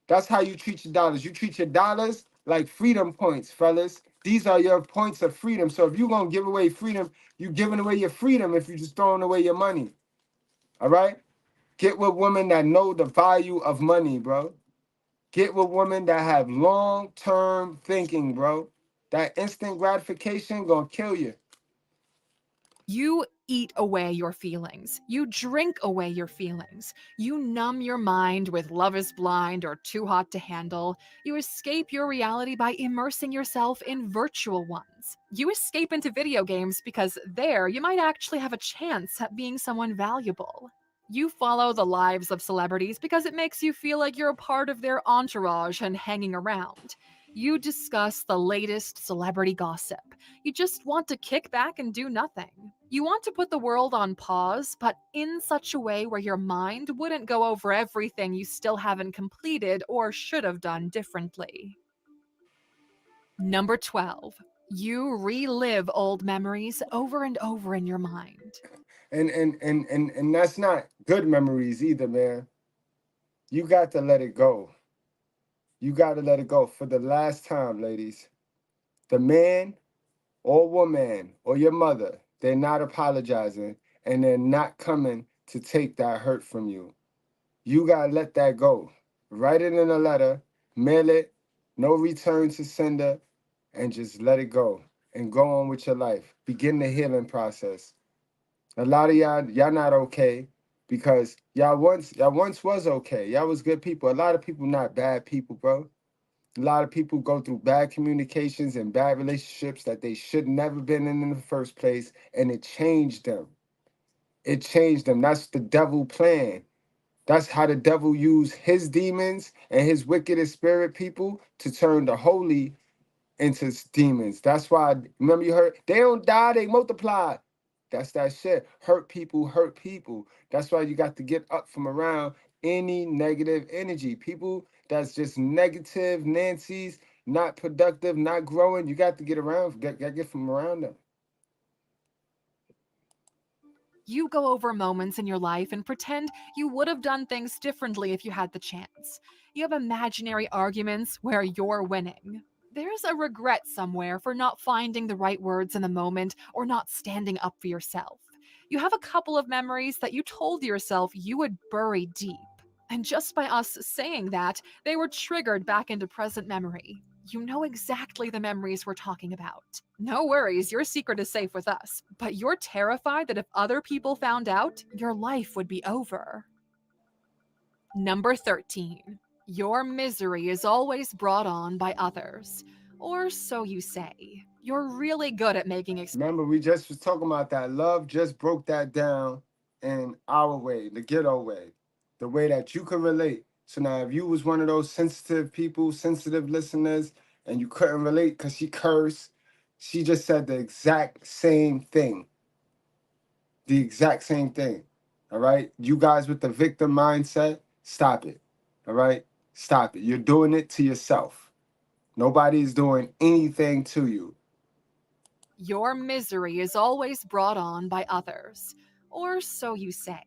That's how you treat your dollars. You treat your dollars like freedom points, fellas. These are your points of freedom. So if you're going to give away freedom, you're giving away your freedom if you're just throwing away your money. All right? Get with women that know the value of money, bro. Get with women that have long-term thinking, bro. That instant gratification going to kill you. You eat away your feelings. You drink away your feelings. You numb your mind with Love is Blind or Too Hot to Handle. You escape your reality by immersing yourself in virtual ones. You escape into video games because there you might actually have a chance at being someone valuable. You follow the lives of celebrities because it makes you feel like you're a part of their entourage and hanging around. You discuss the latest celebrity gossip. You just want to kick back and do nothing. You want to put the world on pause, but in such a way where your mind wouldn't go over everything you still haven't completed or should have done differently. Number 12. You relive old memories over and over in your mind. And that's not good memories either, man. You got to let it go. You got to let it go. For the last time, ladies, the man or woman or your mother, they're not apologizing and they're not coming to take that hurt from you. You got to let that go. Write it in a letter, mail it, no return to sender, and just let it go and go on with your life. Begin the healing process. A lot of y'all not okay because y'all once was okay. Y'all was good people. A lot of people not bad people, bro. A lot of people go through bad communications and bad relationships that they should never been in the first place, and it changed them. It changed them. That's the devil plan. That's how the devil used his demons and his wicked spirit people to turn the holy into demons. That's why, remember you heard, they don't die, they multiply. That's that shit. Hurt people hurt people. That's why you got to get up from around any negative energy. People that's just negative, Nancy's, not productive, not growing. You got to get around, get from around them. You go over moments in your life and pretend you would have done things differently if you had the chance. You have imaginary arguments where you're winning. There's a regret somewhere for not finding the right words in the moment or not standing up for yourself. You have a couple of memories that you told yourself you would bury deep. And just by us saying that, they were triggered back into present memory. You know exactly the memories we're talking about. No worries, your secret is safe with us. But you're terrified that if other people found out, your life would be over. Number 13. Your misery is always brought on by others. Or so you say. You're really good at making Remember, we just was talking about that. Love just broke that down in our way, the ghetto way, the way that you could relate. So now if you was one of those sensitive people, sensitive listeners, and you couldn't relate because she cursed, she just said the exact same thing. The exact same thing. All right? You guys with the victim mindset, stop it. All right? Stop it. You're doing it to yourself. Nobody's doing anything to you. Your misery is always brought on by others. Or so you say.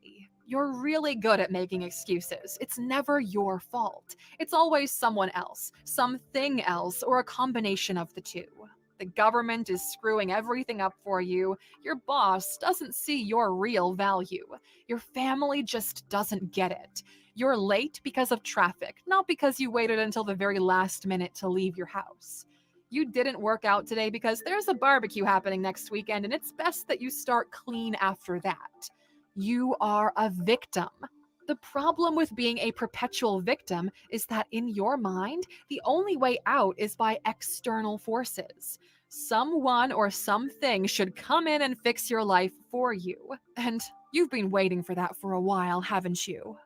You're really good at making excuses. It's never your fault. It's always someone else, something else, or a combination of the two. The government is screwing everything up for you. Your boss doesn't see your real value. Your family just doesn't get it. You're late because of traffic, not because you waited until the very last minute to leave your house. You didn't work out today because there's a barbecue happening next weekend, and it's best that you start clean after that. You are a victim. The problem with being a perpetual victim is that in your mind, the only way out is by external forces. Someone or something should come in and fix your life for you. And you've been waiting for that for a while, haven't you?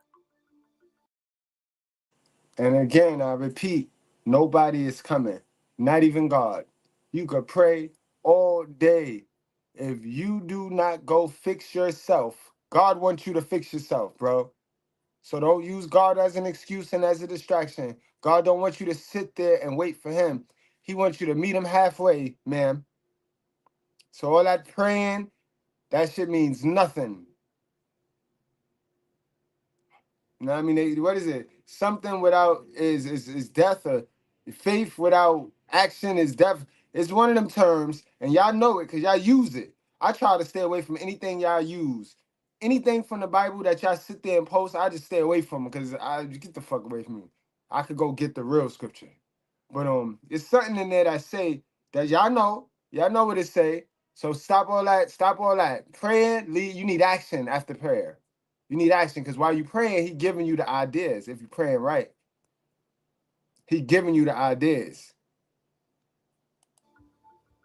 And again, I repeat, nobody is coming, not even God. You could pray all day. If you do not go fix yourself, God wants you to fix yourself, bro. So don't use God as an excuse and as a distraction. God don't want you to sit there and wait for him. He wants you to meet him halfway, man. So all that praying, that shit means nothing. You know what I mean? What is it? Something without is death, or faith without action is death. It's one of them terms, and y'all know it because y'all use it. I try to stay away from anything y'all use. Anything from the Bible that y'all sit there and post, I just stay away from because I get the fuck away from me. I could go get the real scripture. But it's something in there that say that y'all know what it say. So stop all that. Praying, you need action after prayer. You need action because while you're praying, he giving you the ideas. If you're praying right, he giving you the ideas.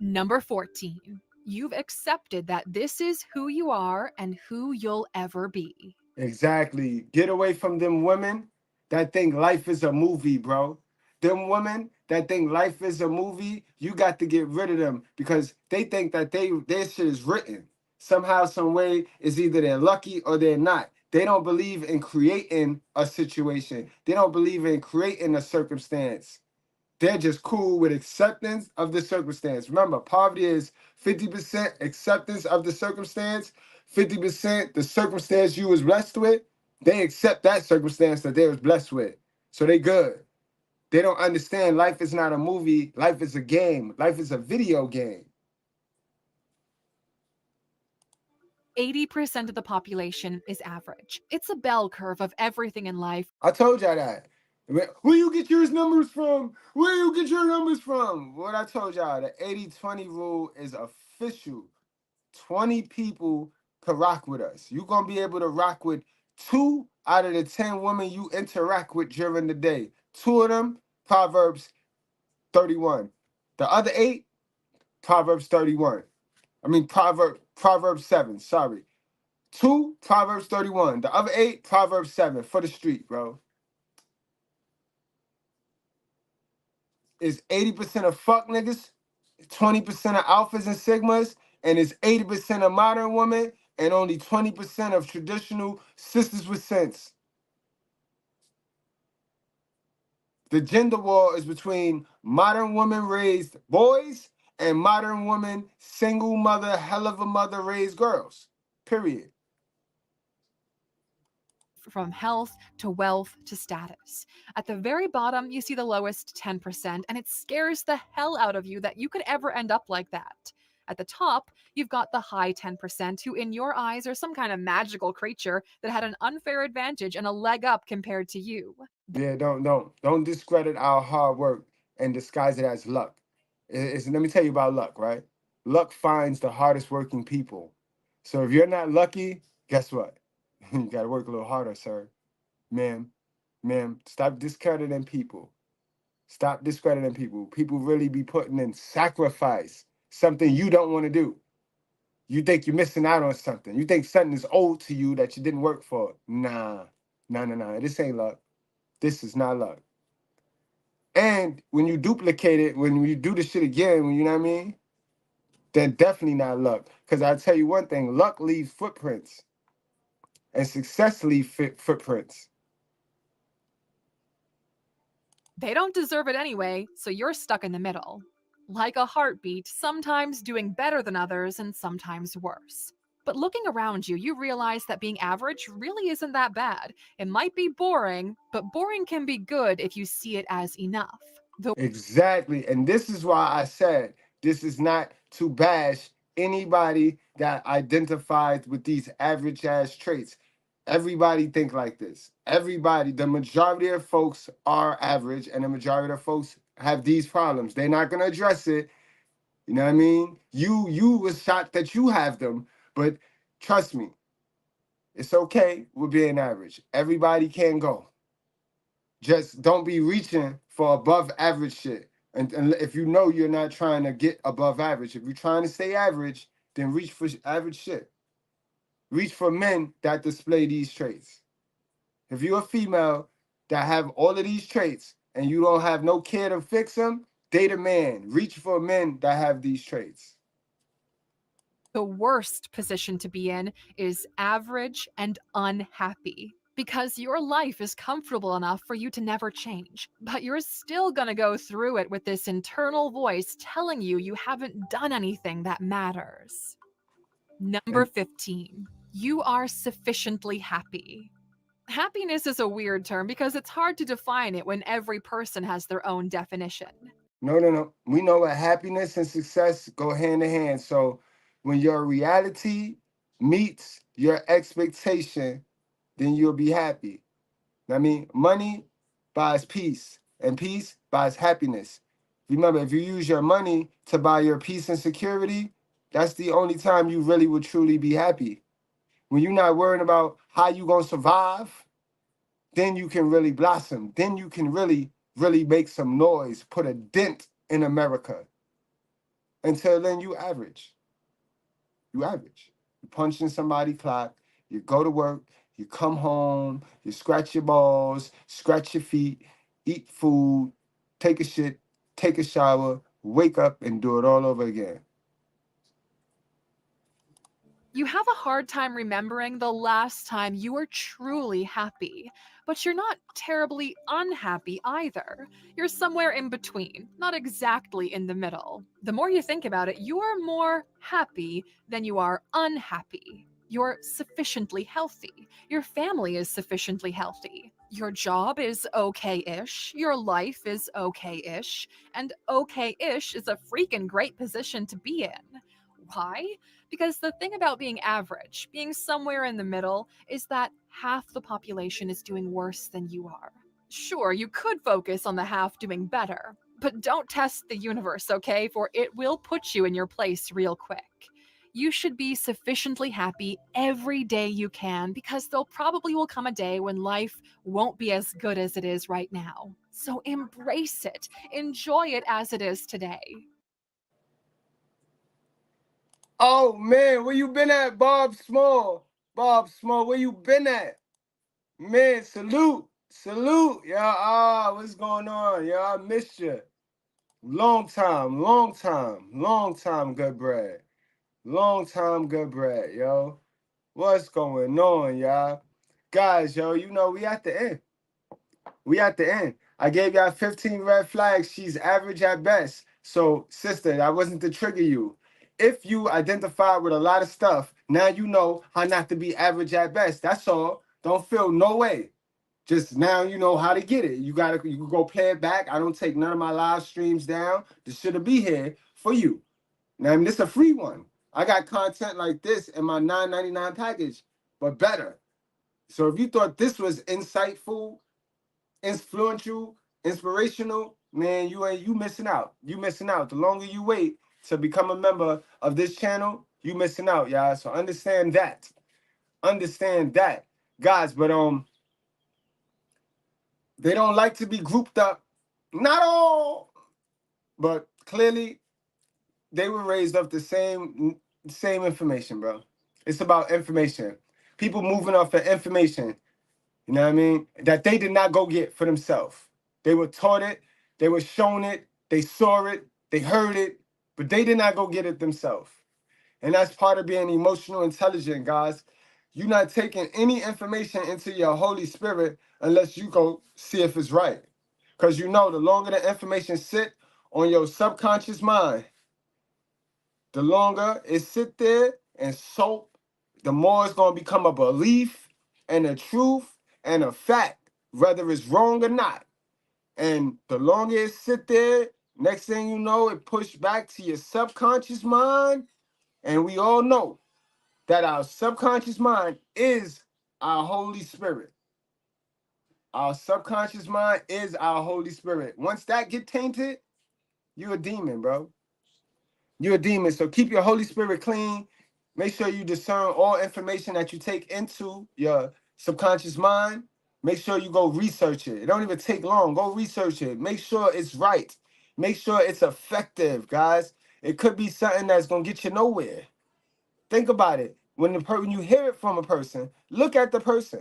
Number 14. You've accepted that this is who you are and who you'll ever be. Exactly. Get away from them women that think life is a movie, bro. Them women that think life is a movie, you got to get rid of them because they think that their shit is written. Somehow, some way, is either they're lucky or they're not. They don't believe in creating a situation. They don't believe in creating a circumstance. They're just cool with acceptance of the circumstance. Remember, poverty is 50% acceptance of the circumstance, 50% the circumstance you was blessed with. They accept that circumstance that they was blessed with. So they good. They don't understand life is not a movie. Life is a game. Life is a video game. 80% of the population is average. It's a bell curve of everything in life. I told y'all that. Where you get your numbers from? Where you get your numbers from? What I told y'all, the 80-20 rule is official. 20 people could rock with us. You're going to be able to rock with 2 out of the 10 women you interact with during the day. 2 of them, Proverbs 31. The other 8, Proverbs 31. Proverbs 7, sorry. 2, Proverbs 31. The other 8, Proverbs 7 for the street, bro. Is 80% of fuck niggas, 20% of alphas and sigmas, and it's 80% of modern women and only 20% of traditional sisters with sense. The gender war is between modern women raised boys and modern women single mother, hell of a mother raised girls. Period. From health to wealth to status. At the very bottom, you see the lowest 10%, and it scares the hell out of you that you could ever end up like that. At the top, you've got the high 10%, who in your eyes are some kind of magical creature that had an unfair advantage and a leg up compared to you. Yeah, don't discredit our hard work and disguise it as luck. Let me tell you about luck, right? Luck finds the hardest working people. So if you're not lucky, guess what? You got to work a little harder, sir. Ma'am, stop discrediting people. Stop discrediting people. People really be putting in sacrifice, something you don't want to do. You think you're missing out on something. You think something is owed to you that you didn't work for. Nah. This ain't luck. This is not luck. And when you duplicate it, when you do the shit again, you know what I mean? Then definitely not luck. Because I'll tell you one thing, luck leaves footprints. And success leaves footprints. They don't deserve it anyway, so you're stuck in the middle. Like a heartbeat, sometimes doing better than others and sometimes worse. But looking around you, you realize that being average really isn't that bad. It might be boring, but boring can be good if you see it as enough. Exactly. And this is why I said this is not to bash anybody that identifies with these average ass traits. Everybody think like this. Everybody, the majority of folks are average, and the majority of folks have these problems. They're not gonna address it. You know what I mean? You was shocked that you have them, but trust me, it's okay with being average. Everybody can go. Just don't be reaching for above average shit. And if you know you're not trying to get above average, if you're trying to stay average, then reach for average shit. Reach for men that display these traits. If you're a female that have all of these traits and you don't have no care to fix them, date a man. Reach for men that have these traits. The worst position to be in is average and unhappy. Because your life is comfortable enough for you to never change, but you're still gonna go through it with this internal voice telling you you haven't done anything that matters. Number 15, you are sufficiently happy. Happiness is a weird term because it's hard to define it when every person has their own definition. No. We know that happiness and success go hand in hand. So when your reality meets your expectation, then you'll be happy. I mean, money buys peace, and peace buys happiness. Remember, if you use your money to buy your peace and security, that's the only time you really will truly be happy. When you're not worrying about how you're going to survive, then you can really blossom. Then you can really, really make some noise, put a dent in America. Until then, you average. You average. You punch in somebody's clock, you go to work, you come home, you scratch your balls, scratch your feet, eat food, take a shit, take a shower, wake up, and do it all over again. You have a hard time remembering the last time you were truly happy, but you're not terribly unhappy either. You're somewhere in between, not exactly in the middle. The more you think about it, you are more happy than you are unhappy. You're sufficiently healthy. Your family is sufficiently healthy. Your job is okay-ish. Your life is okay-ish. And okay-ish is a freaking great position to be in. Why? Because the thing about being average, being somewhere in the middle, is that half the population is doing worse than you are. Sure, you could focus on the half doing better, but don't test the universe, okay? For it will put you in your place real quick. You should be sufficiently happy every day you can, because there probably will come a day when life won't be as good as it is right now. So embrace it. Enjoy it as it is today. Oh, man, where you been at, Bob Small? Bob Small, where you been at? Man, salute. Yeah, what's going on? Yeah, I missed you. Long time, good bread. Long time, good bread, yo. What's going on, y'all? Guys, yo, you know, we at the end. I gave y'all 15 red flags. She's average at best. So, sister, that wasn't to trigger you. If you identify with a lot of stuff, now you know how not to be average at best. That's all. Don't feel no way. Just now you know how to get it. You can go play it back. I don't take none of my live streams down. This should be here for you. Now, I mean, this is a free one. I got content like this in my $9.99 package, but better. So if you thought this was insightful, influential, inspirational, man, you missing out. You missing out. The longer you wait to become a member of this channel, you missing out, y'all. So understand that. Guys, but they don't like to be grouped up. Not all, but clearly they were raised off the same information, bro. It's about information. People moving off of information, you know what I mean, that they did not go get for themselves. They were taught it, they were shown it, they saw it, they heard it, but they did not go get it themselves. And that's part of being emotional intelligent, guys. You're not taking any information into your Holy Spirit unless you go see if it's right. Because you know the longer the information sit on your subconscious mind. The longer it sit there and soak, the more it's going to become a belief and a truth and a fact, whether it's wrong or not. And the longer it sit there, next thing you know, it pushed back to your subconscious mind. And we all know that our subconscious mind is our Holy Spirit. Our subconscious mind is our Holy Spirit. Once that get tainted, you're a demon, bro. You're a demon. So keep your Holy Spirit clean. Make sure you discern all information that you take into your subconscious mind. Make sure you go research it. It don't even take long. Go research it. Make sure it's right. Make sure it's effective, guys. It could be something that's going to get you nowhere. Think about it. When you hear it from a person, look at the person.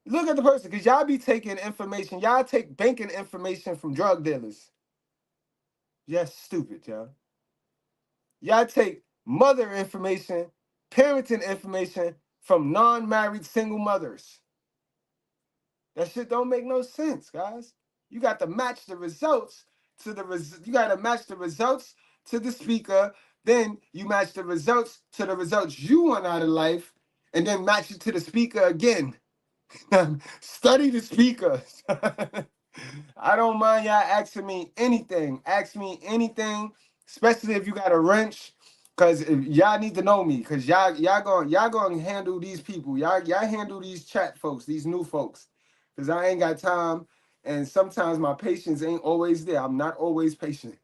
Look at the person, because y'all be taking information. Y'all take banking information from drug dealers. Yes, stupid, y'all. Y'all take mother information, parenting information from non-married single mothers. That shit don't make no sense, guys. You got to match the results to the results to the speaker. Then you match the results to the results you want out of life, and then match it to the speaker again. Study the speaker. I don't mind y'all asking me anything. Ask me anything, especially if you got a wrench, because y'all need to know me, because y'all gonna handle these people. Y'all handle these chat folks, these new folks, because I ain't got time, and sometimes my patience ain't always there. I'm not always patient.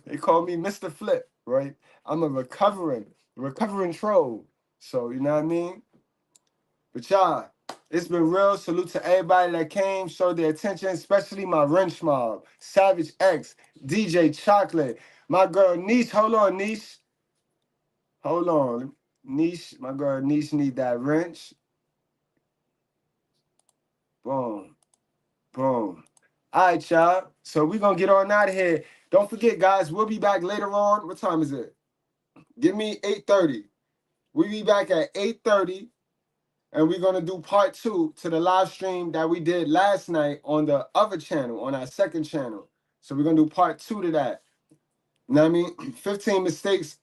They call me Mr. Flip, right? I'm a recovering troll. So you know what I mean? But y'all, it's been real. Salute to everybody that came, showed their attention, especially my wrench mob, Savage X, DJ Chocolate, my girl Niche. Hold on, Niche. Hold on. Niche, my girl Niche need that wrench. Boom. Boom. All right, y'all. So we're going to get on out of here. Don't forget, guys, we'll be back later on. What time is it? Give me 8:30. We'll be back at 8:30. And we're going to do part 2 to the live stream that we did last night on the other channel, on our second channel. So we're going to do part 2 to that. You know what I mean? 15 mistakes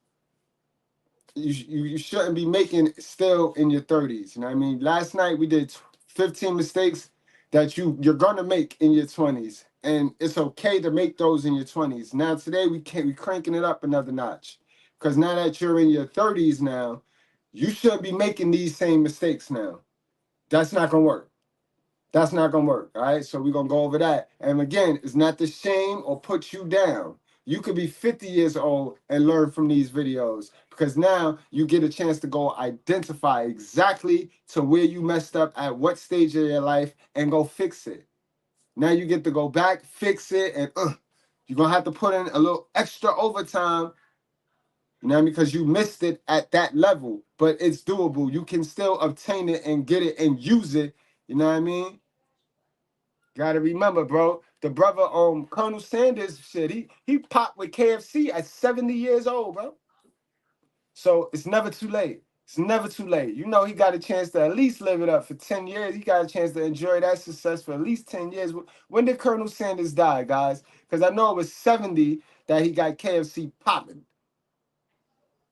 you shouldn't be making still in your 30s. You know what I mean? Last night we did 15 mistakes that you're going to make in your 20s. And it's okay to make those in your 20s. Now today we cranking it up another notch. Because now that you're in your 30s now, you should be making these same mistakes now. That's not going to work. That's not going to work, all right? So we're going to go over that. And again, it's not to shame or put you down. You could be 50 years old and learn from these videos, because now you get a chance to go identify exactly to where you messed up at what stage of your life and go fix it. Now you get to go back, fix it, and you're going to have to put in a little extra overtime. You know what I mean? Because you missed it at that level, but it's doable. You can still obtain it and get it and use it. You know what I mean? Gotta remember, bro. The brother, Colonel Sanders, shit, he popped with KFC at 70 years old, bro. So it's never too late. It's never too late. You know, he got a chance to at least live it up for 10 years. He got a chance to enjoy that success for at least 10 years. When did Colonel Sanders die, guys? Because I know it was 70 that he got KFC popping.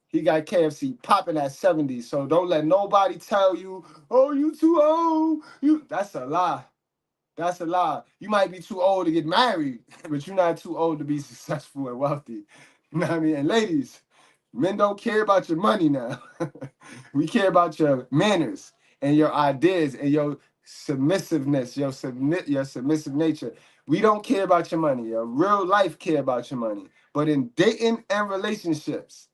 He got KFC popping at 70. So don't let nobody tell you, oh, you too old. That's a lie. That's a lie. You might be too old to get married, but you're not too old to be successful and wealthy. You know what I mean? And ladies, men don't care about your money now. We care about your manners and your ideas and your submissiveness, your submissive nature. We don't care about your money. Your real life care about your money. But in dating and relationships,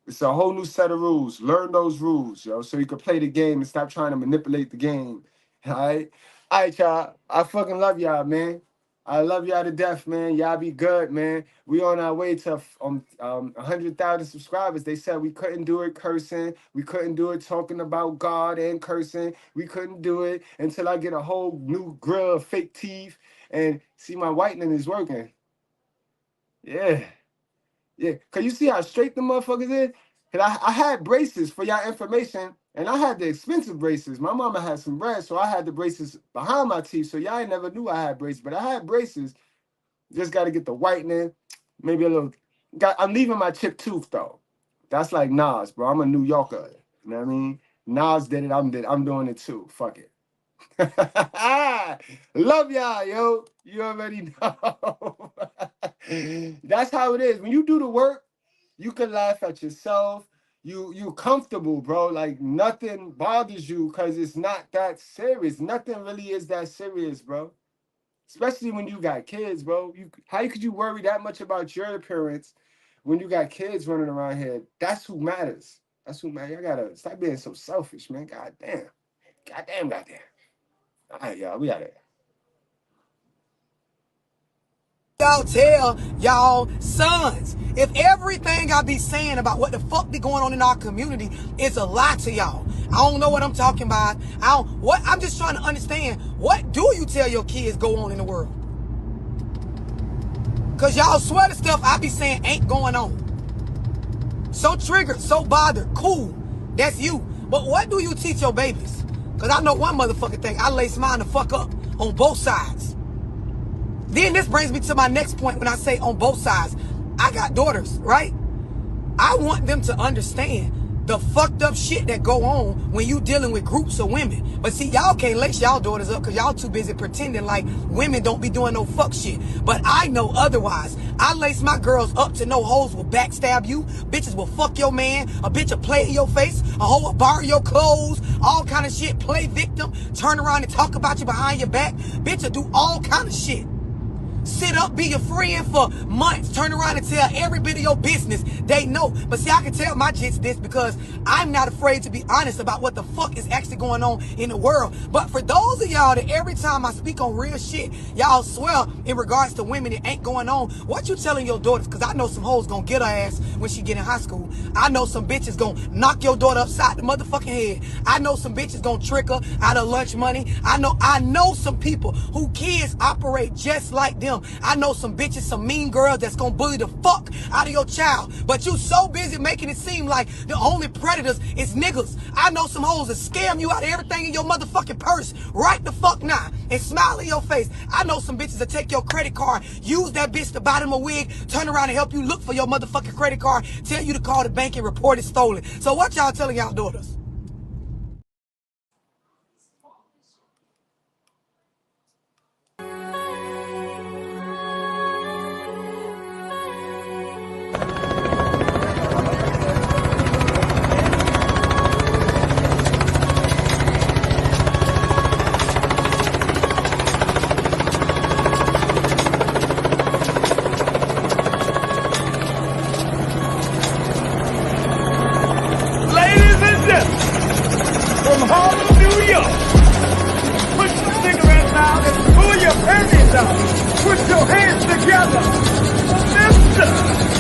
it's a whole new set of rules. Learn those rules, yo, so you can play the game and stop trying to manipulate the game. All right? All right, y'all. I fucking love y'all, man. I love y'all to death, man. Y'all be good, man. We on our way to 100,000 subscribers. They said we couldn't do it cursing. We couldn't do it talking about God and cursing. We couldn't do it until I get a whole new grill of fake teeth. And see, my whitening is working. Yeah. Yeah, because you see how straight the motherfuckers is? Because I had braces for y'all information, and I had the expensive braces. My mama had some bread, so I had the braces behind my teeth, so y'all never knew I had braces. But I had braces Just got to get the whitening, maybe a little. I'm leaving my chipped tooth though. That's like Nas, bro. I'm a New Yorker. You know what I mean? Nas did it. I'm doing it too. Fuck it. Love y'all, yo. You already know. That's how it is. When you do the work, you can laugh at yourself. You comfortable, bro. Like nothing bothers you because it's not that serious. Nothing really is that serious, bro. Especially when you got kids, bro. How could you worry that much about your appearance when you got kids running around here? That's who matters. That's who matters. I gotta stop being so selfish, man. God damn. Goddamn. All right, y'all. We out of here. Y'all tell y'all sons, if everything I be saying about what the fuck be going on in our community is a lie to y'all, I don't know what I'm talking about. I'm just trying to understand, what do you tell your kids go on in the world? Cause y'all swear the stuff I be saying ain't going on. So triggered, so bothered, cool, that's you. But what do you teach your babies? Cause I know one motherfucking thing, I lace mine the fuck up on both sides. Then this brings me to my next point when I say on both sides. I got daughters, right? I want them to understand the fucked up shit that go on when you dealing with groups of women. But see, y'all can't lace y'all daughters up because y'all too busy pretending like women don't be doing no fuck shit. But I know otherwise. I lace my girls up to know hoes will backstab you. Bitches will fuck your man. A bitch will play in your face. A hoe will borrow your clothes. All kind of shit. Play victim. Turn around and talk about you behind your back. Bitch will do all kind of shit. Sit up, be your friend for months. Turn around and tell every bit of your business. They know. But see, I can tell my jits this because I'm not afraid to be honest about what the fuck is actually going on in the world. But for those of y'all that every time I speak on real shit, y'all swear in regards to women it ain't going on, what you telling your daughters? Because I know some hoes gonna get her ass when she get in high school. I know some bitches gonna knock your daughter upside the motherfucking head. I know some bitches gonna trick her out of lunch money. I know some people who kids operate just like them. I know some bitches, some mean girls that's gonna bully the fuck out of your child. But you so busy making it seem like the only predators is niggas. I know some hoes that scam you out of everything in your motherfucking purse right the fuck now and smile in your face. I know some bitches that take your credit card, use that bitch to buy them a wig, turn around and help you look for your motherfucking credit card, tell you to call the bank and report it stolen. So what y'all telling y'all daughters? From Harlem, New York. Put your cigarettes out and pull your panties out. Put your hands together. Mister